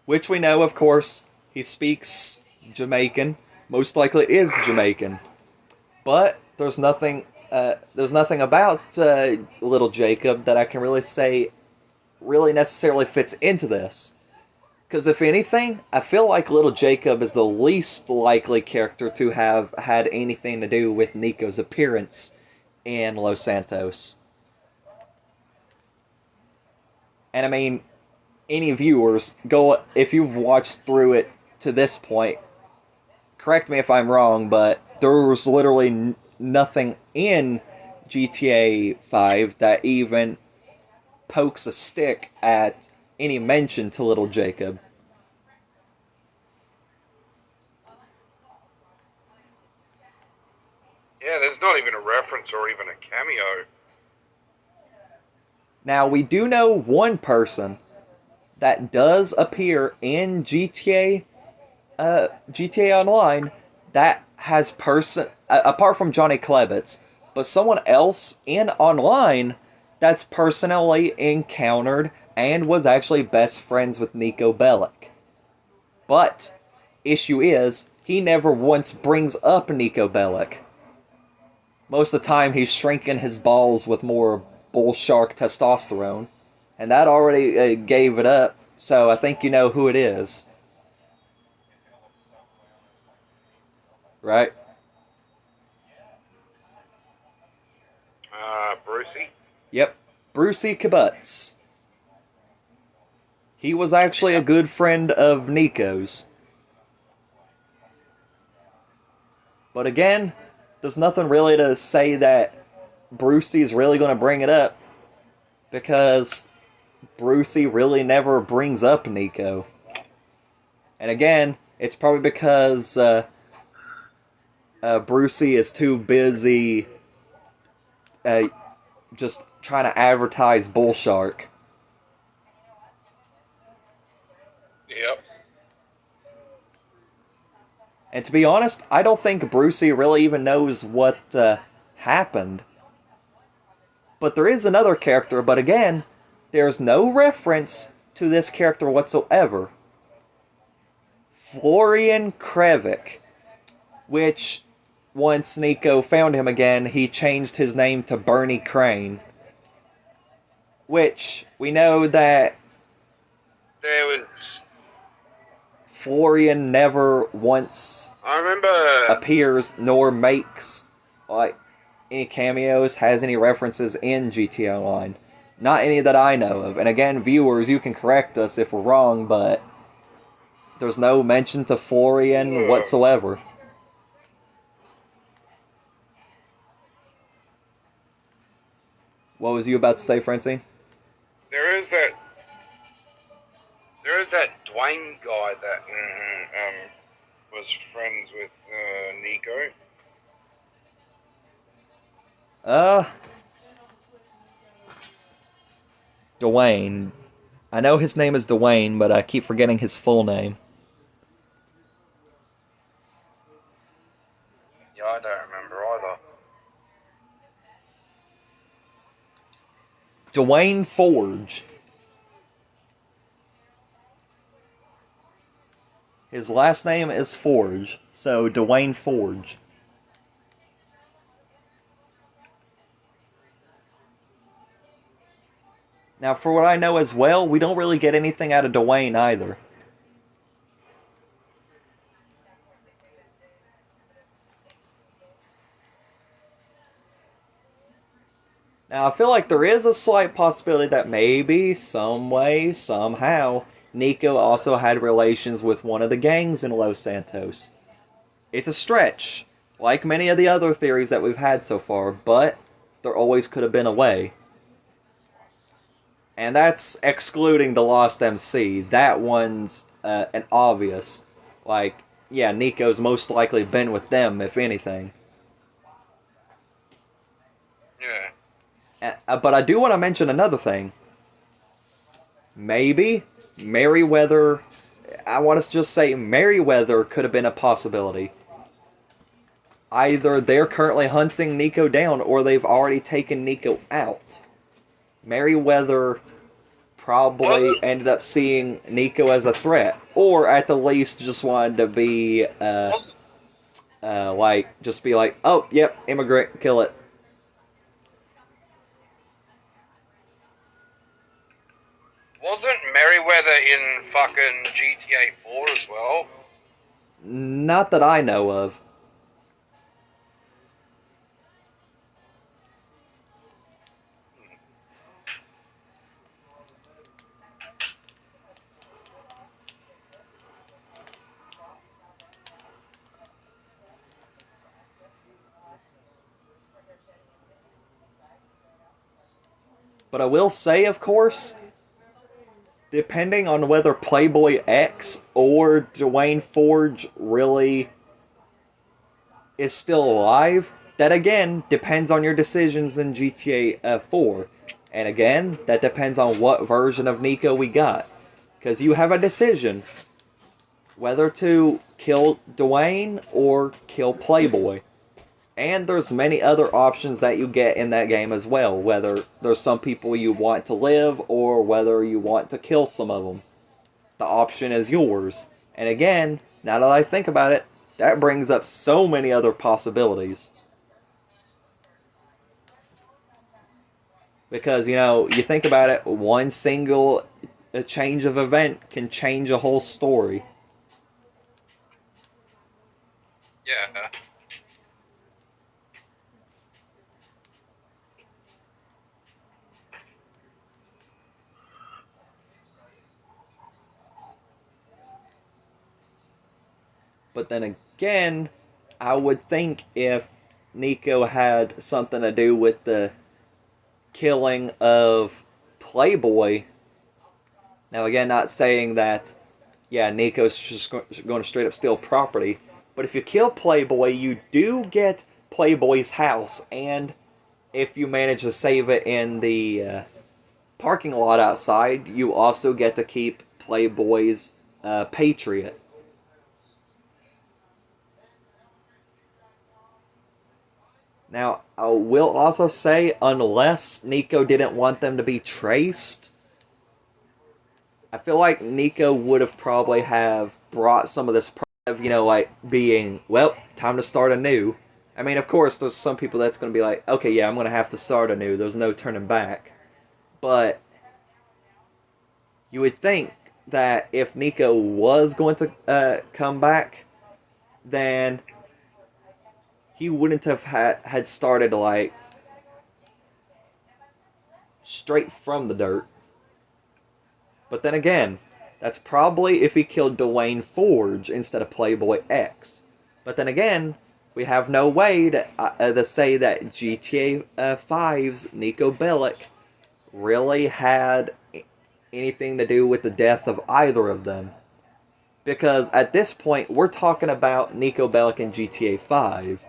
Which we know, of course, he speaks Jamaican, most likely is Jamaican. But there's nothing about Little Jacob that I can really say really necessarily fits into this. Because if anything, I feel like Little Jacob is the least likely character to have had anything to do with Niko's appearance in Los Santos. And I mean, any viewers, go if you've watched through it to this point, correct me if I'm wrong, but there was literally nothing in GTA 5 that even pokes a stick at any mention to Little Jacob. Yeah, there's not even a reference or even a cameo. Now, we do know one person that does appear in GTA Online that has apart from Johnny Klebitz, but someone else in Online that's personally encountered and was actually best friends with Niko Bellic. But issue is he never once brings up Niko Bellic. Most of the time he's shrinking his balls with more bull shark testosterone, and that already gave it up. So I think you know who it is. Right? Brucey? Yep. Brucey Kibutz. He was actually a good friend of Niko's. But again, there's nothing really to say that Brucey is really going to bring it up, because Brucey really never brings up Niko. And again, it's probably because Brucey is too busy just trying to advertise Bull Shark. Yep. And to be honest, I don't think Brucey really even knows what happened. But there is another character, but again, there's no reference to this character whatsoever. Florian Krevik, which, once Niko found him again, he changed his name to Bernie Crane. Which, we know that There was. Florian never once I remember. appears nor makes like any cameos, has any references in GTA Online. Not any that I know of. And again, viewers, you can correct us if we're wrong, but there's no mention to Florian whatsoever. What was you about to say, Francine? There is that Dwayne guy that was friends with Niko. Dwayne. I know his name is Dwayne, but I keep forgetting his full name. Yeah, I don't remember either. Dwayne Forge. His last name is Forge, so Dwayne Forge. Now, for what I know as well, we don't really get anything out of Dwayne either. Now, I feel like there is a slight possibility that maybe, some way, somehow, Niko also had relations with one of the gangs in Los Santos. It's a stretch, like many of the other theories that we've had so far, but there always could have been a way. And that's excluding the Lost MC. That one's an obvious. Like, yeah, Niko's most likely been with them, if anything. Yeah. But I do want to mention another thing. Maybe Merryweather. I want to just say Merryweather could have been a possibility. Either they're currently hunting Niko down or they've already taken Niko out. Merryweather probably ended up seeing Niko as a threat, or at the least just wanted to be, just be like, oh, yep, immigrant, kill it. Wasn't Merryweather in fucking GTA 4 as well? Not that I know of. But I will say, of course, depending on whether Playboy X or Dwayne Forge really is still alive, that again depends on your decisions in GTA 4. And again, that depends on what version of Niko we got. Because you have a decision whether to kill Dwayne or kill Playboy. And there's many other options that you get in that game as well, whether there's some people you want to live or whether you want to kill some of them. The option is yours. And again, now that I think about it, that brings up so many other possibilities. Because, you think about it, one single change of event can change a whole story. Yeah. But then again, I would think if Niko had something to do with the killing of Playboy. Now, again, not saying that, yeah, Niko's just going to straight up steal property. But if you kill Playboy, you do get Playboy's house. And if you manage to save it in the parking lot outside, you also get to keep Playboy's Patriot. Now, I will also say, unless Niko didn't want them to be traced, I feel like Niko would have probably have brought some of this, being, well, time to start anew. I mean, of course, there's some people that's going to be like, okay, yeah, I'm going to have to start anew. There's no turning back. But you would think that if Niko was going to come back, then he wouldn't have had started, straight from the dirt. But then again, that's probably if he killed Dwayne Forge instead of Playboy X. But then again, we have no way to say that GTA 5's Niko Bellic really had anything to do with the death of either of them. Because at this point, we're talking about Niko Bellic in GTA 5.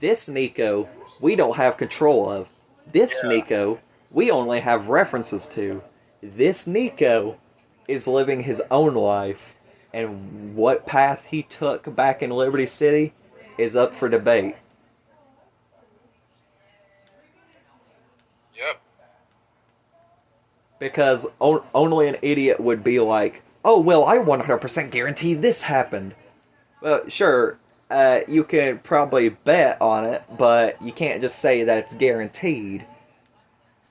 This Niko, we don't have control of. This Niko, we only have references to. This Niko is living his own life, and what path he took back in Liberty City is up for debate. Yep. Because only an idiot would be like, oh, well, I 100% guarantee this happened. Well, sure, you can probably bet on it, but you can't just say that it's guaranteed.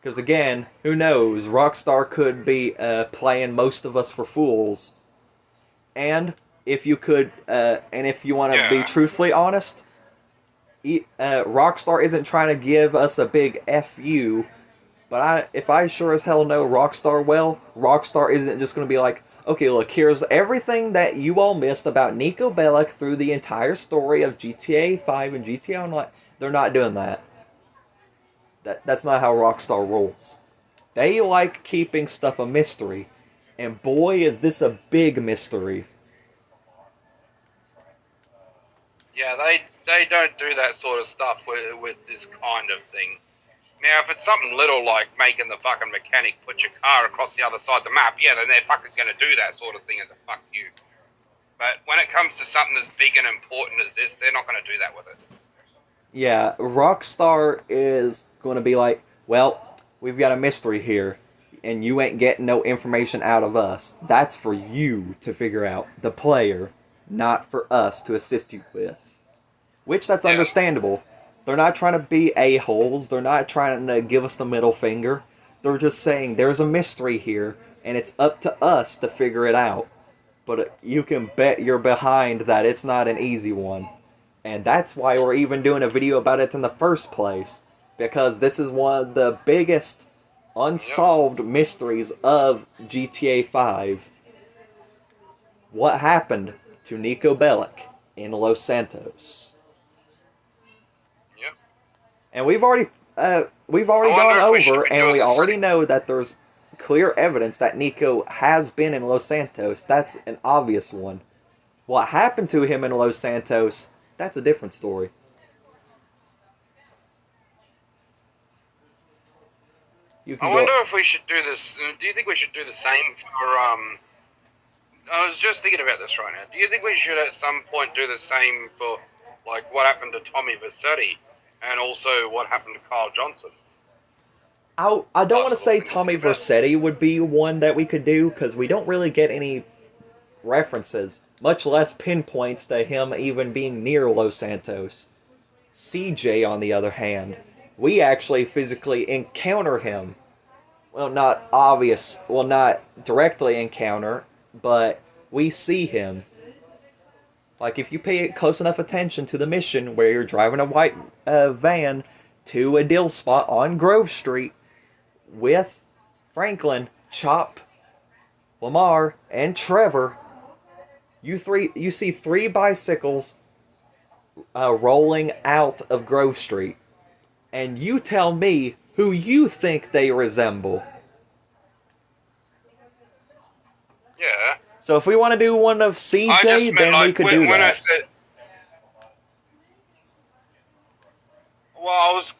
Because again, who knows? Rockstar could be playing most of us for fools. And if you could, and if you want to be Yeah. truthfully honest, Rockstar isn't trying to give us a big FU. But if I sure as hell know Rockstar well, Rockstar isn't just going to be like, okay, look, here's everything that you all missed about Niko Bellic through the entire story of GTA 5 and GTA Online. They're not doing that. That's not how Rockstar rolls. They like keeping stuff a mystery. And boy, is this a big mystery. Yeah, they don't do that sort of stuff with this kind of thing. Now, if it's something little like making the fucking mechanic put your car across the other side of the map, yeah, then they're fucking going to do that sort of thing as a fuck you. But when it comes to something as big and important as this, they're not going to do that with it. Yeah, Rockstar is going to be like, well, we've got a mystery here, and you ain't getting no information out of us. That's for you to figure out, the player, not for us to assist you with. Which, that's understandable. They're not trying to be a-holes. They're not trying to give us the middle finger. They're just saying there's a mystery here, and it's up to us to figure it out. But you can bet you're behind that it's not an easy one. And that's why we're even doing a video about it in the first place. Because this is one of the biggest unsolved mysteries of GTA 5. What happened to Niko Bellic in Los Santos? Yep. And we've already gone over, and we already know that there's clear evidence that Niko has been in Los Santos. That's an obvious one. What happened to him in Los Santos, that's a different story. I wonder if we should do this. Do you think we should do the same for I was just thinking about this right now. Do you think we should at some point do the same for like what happened to Tommy Vercetti and also what happened to Kyle Johnson? I don't want to say Tommy Vercetti would be one that we could do, because we don't really get any references, much less pinpoints to him even being near Los Santos. CJ, on the other hand, we actually physically encounter him. Well, not directly encounter, but we see him. Like, if you pay close enough attention to the mission where you're driving a white van to a deal spot on Grove Street with Franklin, Chop, Lamar, and Trevor, you see three bicycles rolling out of Grove Street. And you tell me who you think they resemble. Yeah. So if we want to do one of CJ, then we could do that. I said, well, I was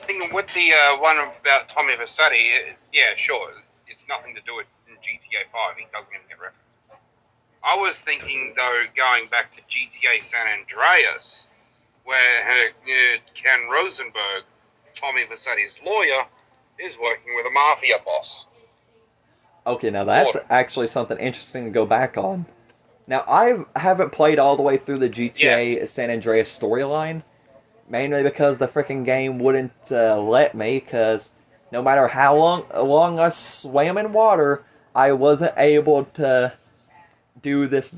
thinking with the one about Tommy Vercetti. Yeah, sure, it's nothing to do with GTA 5. He doesn't even get referenced. I was thinking though, going back to GTA San Andreas, where Ken Rosenberg, Tommy Vercetti's lawyer, is working with a mafia boss. Okay, now that's actually something interesting to go back on. Now, I haven't played all the way through the GTA San Andreas storyline, mainly because the freaking game wouldn't let me, because no matter how long I swam in water, I wasn't able to do this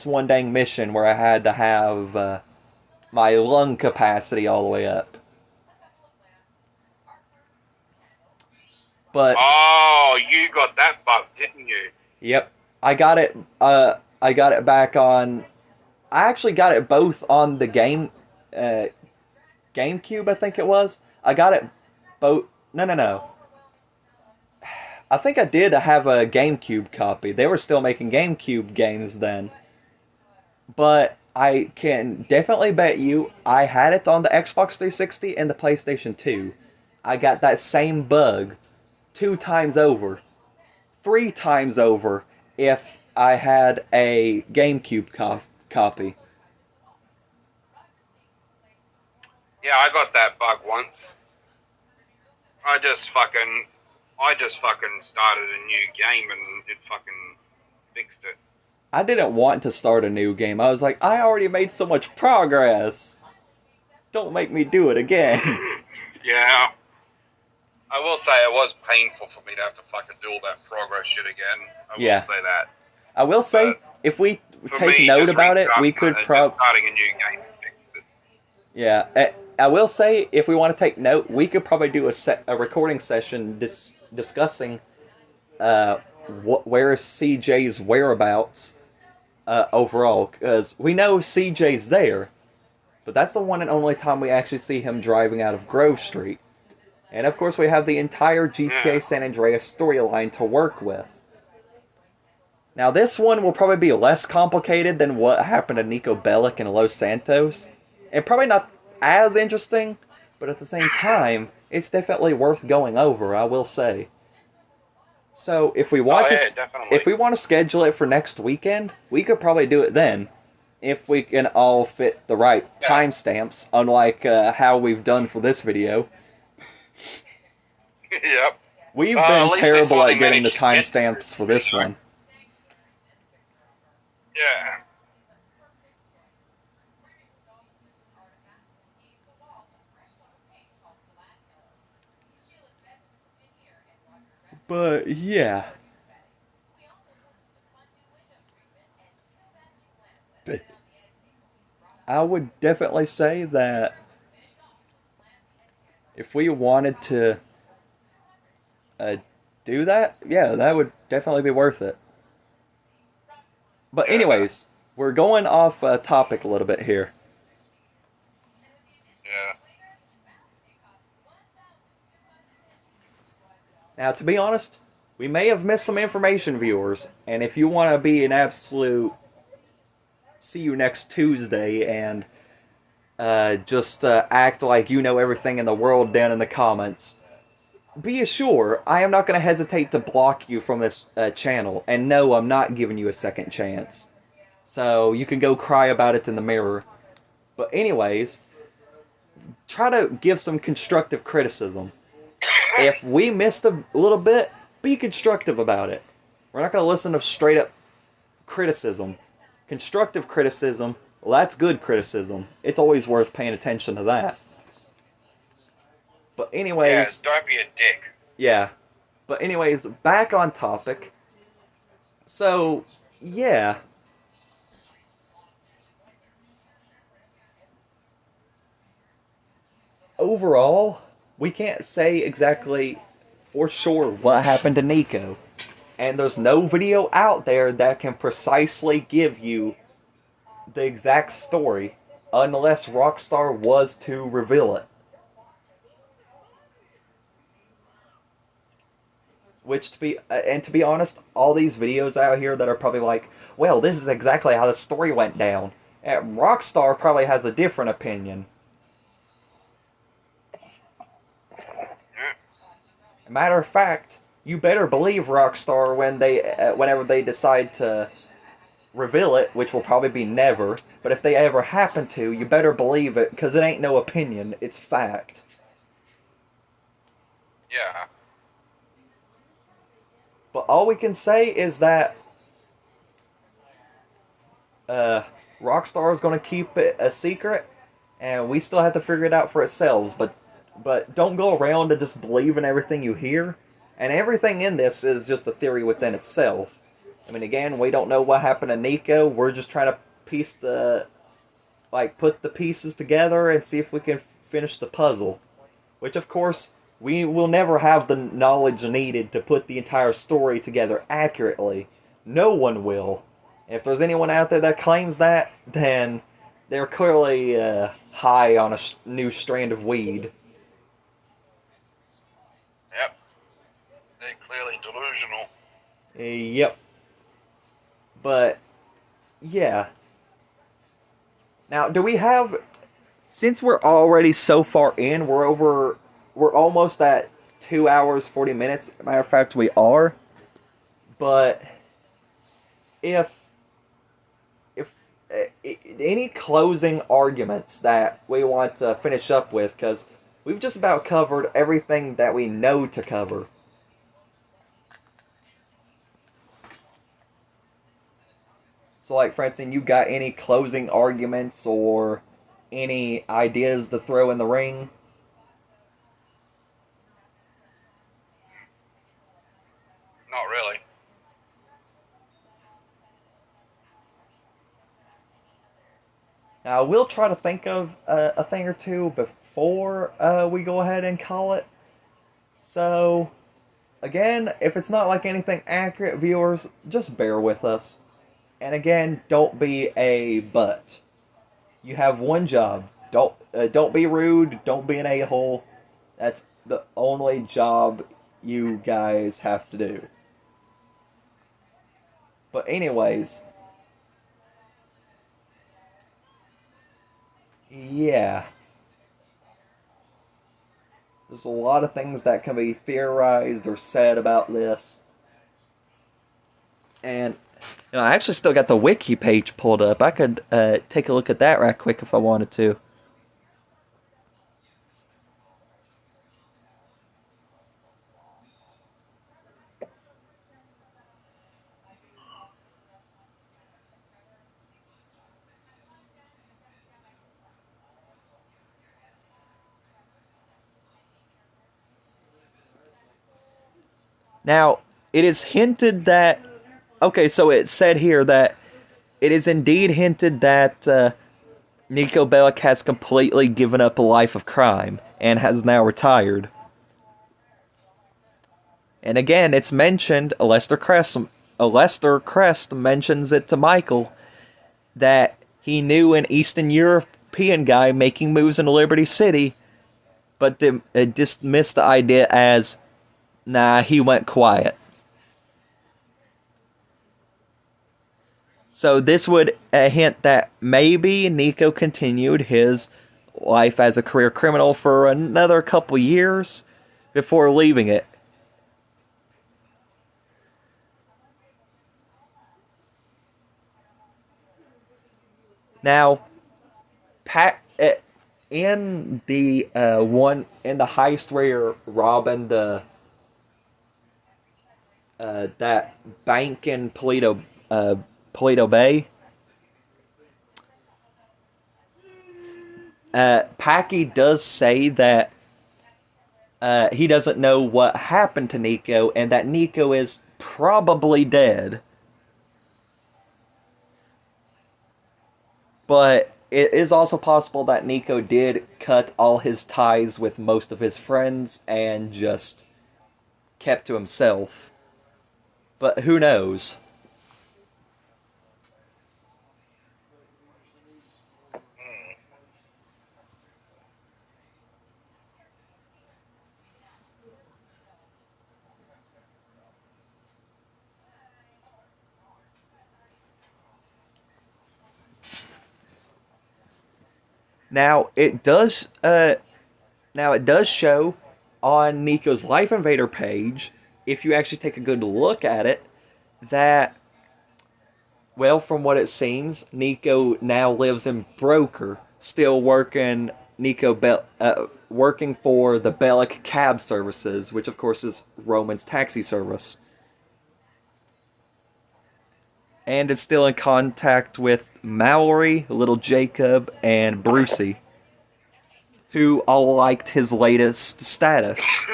one dang mission where I had to have my lung capacity all the way up. But you got that bug, didn't you? Yep, I got it. I got it back on. I actually got it both on the GameCube. I think it was. I got it both. No. I think I did have a GameCube copy. They were still making GameCube games then. But I can definitely bet you I had it on the Xbox 360 and the PlayStation 2. I got that same bug 2 times over. 3 times over if I had a GameCube copy. Yeah, I got that bug once. I just fucking started a new game and it fucking fixed it. I didn't want to start a new game. I was like, I already made so much progress. Don't make me do it again. Yeah. I will say it was painful for me to have to fucking do all that progress shit again. I Yeah. will say that. I will say, if we For take me, note just about it, we restarting could just probably... starting a new game fixed it. Yeah, I will say, if we want to take note, we could probably do a recording session discussing where is CJ's whereabouts overall, because we know CJ's there, but that's the one and only time we actually see him driving out of Grove Street. And of course we have the entire GTA San Andreas storyline to work with. Now this one will probably be less complicated than what happened to Niko Bellic and Los Santos. And probably not as interesting, but at the same time, it's definitely worth going over, I will say. So if we want if we want to schedule it for next weekend, we could probably do it then. If we can all fit the right timestamps, unlike how we've done for this video. Yep. We've been terrible at getting the managed to get timestamps for this one. Yeah. But yeah. I would definitely say that if we wanted to do that, yeah, that would definitely be worth it. But anyways, we're going off topic a little bit here. Yeah. Now, to be honest, we may have missed some information, viewers, and if you want to be an absolute see you next Tuesday and just act like you know everything in the world down in the comments, be assured I am not going to hesitate to block you from this channel, and no, I'm not giving you a second chance. So you can go cry about it in the mirror. But anyways, try to give some constructive criticism. If we missed a little bit, be constructive about it. We're not going to listen to straight up criticism. Constructive criticism, well, that's good criticism. It's always worth paying attention to that. But anyways... Yeah, don't be a dick. Yeah. But anyways, back on topic. So, yeah. Overall, we can't say exactly for sure what happened to Niko. And there's no video out there that can precisely give you the exact story unless Rockstar was to reveal it. Which, to be honest, all these videos out here that are probably like, well, this is exactly how the story went down. And Rockstar probably has a different opinion. Matter of fact, you better believe Rockstar when whenever they decide to reveal it, which will probably be never, but if they ever happen to, you better believe it, because it ain't no opinion, it's fact. Yeah. But all we can say is that Rockstar is going to keep it a secret, and we still have to figure it out for ourselves, but don't go around and just believe in everything you hear, and everything in this is just a theory within itself. I mean, again, we don't know what happened to Niko. We're just trying to put the pieces together and see if we can finish the puzzle. Which, of course, we will never have the knowledge needed to put the entire story together accurately. No one will. If there's anyone out there that claims that, then they're clearly high on a new strand of weed. Yep. They're clearly delusional. Yep. But, yeah. Now, do we have... Since we're already so far in, we're almost at 2 hours, 40 minutes. Matter of fact, we are. But, if any closing arguments that we want to finish up with, because we've just about covered everything that we know to cover. So, like, for instance, you got any closing arguments or any ideas to throw in the ring? Not really. Now, I will try to think of a thing or two before we go ahead and call it. So, again, if it's not like anything accurate, viewers, just bear with us. And again, don't be a butt. You have one job. Don't be rude. Don't be an a-hole. That's the only job you guys have to do. But anyways, yeah. There's a lot of things that can be theorized or said about this. And I actually still got the wiki page pulled up. I could take a look at that right quick if I wanted to. Now, it is hinted that... Okay, so it said here that it is indeed hinted that Niko Bellic has completely given up a life of crime and has now retired. And again, it's mentioned, Lester Crest mentions it to Michael, that he knew an Eastern European guy making moves in Liberty City, but dismissed the idea as, nah, he went quiet. So this would hint that maybe Niko continued his life as a career criminal for another couple years before leaving it. Now, in the heist where you're robbing that bank in Paleto Bay, Packy does say that he doesn't know what happened to Niko and that Niko is probably dead. But it is also possible that Niko did cut all his ties with most of his friends and just kept to himself. But who knows? Now it does show on Niko's Life Invader page, if you actually take a good look at it, that, well, from what it seems, Niko now lives in Broker, still working working for the Bellic cab services, which of course is Roman's taxi service. And is still in contact with Mallory, Little Jacob, and Brucey, who all liked his latest status.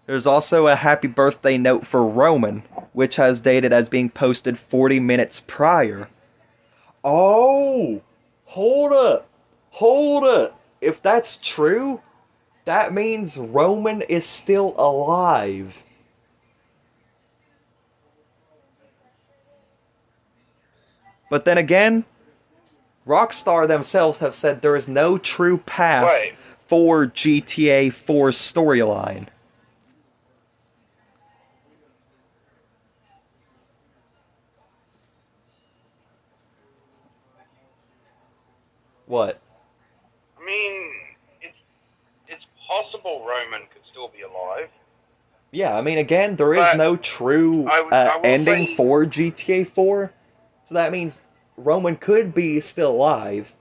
There's also a happy birthday note for Roman, which has dated as being posted 40 minutes prior. Oh! Hold up! Hold up! If that's true, that means Roman is still alive. But then again, Rockstar themselves have said there is no true path for GTA 4's storyline. What? I mean, it's possible Roman could still be alive. Yeah, I mean, again, there is no true ending for GTA 4. So that means Roman could be still alive.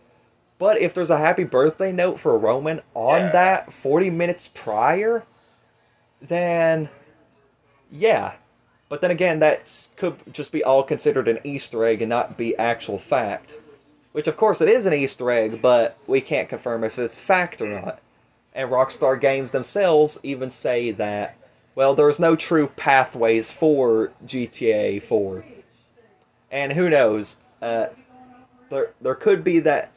But if there's a happy birthday note for Roman on that 40 minutes prior, then, yeah. But then again, that could just be all considered an Easter egg and not be actual fact. Which, of course, it is an Easter egg, but we can't confirm if it's fact or not. And Rockstar Games themselves even say that, well, there's no true pathways for GTA 4. And who knows? There could be that.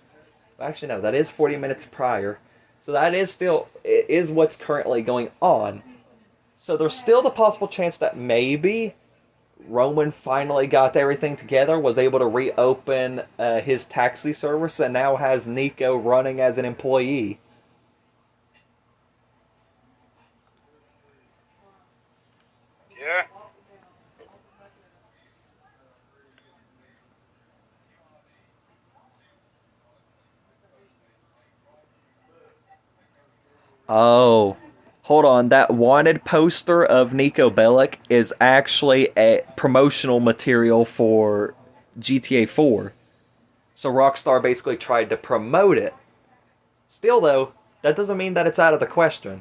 Actually, no, that is 40 minutes prior. So that is still it is what's currently going on. So there's still the possible chance that maybe Roman finally got everything together, was able to reopen his taxi service, and now has Niko running as an employee. Yeah. Oh, hold on. That wanted poster of Niko Bellic is actually a promotional material for GTA 4. So Rockstar basically tried to promote it. Still, though, that doesn't mean that it's out of the question.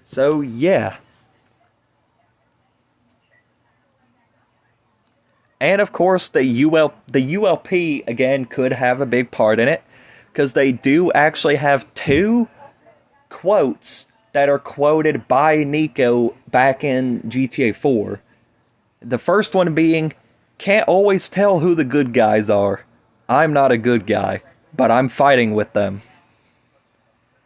So, yeah. And of course, the ULP again could have a big part in it, because they do actually have two quotes that are quoted by Niko back in GTA 4. The first one being, "Can't always tell who the good guys are. I'm not a good guy, but I'm fighting with them."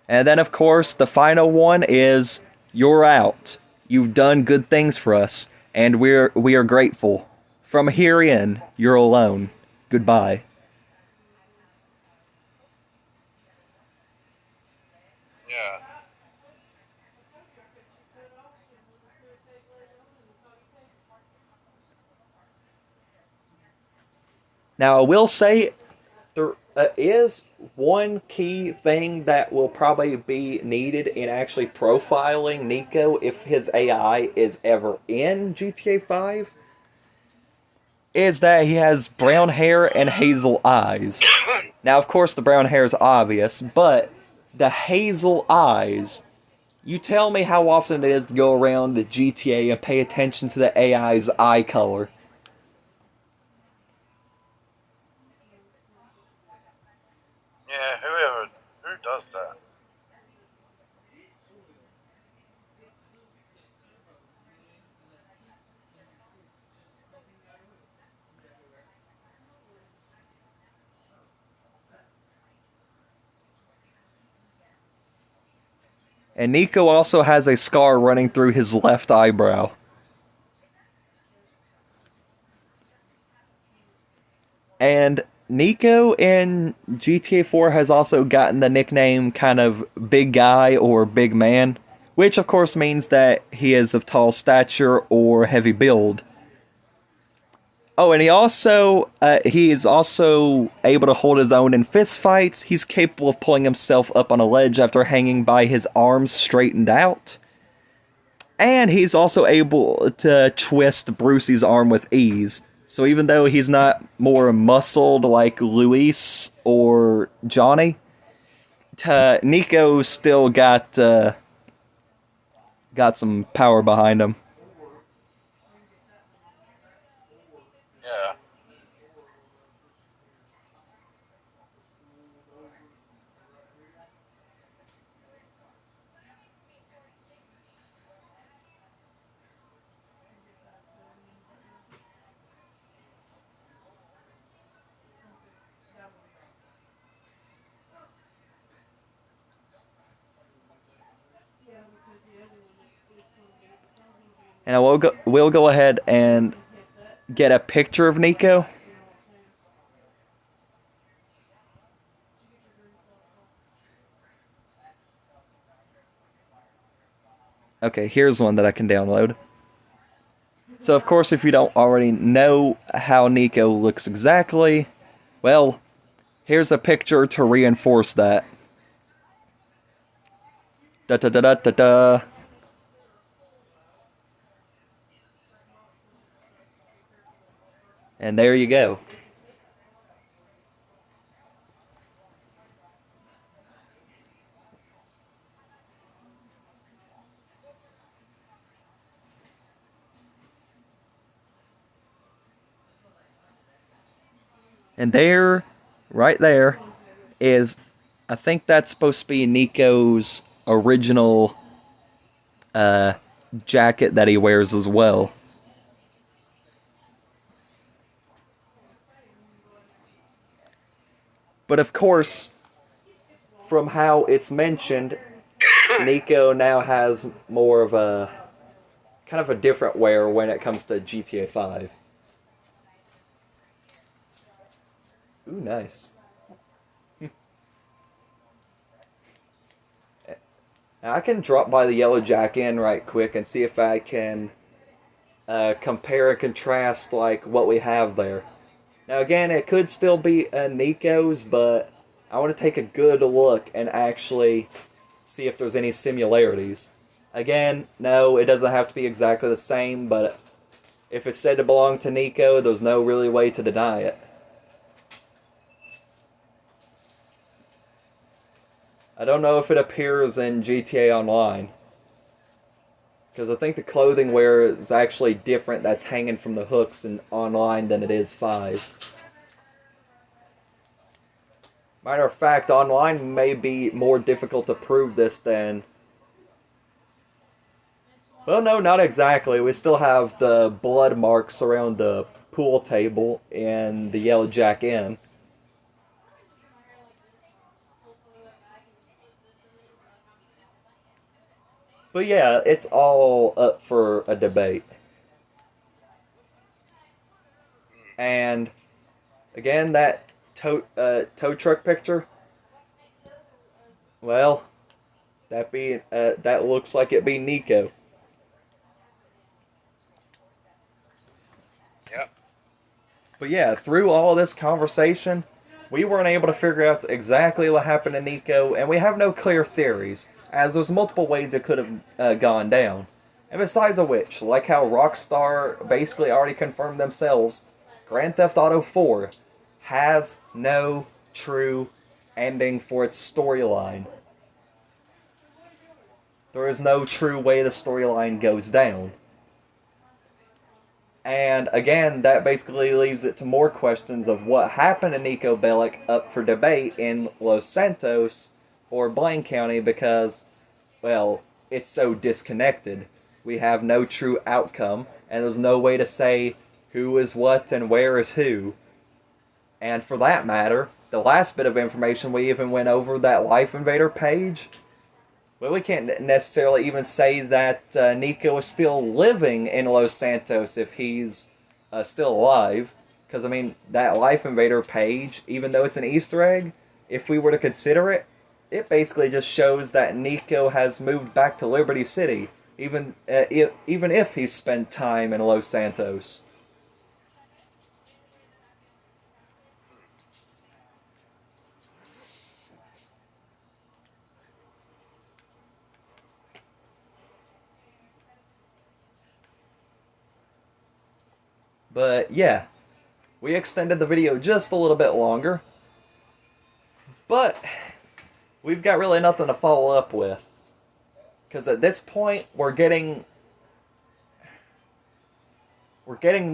And then, of course, the final one is, "You're out. You've done good things for us, and we are grateful. From here in, you're alone. Goodbye." Yeah. Now, I will say there is one key thing that will probably be needed in actually profiling Niko if his AI is ever in GTA 5, is that he has brown hair and hazel eyes. Now, of course, the brown hair is obvious, but the hazel eyes. You tell me how often it is to go around the GTA and pay attention to the AI's eye color. Yeah, who does that? And Niko also has a scar running through his left eyebrow. And Niko in GTA 4 has also gotten the nickname kind of Big Guy or Big Man, which of course means that he is of tall stature or heavy build. Oh, and he is also able to hold his own in fist fights. He's capable of pulling himself up on a ledge after hanging by his arms straightened out. And he's also able to twist Brucey's arm with ease. So even though he's not more muscled like Luis or Johnny, Niko still got some power behind him. Yeah. And we'll go ahead and get a picture of Niko. Okay, here's one that I can download. So, of course, if you don't already know how Niko looks exactly, well, here's a picture to reinforce that. Da da da da da da. And there you go. And there, right there, is, I think that's supposed to be Niko's original jacket that he wears as well. But of course, from how it's mentioned, Niko now has more of a kind of a different wear when it comes to GTA 5. Ooh, nice. Now I can drop by the Yellow Jack Inn right quick and see if I can compare and contrast like what we have there. Now again, it could still be Niko's, but I want to take a good look and actually see if there's any similarities. Again, no, it doesn't have to be exactly the same, but if it's said to belong to Niko, there's no really way to deny it. I don't know if it appears in GTA Online, because I think the clothing wear is actually different that's hanging from the hooks in Online than it is 5. Matter of fact, Online may be more difficult to prove this than... Well, no, not exactly. We still have the blood marks around the pool table in the Yellow Jack Inn. But yeah, it's all up for a debate. And again, that tow truck picture, well, that looks like it be Niko. Yep. But yeah, through all this conversation, we weren't able to figure out exactly what happened to Niko, and we have no clear theories, as there's multiple ways it could have gone down. And besides of which, like how Rockstar basically already confirmed themselves, Grand Theft Auto 4 has no true ending for its storyline. There is no true way the storyline goes down. And again, that basically leaves it to more questions of what happened to Niko Bellic up for debate in Los Santos or Blaine County because, well, it's so disconnected. We have no true outcome, and there's no way to say who is what and where is who. And for that matter, the last bit of information we even went over, that Life Invader page, well, we can't necessarily even say that Niko is still living in Los Santos if he's still alive. Because, I mean, that Life Invader page, even though it's an Easter egg, if we were to consider it, it basically just shows that Niko has moved back to Liberty City, even if he's spent time in Los Santos. But yeah, we extended the video just a little bit longer. But we've got really nothing to follow up with. Because at this point, we're getting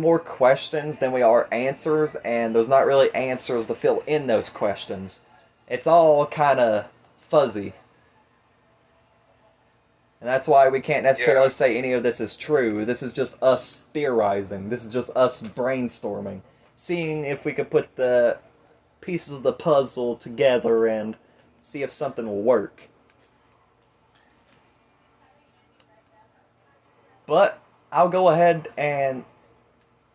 more questions than we are answers, and there's not really answers to fill in those questions. It's all kind of fuzzy. And that's why we can't necessarily say any of this is true. This is just us theorizing. This is just us brainstorming. Seeing if we could put the pieces of the puzzle together and see if something will work. But I'll go ahead and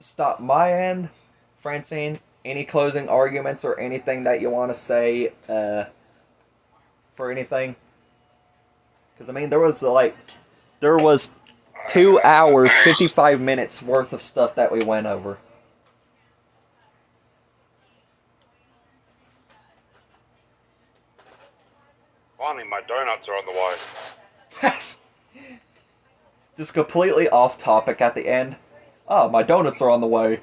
stop my end. Francine, any closing arguments or anything that you want to say for anything? Because, I mean, there there was 2 hours, 55 minutes worth of stuff that we went over. Finally, my donuts are on the way. Just completely off topic at the end. Oh, my donuts are on the way.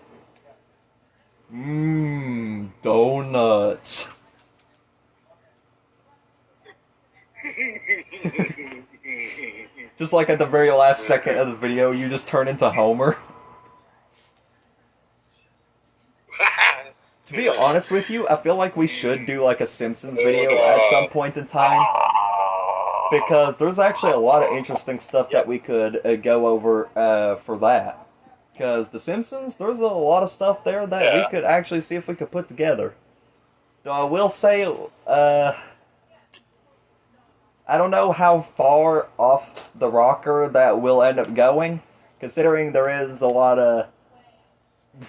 Mmm, donuts. Just like at the very last second of the video, you just turn into Homer. To be honest with you, I feel like we should do like a Simpsons video at some point in time. Because there's actually a lot of interesting stuff that we could go over for that. Because The Simpsons, there's a lot of stuff there that we could actually see if we could put together. Though I will say, I don't know how far off the rocker that we'll end up going, considering there is a lot of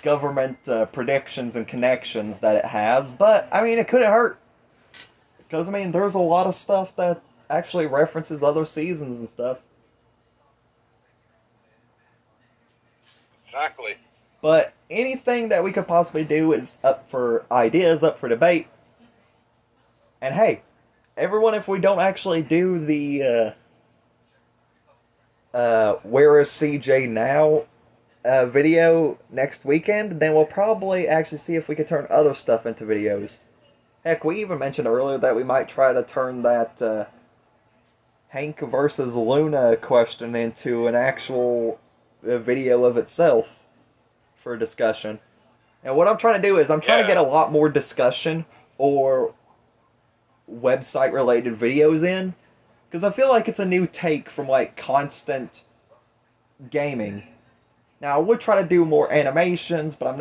government predictions and connections that it has, but, I mean, it couldn't hurt. Because, I mean, there's a lot of stuff that actually references other seasons and stuff. Exactly. But anything that we could possibly do is up for ideas, up for debate. And hey, everyone, if we don't actually do the Where is CJ Now video next weekend, then we'll probably actually see if we could turn other stuff into videos. Heck, we even mentioned earlier that we might try to turn that Hank versus Luna question into an actual video of itself for discussion. And what I'm trying to do is I'm trying to get a lot more discussion or website related videos in, because I feel like it's a new take from like constant gaming. Now I would try to do more animations, but I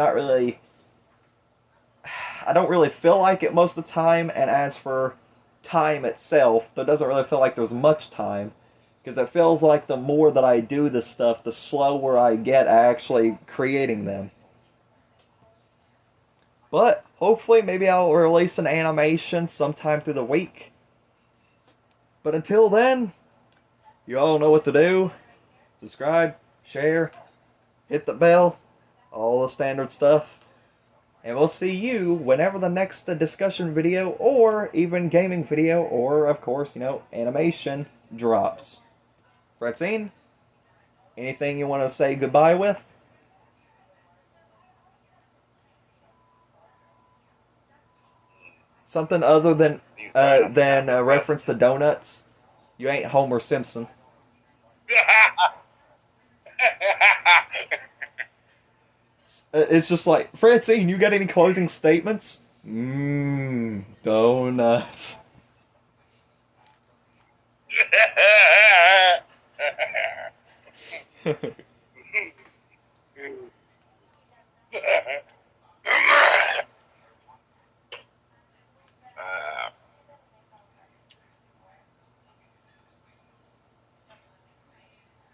don't really feel like it most of the time. And as for time itself, there doesn't really feel like there's much time, because it feels like the more that I do this stuff, the slower I get at actually creating them. But hopefully maybe I'll release an animation sometime through the week. But until then, you all know what to do. Subscribe, share, hit the bell, all the standard stuff. And we'll see you whenever the next discussion video, or even gaming video, or of course, animation drops. Francine, anything you want to say goodbye with? Something other than reference to donuts? You ain't Homer Simpson. It's just like, Francine, you got any closing statements? Mmm, donuts.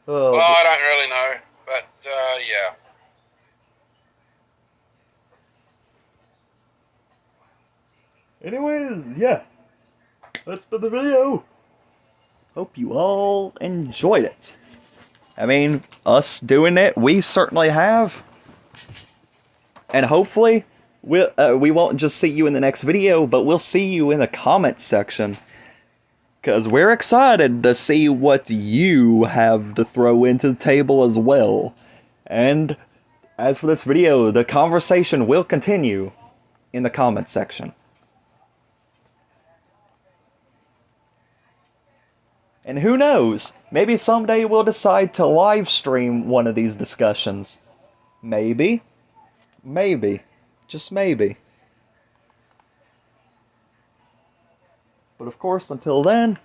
Well, I don't really know, but yeah. Anyways, yeah. That's been the video. Hope you all enjoyed it. I mean, us doing it, we certainly have. And hopefully, we won't just see you in the next video, but we'll see you in the comments section. Because we're excited to see what you have to throw into the table as well. And as for this video, the conversation will continue in the comments section. And who knows, maybe someday we'll decide to live stream one of these discussions. Maybe. Maybe. Just maybe. But of course, until then,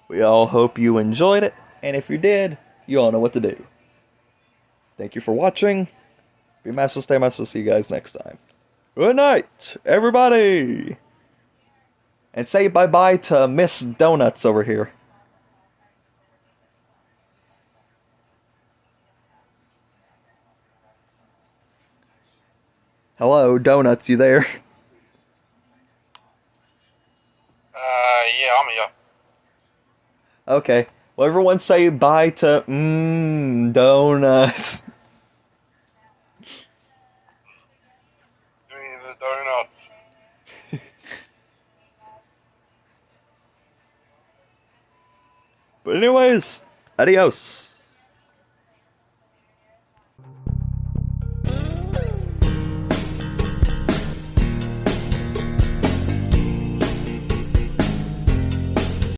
we all hope you enjoyed it, and if you did, you all know what to do. Thank you for watching. Be master, stay master, see you guys next time. Good night, everybody! And say bye-bye to Miss Donuts over here. Hello, Donuts, you there? Yeah, I'm here. Okay. Well, everyone say bye to donuts. Give me the donuts. But anyways, adios.